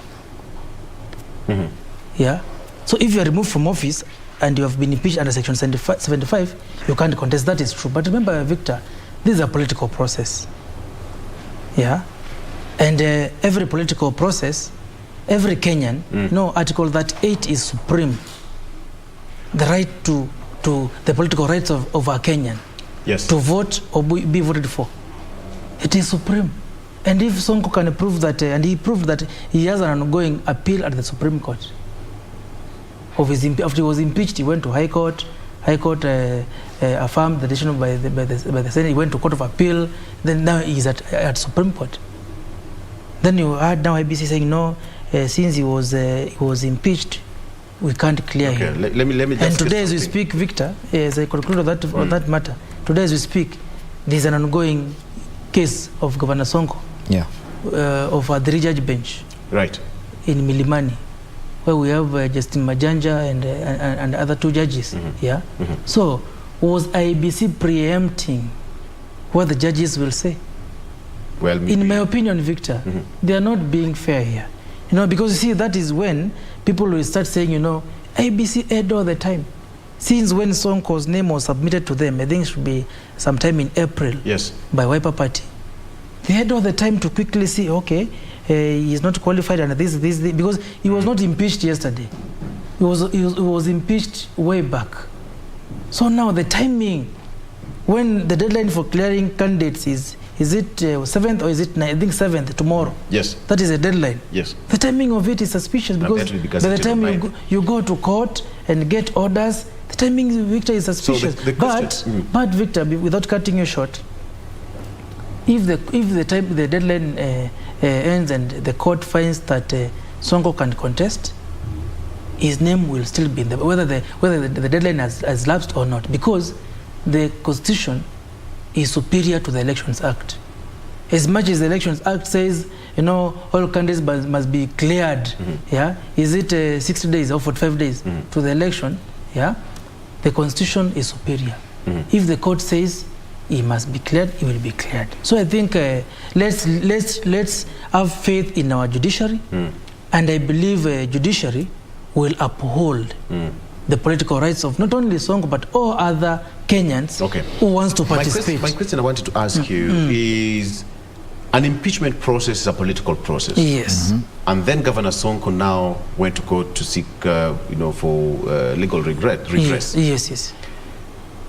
So if you are removed from office and you have been impeached under section 75, you can't contest. That is true. But remember, Victor, this is a political process. And every political process, every Kenyan, Article 38 is supreme. The right to the political rights of a Kenyan. To vote or be voted for. It is supreme. And if Sonko can prove that, and he proved that he has an ongoing appeal at the Supreme Court. After he was impeached, he went to High Court. High Court affirmed the decision by the Senate. He went to Court of Appeal. Then now he's at Supreme Court. Then you heard now IEBC saying no, since he was impeached, we can't clear him. Let me just. And today, as we speak, Victor, as I conclude on that matter, today as we speak, there is an ongoing case of Governor Sonko. Yeah. Of a 3-judge bench. Right. In Milimani, where we have Justin Majanja and other 2 judges. Yeah. So was IEBC preempting what the judges will say? Well, in my opinion, Victor, they are not being fair here. You know, because you see, that is when people will start saying, you know, IEBC aired all the time. Since when Sonko's name was submitted to them, I think it should be sometime in April. Yes. By Wiper Party. They had all the time to quickly see, okay, he's not qualified under this, because he was not impeached yesterday. He was impeached way back. So now the timing, when the deadline for clearing candidates is it 7th or is it 9th? I think 7th, tomorrow. Yes. That is a deadline. Yes. The timing of it is suspicious because by the time you go to court and get orders, the timing, Victor, is suspicious. So but Victor, without cutting you short, if the deadline ends and the court finds that Sonko can contest, his name will still be in the, whether the deadline has lapsed or not, because the Constitution is superior to the Elections Act. As much as the Elections Act says, you know, all candidates must be cleared, yeah, is it 60 days or 45 days to the election, yeah, the Constitution is superior. If the court says he must be cleared, he will be cleared. So I think let's have faith in our judiciary, and I believe judiciary will uphold the political rights of not only Sonko but all other Kenyans who wants to participate. My question I wanted to ask you is, an impeachment process is a political process. Yes. And then Governor Sonko now went to court to seek, for legal redress. Yes.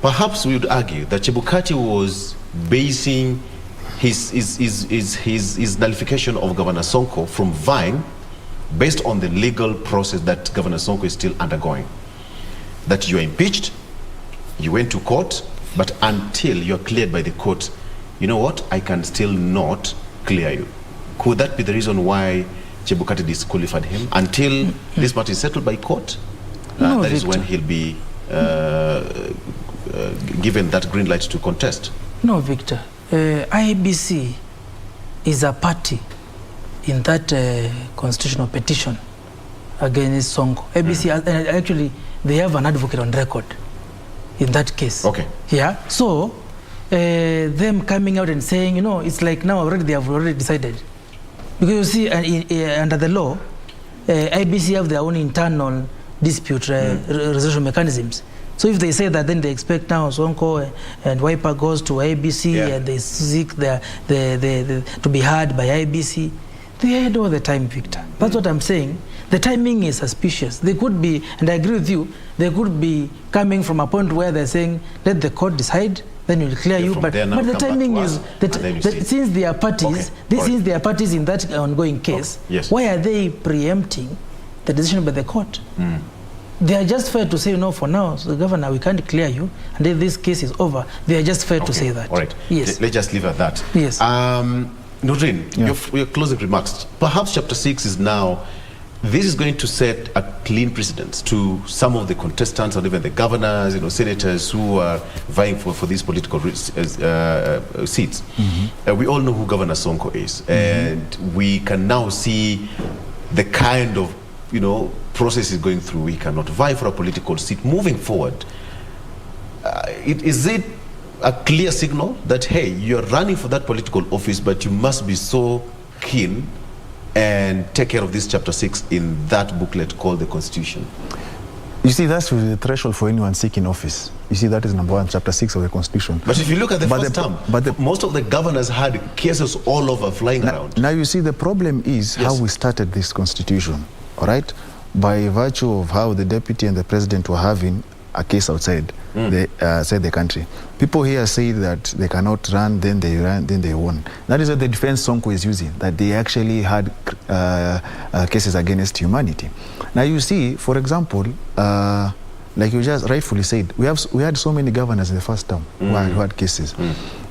Perhaps we would argue that Chebukati was basing his nullification of Governor Sonko from vying based on the legal process that Governor Sonko is still undergoing. That you are impeached, you went to court, but until you're cleared by the court, you know what, I can still not clear you. Could that be the reason why Chebukati disqualified him? Until this matter is settled by court, no, that is when he'll be given that green light to contest. No, Victor. IEBC is a party in that constitutional petition against Sonko. IEBC, actually, they have an advocate on record in that case. Okay. Yeah. So, them coming out and saying, you know, it's like now they have already decided. Because you see, under the law, IEBC have their own internal dispute resolution mechanisms. So if they say that, then they expect now Sonko and Wiper goes to IEBC and they seek to be heard by IEBC. They had all the time, Victor. That's what I'm saying. The timing is suspicious. They could be, and I agree with you, they could be coming from a point where they're saying, let the court decide, then we'll clear you. But the timing is that since they are parties, since they are parties in that ongoing case, why are they preempting the decision by the court? They are just fair to say, no, for now, so Governor, we can't clear you, and then this case is over. They are just fair to say that. All right. Yes. Let's just leave at that. Yes. Nordin, your closing remarks. Perhaps Chapter 6 is now, this is going to set a clean precedent to some of the contestants and even the governors, senators who are vying for these political seats. We all know who Governor Sonko is, and we can now see the kind of process is going through. He cannot vie for a political seat moving forward. Is it a clear signal that, hey, you're running for that political office, but you must be so keen and take care of this Chapter 6 in that booklet called the Constitution? You see, that's the threshold for anyone seeking office. You see, that is number 1, Chapter 6 of the Constitution. But if you look at the first term, most of the governors had cases all over flying around. Now, you see, the problem is how we started this Constitution, all right? By virtue of how the deputy and the president were having a case outside. the country. People here say that they cannot run, then they won. That is what the defense Sonko is using, that they actually had cases against humanity. Now you see, for example, like you just rightfully said, we had so many governors in the first term who had cases.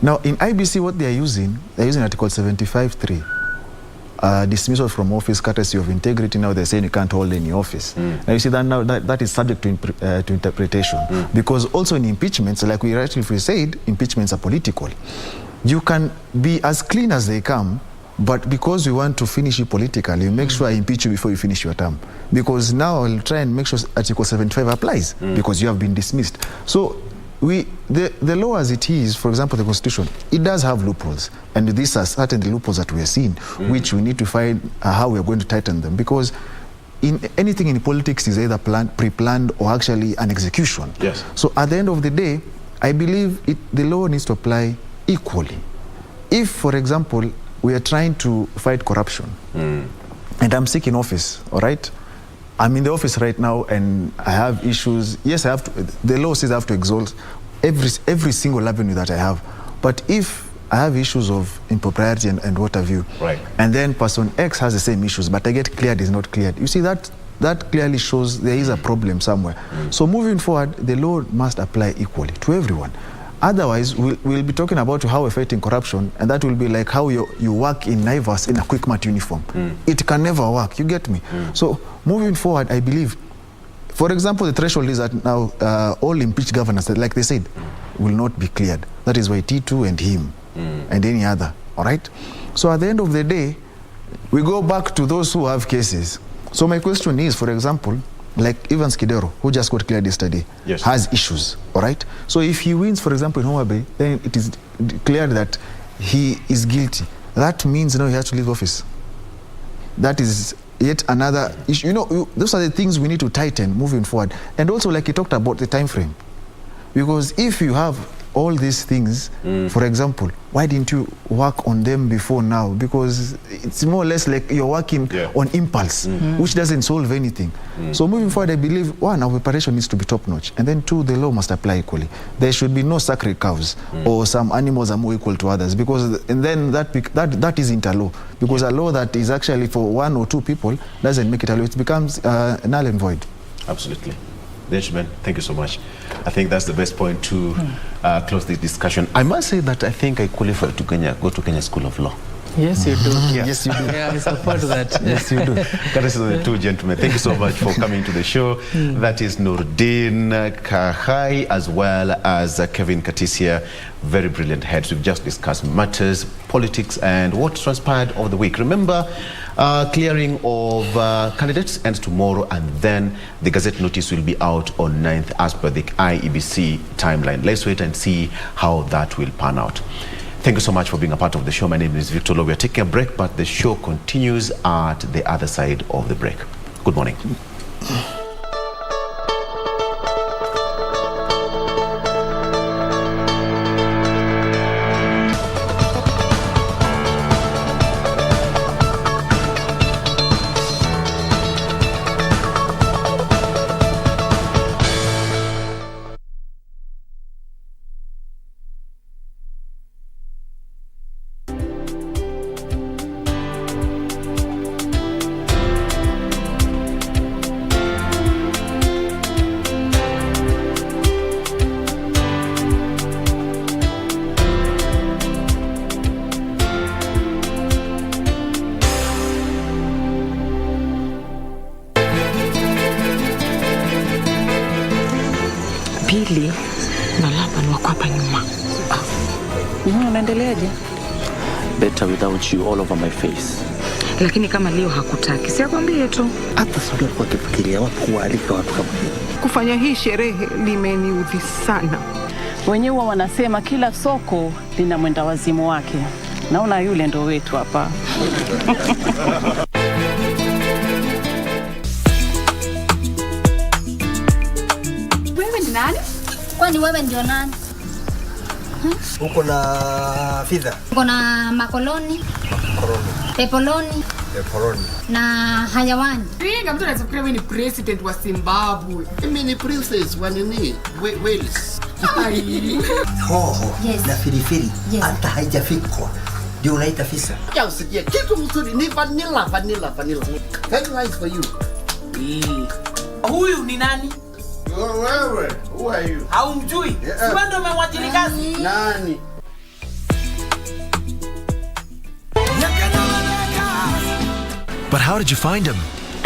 Now in IBC, what they're using Article 75(3). Dismissal from office, courtesy of integrity. Now they're saying you can't hold any office. Now you see that now that is subject to interpretation, because also in impeachments, like we rightly said, impeachments are political. You can be as clean as they come, but because we want to finish you politically, you make sure I impeach you before you finish your term, because now I'll try and make sure Article 75 applies because you have been dismissed. So the law as it is, for example, the Constitution, it does have loopholes, and these are certainly loopholes that we are seeing, which we need to find how we are going to tighten them, because anything in politics is either pre-planned or actually an execution. Yes. So at the end of the day, I believe the law needs to apply equally. If, for example, we are trying to fight corruption, and I'm seeking office, all right? I'm in the office right now and I have issues. Yes, I have to, the law says I have to exalt every single avenue that I have. But if I have issues of impropriety and what have you, right, and then person X has the same issues, but I get cleared, is not cleared. You see, that clearly shows there is a problem somewhere. So moving forward, the law must apply equally to everyone. Otherwise, we'll be talking about how we're fighting corruption, and that will be like how you work in Naivas in a quick mat uniform. It can never work, you get me? So moving forward, I believe, for example, the threshold is that now all impeached governors, like they said, will not be cleared. That is why T2 and him and any other, all right? So at the end of the day, we go back to those who have cases. So my question is, for example, like Evans Kidero, who just got cleared yesterday, has issues, all right? So if he wins, for example, in Homa Bay, then it is declared that he is guilty. That means now he has to leave office. That is yet another issue. You know, those are the things we need to tighten moving forward. And also, like he talked about the time frame. Because if you have all these things, for example, why didn't you work on them before now? Because it's more or less like you're working on impulse, which doesn't solve anything. So moving forward, I believe, one, our preparation needs to be top-notch, and then two, the law must apply equally. There should be no sacred cows or some animals are more equal to others, because and then that isn't a law, because a law that is actually for one or two people doesn't make it a law. It becomes null and void. Absolutely. Gentlemen, thank you so much. I think that's the best point to close this discussion. I must say that I think I qualify to go to Kenya School of Law. Yes, you do. Yes, you do. Yeah, I support that. Yes, you do. Courtesy of the two gentlemen. Thank you so much for coming to the show. That is Nurdin Kahai as well as Kevin Katisia. Very brilliant heads. We've just discussed matters, politics, and what transpired over the week. Remember, clearing of candidates ends tomorrow, and then the Gazette notice will be out on 9th as per the IEBC timeline. Let's wait and see how that will pan out. Thank you so much for being a part of the show. My name is Victor Lo. We are taking a break, but the show continues at the other side of the break. Good morning. Pili na Laban wako hapa nyuma. Unaendeleaje? Better without you all over my face. Lakini kama leo hakutaki, si akwambie tu. Hata sio kwa kufikiria watu kualika watu kama kufanya hii sherehe limeniudhi sana. Wenyewe wanasema kila soko lina mwenda wazimu wake. Naona yule ndo wetu hapa. Wewe ni nani? Kwani wewe ndio nani? Uko na fidha? Uko na makoloni? pepoloni na hayawani. Pinga mtu anafikiria wewe ni president wa Zimbabwe. Mimi ni princess wa nini? Wales. Hoho Yes. na filifili Yes. hata haijafikwa ndio unaita fisa. Ya usikie kitu mzuri ni vanilla. Very nice for you. Huyu ni nani? Wewe, who are you? Haumjui? Si wewe ndio umemwajiri kazi? Nani? But how did you find him?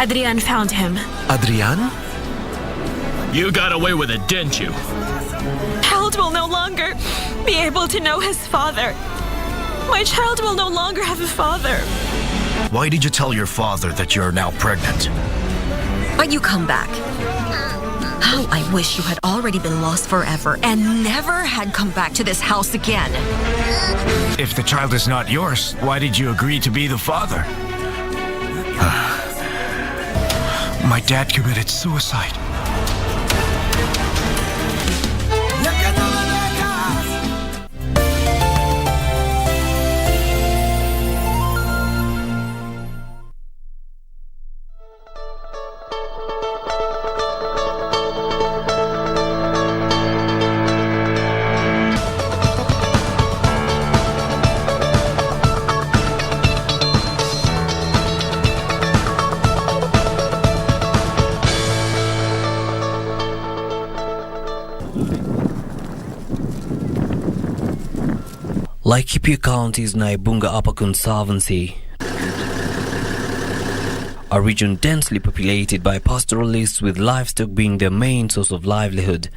Adrian found him. Adrian? You got away with it, didn't you? Child will no longer be able to know his father. My child will no longer have a father. Why did you tell your father that you're now pregnant? But you come back. How I wish you had already been lost forever and never had come back to this house again. If the child is not yours, why did you agree to be the father? My dad committed suicide. Laikipia County's Naibunga Upper Conservancy, a region densely populated by pastoralists with livestock being their main source of livelihood.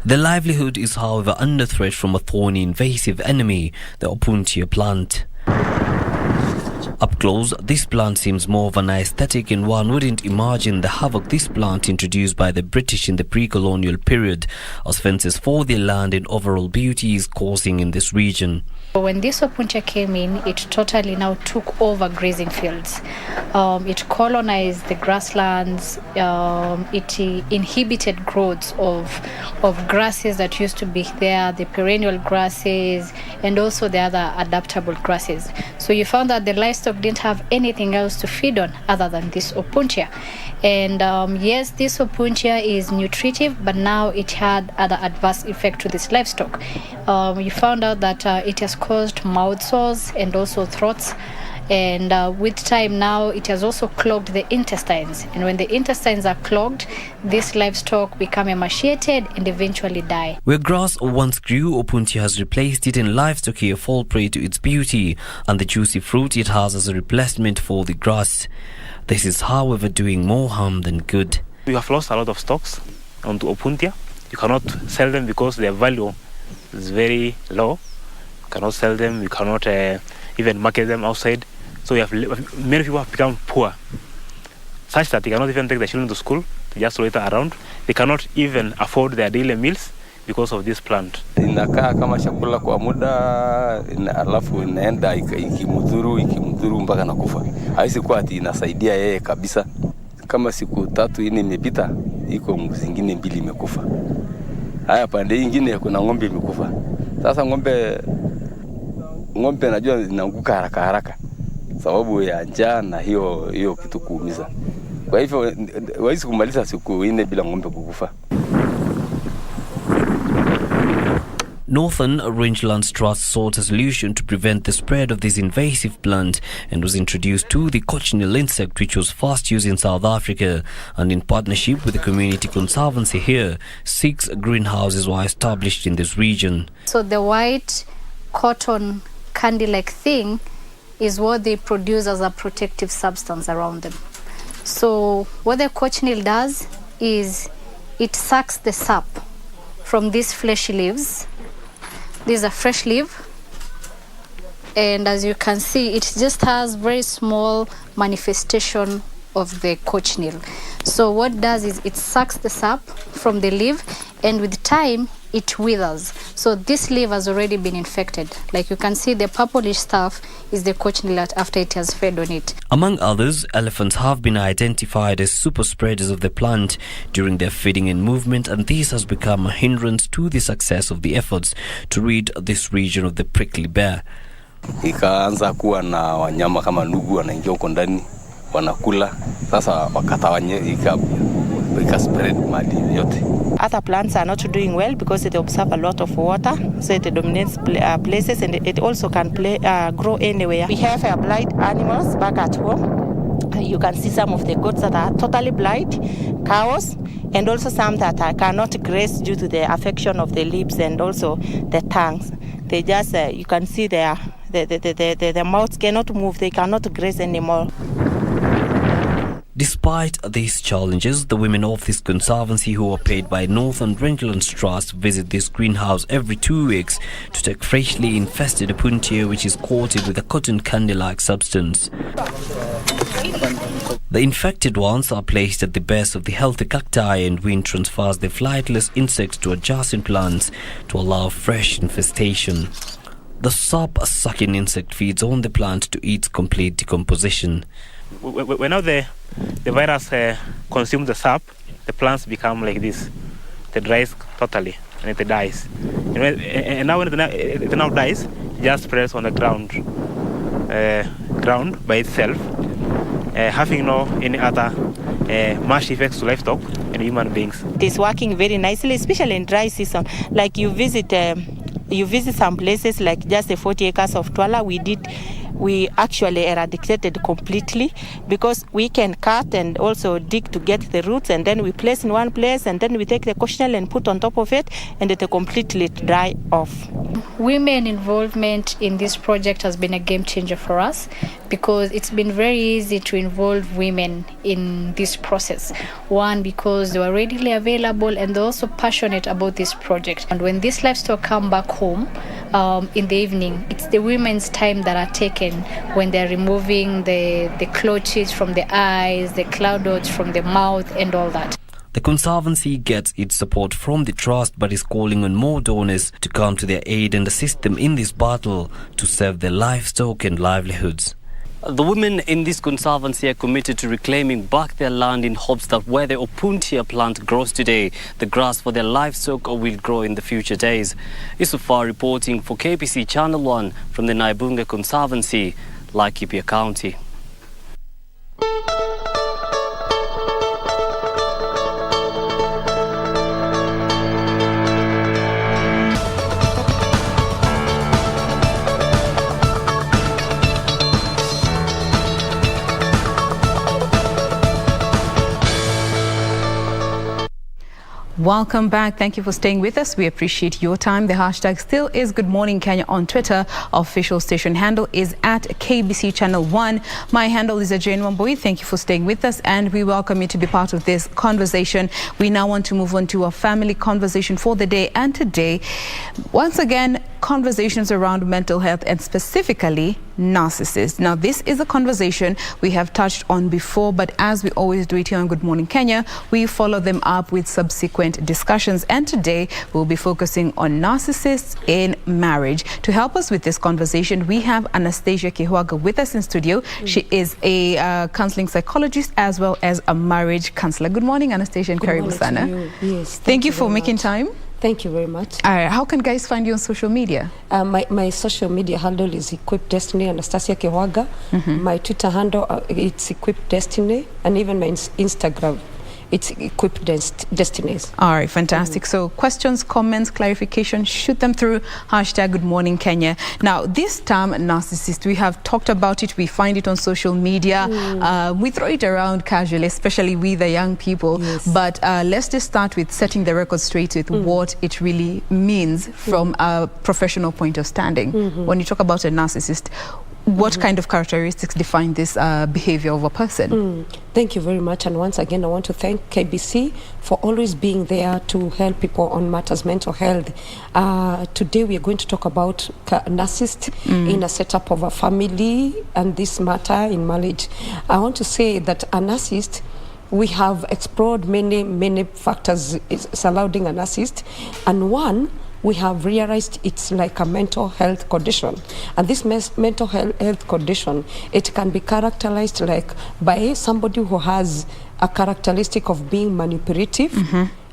Their livelihood is, however, under threat from a thorny invasive enemy, the Opuntia plant. Up close, this plant seems more of an aesthetic, and one wouldn't imagine the havoc this plant introduced by the British in the pre-colonial period, as fences for their land and overall beauty is causing in this region. When this Opuntia came in, it totally now took over grazing fields. It colonized the grasslands. It inhibited growth of grasses that used to be there, the perennial grasses, and also the other adaptable grasses. So you found that the livestock didn't have anything else to feed on other than this Opuntia. And yes, this Opuntia is nutritive, but now it had other adverse effects to this livestock. You found out that it has caused mouth sores and also throats. And with time now, it has also clogged the intestines. And when the intestines are clogged, this livestock become emaciated and eventually die. Where grass once grew, Opuntia has replaced it, and livestock here fall prey to its beauty and the juicy fruit it has as a replacement for the grass. This is, however, doing more harm than good. We have lost a lot of stocks onto Opuntia. You cannot sell them because their value is very low. You cannot sell them. You cannot even market them outside. So many people have become poor, such that they cannot even take their children to school. They just loiter around. They cannot even afford their daily meals because of this plant. Inakaa kama chakula kwa muda, alafu inaenda ikimudhuru mpaka nakufa. Haisi kuwa ati inasaidia yeye kabisa. Kama siku 3 imepita, iko zingine 2 imekufa. Haya pande nyingine kuna ng'ombe imekufa. Sasa ng'ombe najua inaanguka haraka sababu ya njaa na hiyo kitu kuumiza. Kwa hivyo hawezi kumaliza siku 4 bila ng'ombe kukufa. Northern Rangelands Trust sought a solution to prevent the spread of this invasive plant and was introduced to the cochineal insect, which was first used in South Africa. And in partnership with the community conservancy here, 6 greenhouses were established in this region. So the white cotton candy-like thing is what they produce as a protective substance around them. So what the cochineal does is it sucks the sap from these fleshy leaves. This is a fresh leaf, and as you can see, it just has very small manifestation of the cochineal. So what it does is it sucks the sap from the leaf, and with time it withers. So this leaf has already been infected. Like you can see, the purplish stuff is the cochineal after it has fed on it. Among others, elephants have been identified as super spreaders of the plant during their feeding and movement, and this has become a hindrance to the success of the efforts to rid this region of the prickly bear. ikaanza kuwa na wanyama kama nugu wanaingia huko ndani wanakula. Sasa wakatawanye ika spread mali yote. Other plants are not doing well because they observe a lot of water, so it dominates places, and it also can grow anywhere. We have blind animals back at home. You can see some of the goats that are totally blind, cows, and also some that cannot graze due to the affection of the lips and also the tongues. They just, you can see their mouths cannot move, they cannot graze anymore. Despite these challenges, the women of this conservancy who are paid by Northern Rangelands Trust visit this greenhouse every 2 weeks to take freshly infested Opuntia, which is coated with a cotton candy-like substance. The infected ones are placed at the base of the healthy cacti, and wind transfers the flightless insects to adjacent plants to allow fresh infestation. The sap-sucking insect feeds on the plant to its complete decomposition. When now the virus consumes the sap, the plants become like this. They dries totally and it dies. And now when it now dies, it just spreads on the ground by itself, having no any other much effects to livestock and human beings. It is working very nicely, especially in dry season. Like you visit some places like just the 40 acres of Twala, we actually eradicated completely because we can cut and also dig to get the roots, and then we place in one place, and then we take the cochineal and put on top of it, and it completely dry off. Women involvement in this project has been a game changer for us because it's been very easy to involve women in this process. One, because they were readily available and they're also passionate about this project. And when these livestock come back home in the evening, it's the women's time that are taken when they're removing the clotches from the eyes, the cloud dots from the mouth and all that. The Conservancy gets its support from the Trust but is calling on more donors to come to their aid and assist them in this battle to save their livestock and livelihoods. The women in this Conservancy are committed to reclaiming back their land in hopes that where the Opuntia plant grows today, the grass for their livestock will grow in the future days. Isufar reporting for KBC Channel 1 from the Naibunga Conservancy, Laikipia County. Welcome back. Thank you for staying with us. We appreciate your time. The hashtag still is Good Morning Kenya on Twitter. Our official station handle is at KBC Channel 1. My handle is Jane Wambui. Thank you for staying with us, and we welcome you to be part of this conversation. We now want to move on to our family conversation for the day. And today, once again, conversations around mental health and specifically narcissists. Now, this is a conversation we have touched on before, but as we always do it here on Good Morning Kenya, we follow them up with subsequent discussions. And today, we'll be focusing on narcissists in marriage. To help us with this conversation, we have Anastasia Kihuaga with us in studio. She is a counseling psychologist as well as a marriage counselor. Good morning, Anastasia, and Karibu sana. Yes. Thank you for making time. Thank you very much. How can guys find you on social media? My social media handle is Equip Destiny, Anastasia Kihuaga. My Twitter handle, it's Equip Destiny, and even my Instagram, it's Equip Destinies. All right, fantastic. So questions, comments, clarification, shoot them through hashtag Good Morning Kenya. Now, this term narcissist, we have talked about it. We find it on social media. We throw it around casually, especially with the young people. Yes. But let's just start with setting the record straight with what it really means from a professional point of standing. When you talk about a narcissist, what kind of characteristics define this behavior of a person? Thank you very much. And once again, I want to thank KBC for always being there to help people on matters mental health. Today, we are going to talk about narcissist in a setup of a family and this matter in marriage. I want to say that a narcissist, we have explored many factors surrounding a narcissist, and one, we have realized it's like a mental health condition. And this mental health condition, it can be characterized like by somebody who has a characteristic of being manipulative,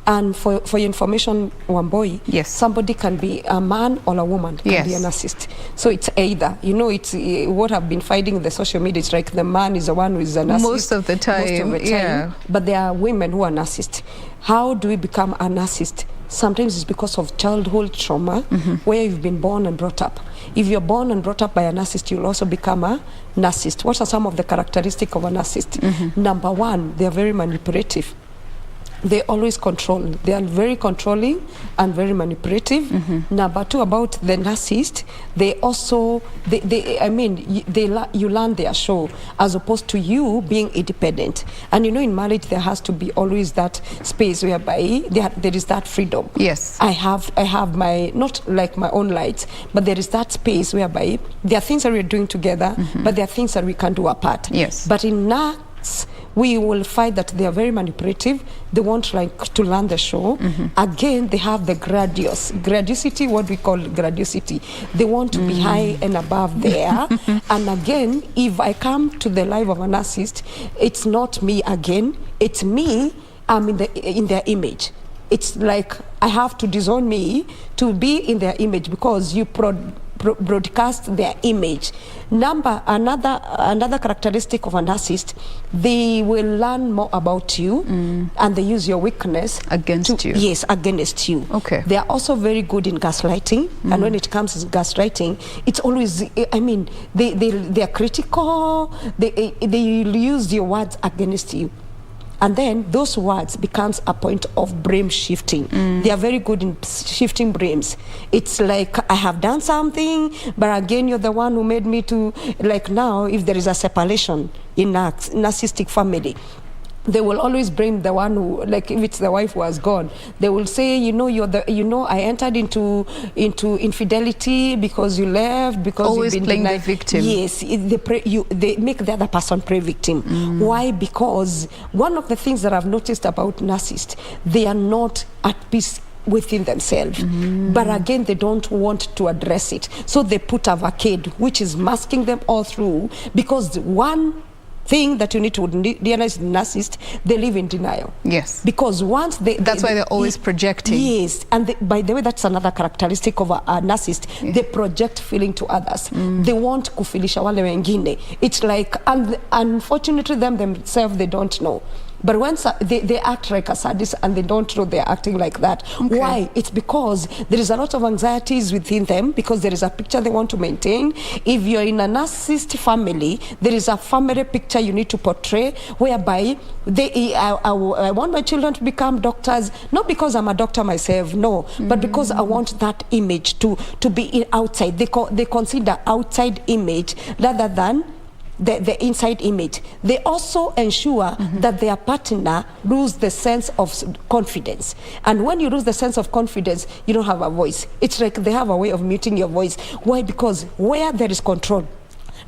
And for your information, Wamboi, yes, somebody can be a man or a woman can be a narcissist. So it's either, you know, it's what I've been finding in the social media. It's like the man is the one who is a narcissist most of the time. Yeah. But there are women who are narcissists. How do we become a narcissist? Sometimes it's because of childhood trauma, where you've been born and brought up. If you're born and brought up by a narcissist, you'll also become a narcissist. What are some of the characteristics of a narcissist? Number one, they're very manipulative. They always control. They are very controlling and very manipulative. Number two, about the narcissist, they also, you learn their show as opposed to you being independent. And you know, in marriage, there has to be always that space whereby there is that freedom. Yes. I have my, not like my own lights, but there is that space whereby there are things that we're doing together, but there are things that we can do apart. Yes. But in we will find that they are very manipulative. They want to learn the show. Again, they have the gradusity, what we call gradusity. They want to be high and above there. And again, if I come to the life of a narcissist, it's not me again. It's me. I'm in their image. It's like I have to disown me to be in their image because you broadcast their image. Another characteristic of a narcissist, they will learn more about you and they use your weakness against you. Yes, against you. Okay. They are also very good in gaslighting, and when it comes to gaslighting, it's always, they are critical. They use your words against you. And then those words becomes a point of blame shifting. They are very good in shifting blames. It's like, I have done something, but again, you're the one who made me to, like now, if there is a separation in a narcissistic family, they will always blame the one who, like if it's the wife who has gone, they will say, I entered into infidelity because you left, because always you've been playing denied. the victim. Yes, they make the other person play victim. Why? Because one of the things that I've noticed about narcissists, they are not at peace within themselves, but again, they don't want to address it, so they put a facade which is masking them all through, because one thing that you need to realize in narcissists, they live in denial. Yes. Because once that's why they're always projecting. Yes. And by the way, that's another characteristic of a narcissist. Yeah. They project feeling to others. They want kufilisha wale wengine. It's like, and unfortunately themselves, they don't know. But once they act like a sadist and they don't know they're acting like that. Okay. Why? It's because there is a lot of anxieties within them, because there is a picture they want to maintain. If you're in a narcissist family, there is a family picture you need to portray, whereby I want my children to become doctors, not because I'm a doctor myself, no, but because I want that image to be outside. They consider outside image rather than the inside image. They also ensure that their partner lose the sense of confidence. And when you lose the sense of confidence, you don't have a voice. It's like they have a way of muting your voice. Why? Because where there is control,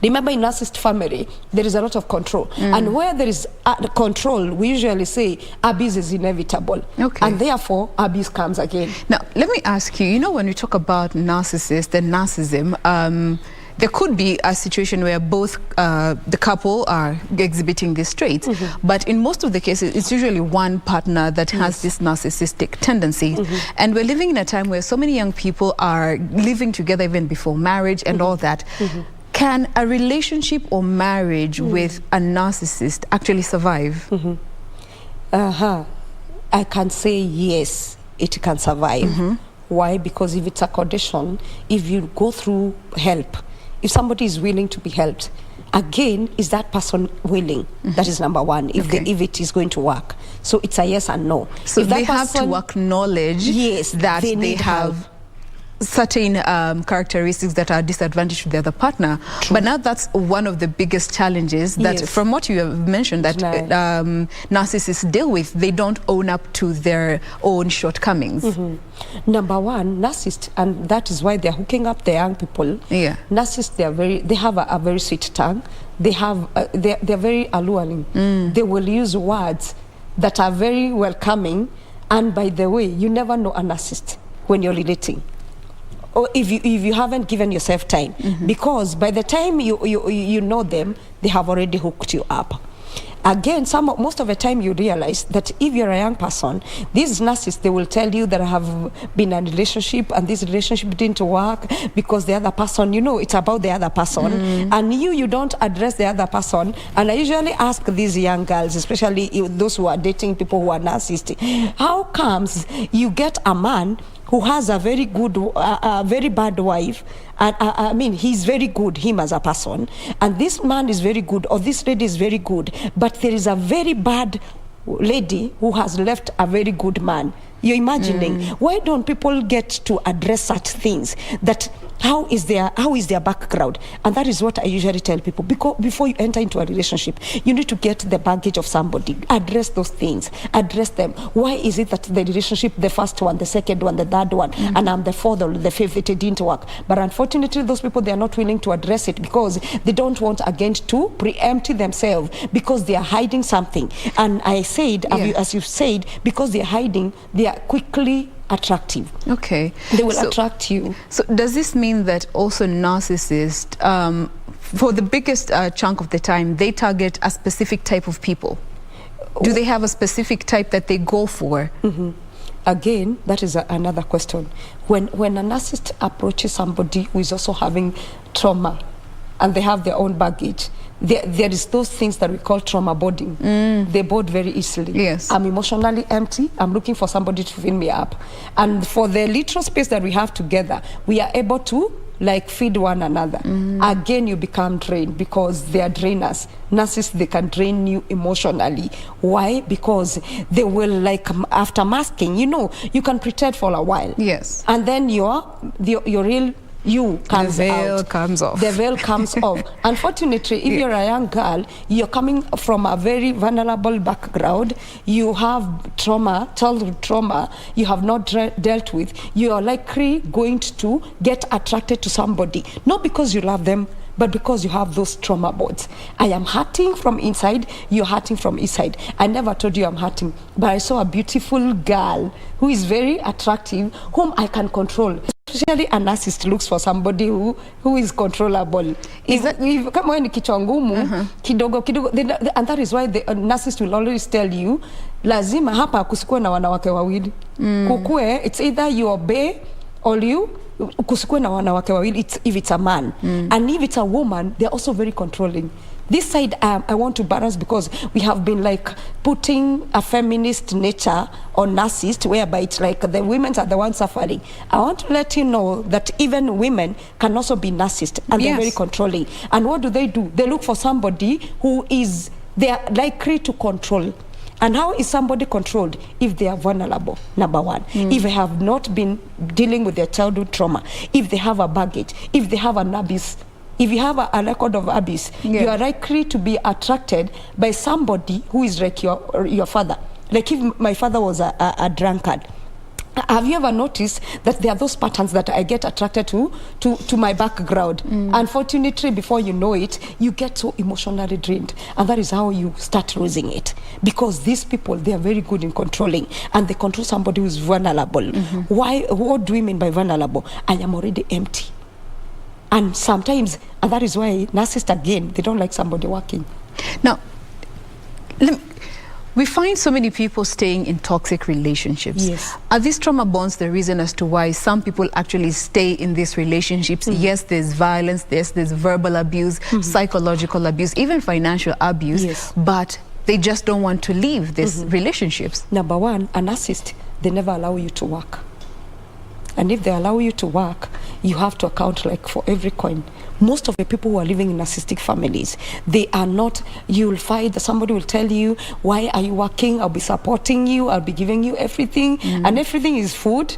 remember in narcissist family, there is a lot of control. And where there is control, we usually say abuse is inevitable. Okay. And therefore, abuse comes again. Now, let me ask you, when we talk about narcissists and narcissism, there could be a situation where both the couple are exhibiting these traits, but in most of the cases, it's usually one partner that has this narcissistic tendency. And we're living in a time where so many young people are living together even before marriage and all that. Can a relationship or marriage with a narcissist actually survive? I can say yes, it can survive. Why? Because if it's a condition, if you go through help, if somebody is willing to be helped, again, is that person willing? That is number one, if it is going to work. So it's a yes and no. So if they have to acknowledge that they have certain characteristics that are disadvantage to the other partner. But now that's one of the biggest challenges that, from what you have mentioned, that narcissists deal with. They don't own up to their own shortcomings. Number one, narcissists, and that is why they're hooking up the young people. Narcissists, they have a very sweet tongue. They're very alluring. They will use words that are very welcoming. And by the way, you never know a narcissist when you're relating, or if you haven't given yourself time, because by the time you know them, they have already hooked you up. Again, most of the time you realize that if you're a young person, these nurses, they will tell you that I have been in a relationship and this relationship didn't work because the other person, you know, it's about the other person. And you don't address the other person. And I usually ask these young girls, especially those who are dating people who are narcissistic, how comes you get a man who has a very good, very bad wife, and I mean, he's very good, him as a person, and this man is very good, or this lady is very good, but there is a very bad lady who has left a very good man. You're imagining, why don't people get to address such things? That how is their background? And that is what I usually tell people. Because before you enter into a relationship, you need to get the baggage of somebody. Address those things. Address them. Why is it that the relationship, the first one, the second one, the third one, and I'm the fourth or the fifth, it didn't work? But unfortunately, those people, they are not willing to address it because they don't want, again, to preempt themselves because they are hiding something. And I said, as you said, because they are hiding, they are quickly attractive. Okay. They will attract you. So does this mean that also narcissists, for the biggest chunk of the time, they target a specific type of people? Do they have a specific type that they go for? Again, that is another question. When a narcissist approaches somebody who is also having trauma and they have their own baggage, there is those things that we call trauma boarding. They board very easily. Yes. I'm emotionally empty. I'm looking for somebody to fill me up. And for the little space that we have together, we are able to like feed one another. Again, you become drained because they are drainers. Narcissists, they can drain you emotionally. Why? Because they will, like, after masking, you know, you can pretend for a while. Yes. And then your real you comes the veil out. comes off. The veil comes off. Unfortunately, if you're a young girl, you're coming from a very vulnerable background, you have trauma, childhood trauma, you have not dealt with, you are likely going to get attracted to somebody, not because you love them, but because you have those trauma boards. I am hurting from inside, you're hurting from inside. I never told you I'm hurting, but I saw a beautiful girl who is very attractive, whom I can control. Especially a narcissist looks for somebody who is controllable. Kama wewe ni kichwa ngumu, kidogo, and that is why the narcissist will always tell you, lazima hapa kusikue na wanawake wawili. Kukue, it's either you obey or you kusikue na wanawake wawili, if it's a man. And if it's a woman, they're also very controlling. This side, I want to balance because we have been like putting a feminist nature on narcissists, whereby it's like the women are the ones suffering. I want to let you know that even women can also be narcissists, and they're very controlling. And what do? They look for somebody who is, they are likely to control. And how is somebody controlled? If they are vulnerable, number one. If they have not been dealing with their childhood trauma, if they have a baggage, if they have an abuse. If you have a record of abuse, you are likely to be attracted by somebody who is like your father. Like if my father was a drunkard. Have you ever noticed that there are those patterns that I get attracted to my background? Unfortunately, before you know it, you get so emotionally drained. And that is how you start losing it. Because these people, they are very good in controlling. And they control somebody who is vulnerable. Why? What do we mean by vulnerable? I am already empty. And sometimes, and that is why narcissists, again, they don't like somebody working. Now, we find so many people staying in toxic relationships. Yes. Are these trauma bonds the reason as to why some people actually stay in these relationships? Yes, there's violence, there's verbal abuse, psychological abuse, even financial abuse, but they just don't want to leave these relationships. Number one, a narcissist, they never allow you to work. And if they allow you to work, you have to account like for every coin. Most of the people who are living in narcissistic families, they are not, you will find that somebody will tell you, why are you working? I'll be supporting you, I'll be giving you everything. And everything is food.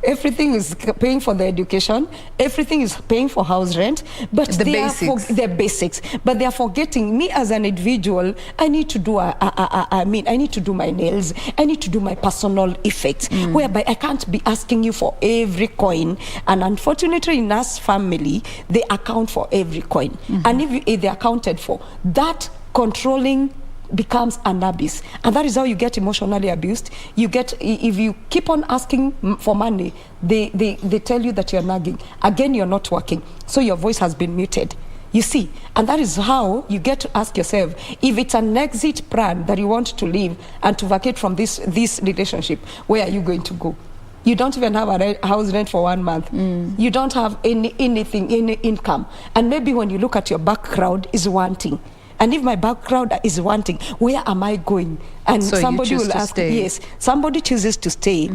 Everything is paying for the education. Everything is paying for house rent. But the the basics. But they are forgetting me as an individual. I need to do I need to do my nails. I need to do my personal effects. Whereby I can't be asking you for every coin. And unfortunately, in us family, they account for every coin. And if they accounted for that, controlling becomes an abuse, and that is how you get emotionally abused. You get, if you keep on asking for money, they tell you that you're nagging. Again, you're not working, so your voice has been muted. You see, and that is how you get to ask yourself, if it's an exit plan that you want to leave and to vacate from this relationship, where are you going to go? You don't even have a house rent for 1 month. You don't have any income. And maybe when you look at your background is one thing. And if my background is one thing, where am I going? And so somebody will ask, stay. yes, somebody chooses to stay.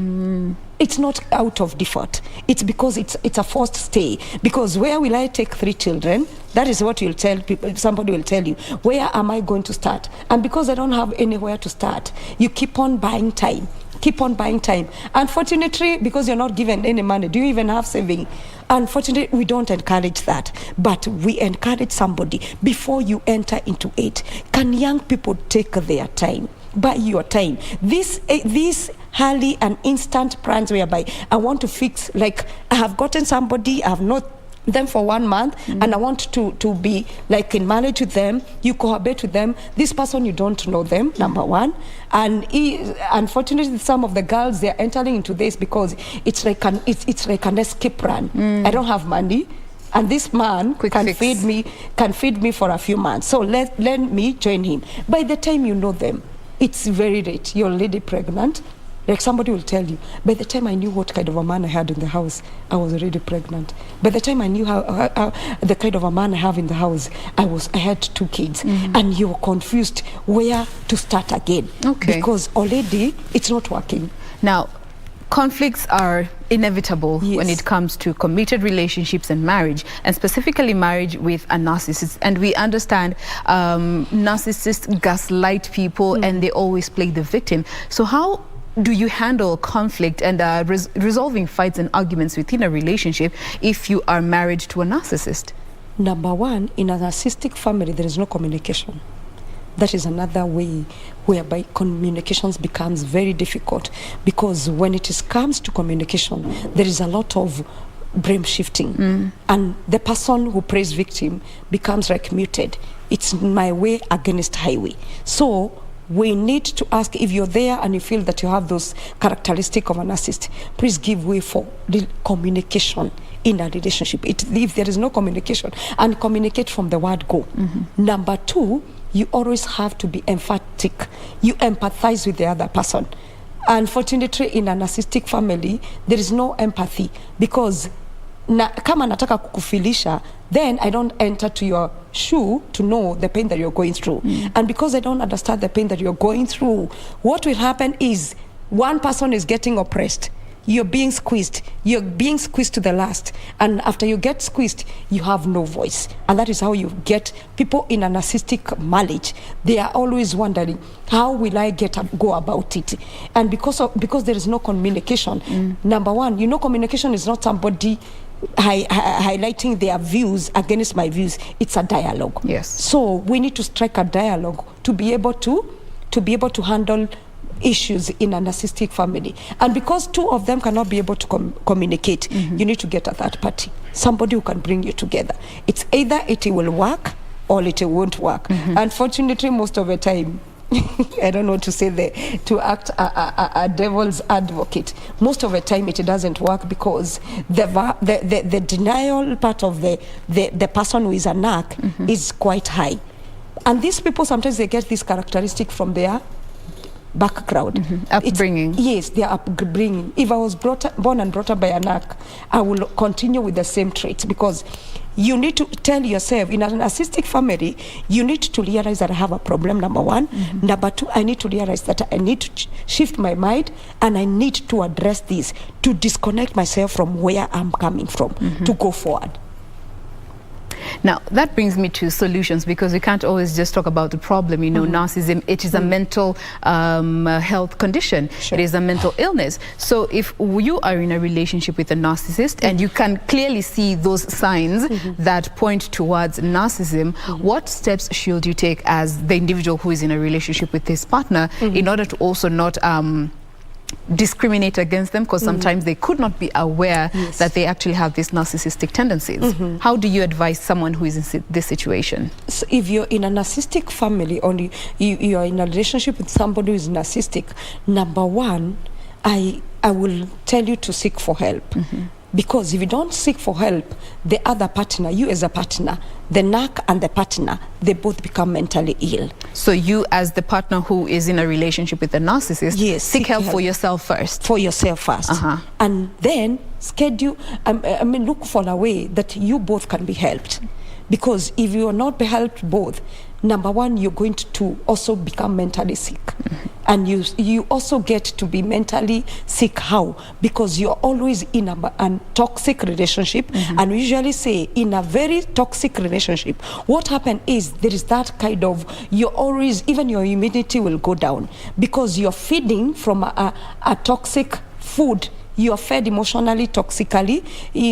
It's not out of default. It's because it's a forced stay. Because where will I take 3 children? That is what you'll tell people. Somebody will tell you, where am I going to start? And because I don't have anywhere to start, you keep on buying time. Keep on buying time. Unfortunately, because you're not given any money, do you even have saving? Unfortunately, we don't encourage that. But we encourage somebody before you enter into it. Can young people take their time? Buy your time. This early and instant plans whereby I want to fix, like I have gotten somebody, I have not them for 1 month, and I want to be like in marriage with them. You cohabit with them. This person, you don't know them, number one. And unfortunately, some of the girls, they're entering into this because it's like an escape plan. I don't have money, and this man can feed me for a few months. So let me join him. By the time you know them, it's very late. You're already pregnant. Like somebody will tell you, by the time I knew what kind of a man I had in the house, I was already pregnant. By the time I knew how the kind of a man I have in the house, I had 2 kids. And you're confused where to start again. Okay. Because already it's not working. Now, conflicts are inevitable when it comes to committed relationships and marriage, and specifically marriage with a narcissist. And we understand narcissists gaslight people and they always play the victim. So how do you handle conflict and resolving fights and arguments within a relationship if you are married to a narcissist? Number one, in a narcissistic family, there is no communication. That is another way whereby communications becomes very difficult, because when it comes to communication, there is a lot of blame shifting, and the person who plays victim becomes like muted. It's my way against highway. So we need to ask, if you're there and you feel that you have those characteristics of a narcissist, please give way for the communication in a relationship. If there is no communication, and communicate from the word go. Number two, you always have to be emphatic. You empathize with the other person. Unfortunately, in a narcissistic family, there is no empathy, because kama nataka kukufilisha, then I don't enter to your shoe to know the pain that you're going through. And because I don't understand the pain that you're going through, what will happen is one person is getting oppressed. You're being squeezed. You're being squeezed to the last. And after you get squeezed, you have no voice. And that is how you get people in a narcissistic marriage. They are always wondering, how will I go about it? And because there is no communication, number one, communication is not somebody highlighting their views against my views. It's a dialogue. Yes. So we need to strike a dialogue to be able to handle issues in a narcissistic family. And because 2 of them cannot be able to communicate, you need to get a third party, somebody who can bring you together. It's either it will work or it won't work. Unfortunately, most of the time, I don't know what to say there, to act a devil's advocate, most of the time it doesn't work, because the denial part of the person who is a narc is quite high. And these people, sometimes they get this characteristic from their background, upbringing. Yes, their upbringing. If I was born and brought up by a narc, I will continue with the same traits, because you need to tell yourself, in an narcissistic family, you need to realize that I have a problem, number one. Number two, I need to realize that I need to shift my mind, and I need to address this, to disconnect myself from where I'm coming from, to go forward. Now, that brings me to solutions, because we can't always just talk about the problem. Narcissism, it is a mental health condition. It is a mental illness. So if you are in a relationship with a narcissist and you can clearly see those signs that point towards narcissism, what steps should you take as the individual who is in a relationship with this partner in order to also not discriminate against them, because sometimes they could not be aware that they actually have these narcissistic tendencies? How do you advise someone who is in this situation? So if you're in a narcissistic family, or you are in a relationship with somebody who is narcissistic, number one, I will tell you to seek for help. Because if you don't seek for help, the other partner, you as a partner, the narc and the partner, they both become mentally ill. So you as the partner who is in a relationship with a narcissist, yes, seek help for yourself first. For yourself first. And then schedule, look for a way that you both can be helped. Because if you are not be helped both, number one, you're going to also become mentally sick. And you also get to be mentally sick. How? Because you're always in a toxic relationship. And we usually say in a very toxic relationship, what happens is there is that kind of, you're always, even your immunity will go down because you're feeding from a toxic food. You are fed emotionally, toxically,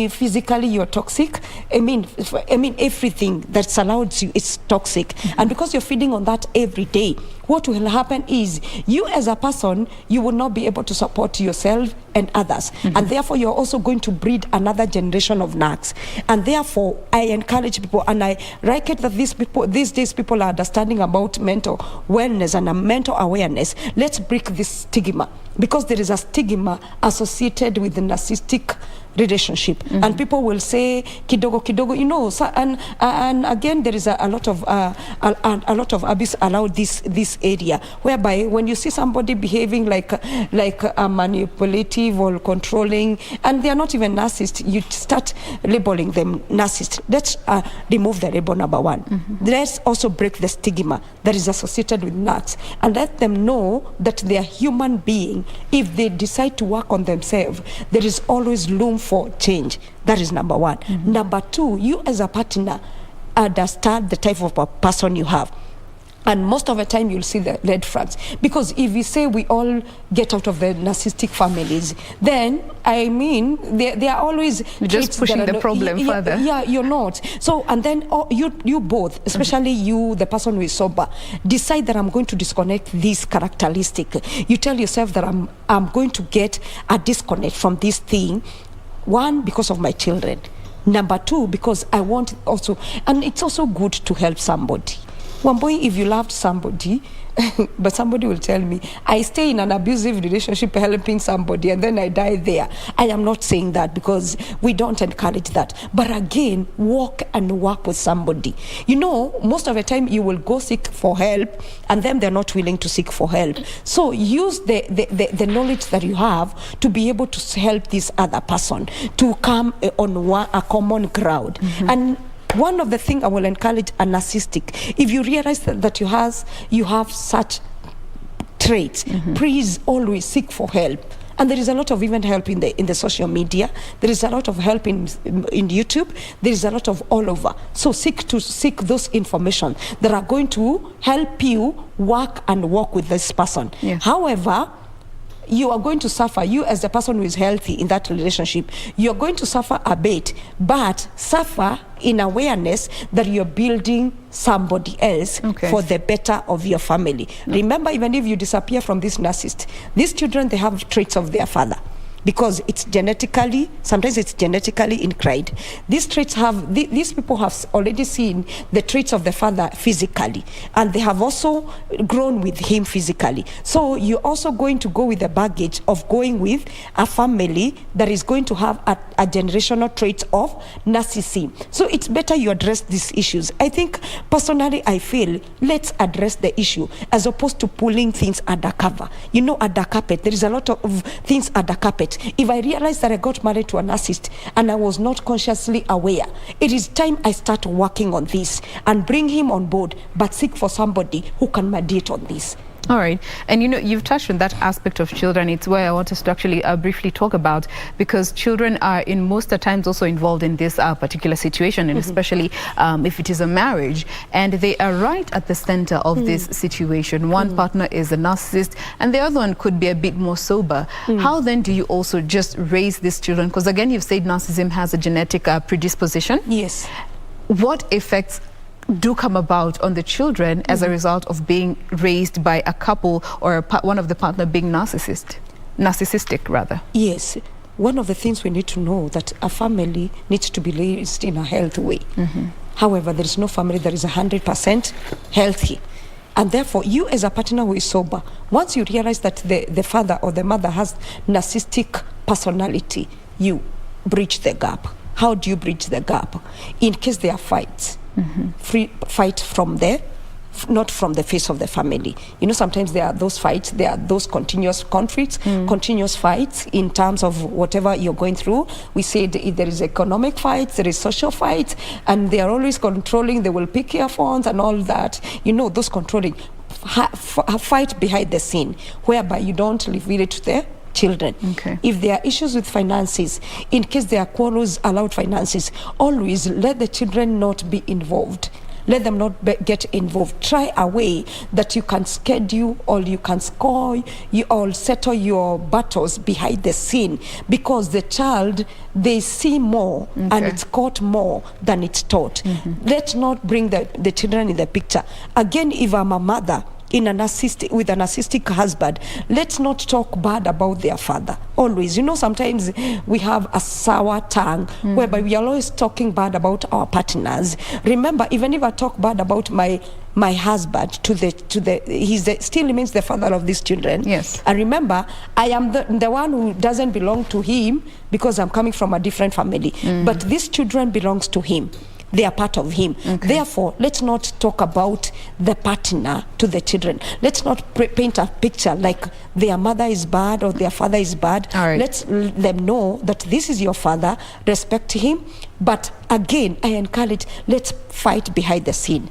physically you're toxic. I mean everything that surrounds you is toxic. And because you're feeding on that every day, what will happen is you as a person, you will not be able to support yourself and others. And therefore you're also going to breed another generation of narcs. And therefore I encourage people, and I like it that these days people are understanding about mental wellness and mental awareness. Let's break this stigma, because there is a stigma associated with the narcissistic relationship. And people will say kidogo kidogo, you know, and again there is a lot of abuse allowed this area, whereby when you see somebody behaving like a manipulative or controlling, and they are not even narcissist, you start labeling them narcissist. Let's remove the label, number one. Let's also break the stigma that is associated with narcs, and let them know that they are human being. If they decide to work on themselves, there is always room for change. That is number one. Number two, you as a partner understand the type of a person you have. And most of the time you'll see the red flags. Because if we say we all get out of the narcissistic families, then, I mean, they are always... You're just pushing the problem further. Yeah, you're not. So, and then you both, especially you, the person who is sober, decide that I'm going to disconnect this characteristic. You tell yourself that I'm going to get a disconnect from this thing. One, because of my children. Number two, because I want also... And it's also good to help somebody. One boy, if you loved somebody, but somebody will tell me, I stay in an abusive relationship helping somebody and then I die there. I am not saying that, because we don't encourage that. But again, walk and work with somebody. You know, most of the time you will go seek for help and then they're not willing to seek for help. So use the knowledge that you have to be able to help this other person to come on a common ground. And one of the things I will encourage a narcissistic, if you realize that you have such traits, please always seek for help. And there is a lot of even help in the social media. There is a lot of help in YouTube. There is a lot of all over. So seek those information that are going to help you work and walk with this person. However, you are going to suffer, you as the person who is healthy in that relationship, you're going to suffer a bit, but suffer in awareness that you're building somebody else for the better of your family. Remember, even if you disappear from this narcissist, these children, they have traits of their father. Because it's genetically, sometimes it's genetically ingrained. These traits these people have already seen the traits of the father physically, and they have also grown with him physically. So you're also going to go with the baggage of going with a family that is going to have a generational trait of narcissism. So it's better you address these issues. I think, personally, I feel, let's address the issue as opposed to pulling things under cover. You know, under carpet, there is a lot of things under carpet. If I realize that I got married to a narcissist and I was not consciously aware, it is time I start working on this and bring him on board, but seek for somebody who can mediate on this. All right. And you know, you've touched on that aspect of children. It's where I want us to actually briefly talk about, because children are in most of the times also involved in this particular situation, and especially if it is a marriage, and they are right at the center of this situation. One partner is a narcissist and the other one could be a bit more sober. How then do you also just raise these children? Because again, you've said narcissism has a genetic predisposition. Yes. What effects do come about on the children as a result of being raised by a couple or one of the partner being narcissistic rather? Yes. One of the things we need to know that a family needs to be raised in a healthy way. However, there is no family that is 100% healthy. And therefore, you as a partner who is sober, once you realize that the father or the mother has narcissistic personality, you bridge the gap. How do you bridge the gap? In case there are fights, fight from there, not from the face of the family. You know, sometimes there are those fights, there are those continuous conflicts, continuous fights in terms of whatever you're going through. We said there is economic fights, there is social fights, and they are always controlling. They will pick your phones and all that. You know, those controlling. Fight behind the scene, whereby you don't reveal it to the children. If there are issues with finances, in case there are quarrels about finances, always let the children not be involved. Let them not get involved. Try a way that you can schedule or you can score, you all settle your battles behind the scene, because the child, they see more and it's caught more than it's taught. Let's not bring the children in the picture. Again, if I'm a mother with an narcissistic husband, let's not talk bad about their father. Always, you know, sometimes we have a sour tongue whereby we are always talking bad about our partners. Remember, even if I talk bad about my husband he still remains the father of these children. Yes. And remember, I am the one who doesn't belong to him because I'm coming from a different family. But these children belongs to him. They are part of him. Therefore, let's not talk about the partner to the children. Let's not paint a picture like their mother is bad or their father is bad. Let's let them know that this is your father, respect him. But again, I encourage, let's fight behind the scene.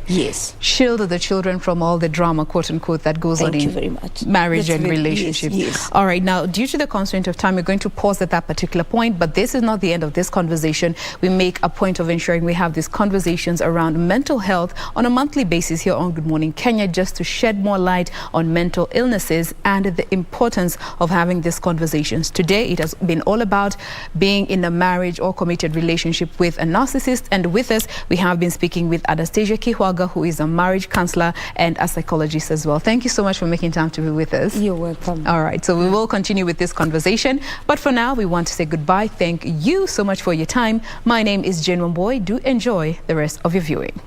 Yes. Shield the children from all the drama, quote unquote, that goes on in marriage and relationships. Yes. All right, now, due to the constraint of time, we're going to pause at that particular point, but this is not the end of this conversation. We make a point of ensuring we have these conversations around mental health on a monthly basis here on Good Morning Kenya, just to shed more light on mental illnesses and the importance of having these conversations. Today, it has been all about being in a marriage or committed relationship with a narcissist, and with us we have been speaking with Anastasia Kihwaga, who is a marriage counselor and a psychologist as well. Thank you so much for making time to be with us. You're welcome. All right, so we will continue with this conversation, but for now we want to say goodbye. Thank you so much for your time. My name is Jane Wamboy. Do enjoy the rest of your viewing.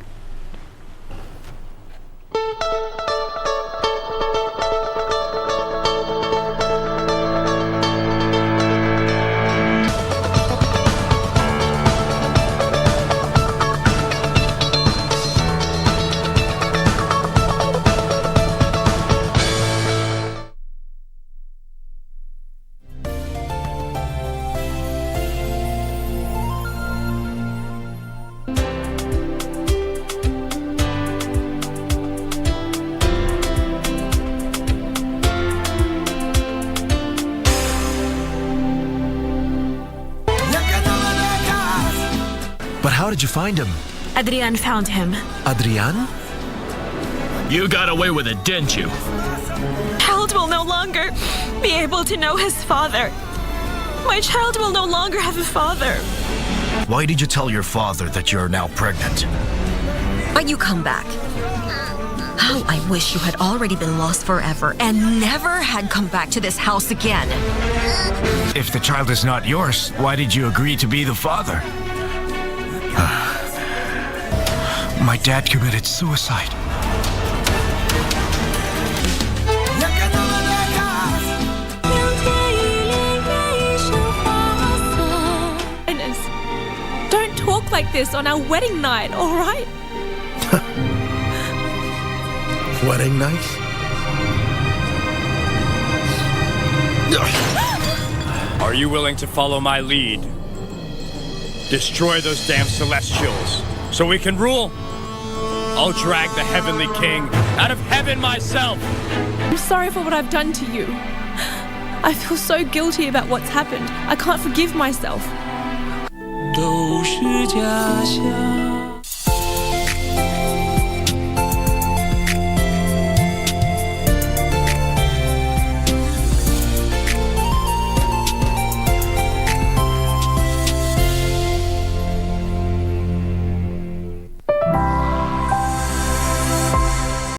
But how did you find him? Adrian found him. Adrian? You got away with it, didn't you? Child will no longer be able to know his father. My child will no longer have a father. Why did you tell your father that you're now pregnant? But you come back. How I wish you had already been lost forever and never had come back to this house again. If the child is not yours, why did you agree to be the father? My dad committed suicide. Ines, don't talk like this on our wedding night, all right? Wedding night? Are you willing to follow my lead? Destroy those damn Celestials so we can rule? I'll drag the Heavenly King out of heaven myself. I'm sorry for what I've done to you. I feel so guilty about what's happened. I can't forgive myself. 都是假象。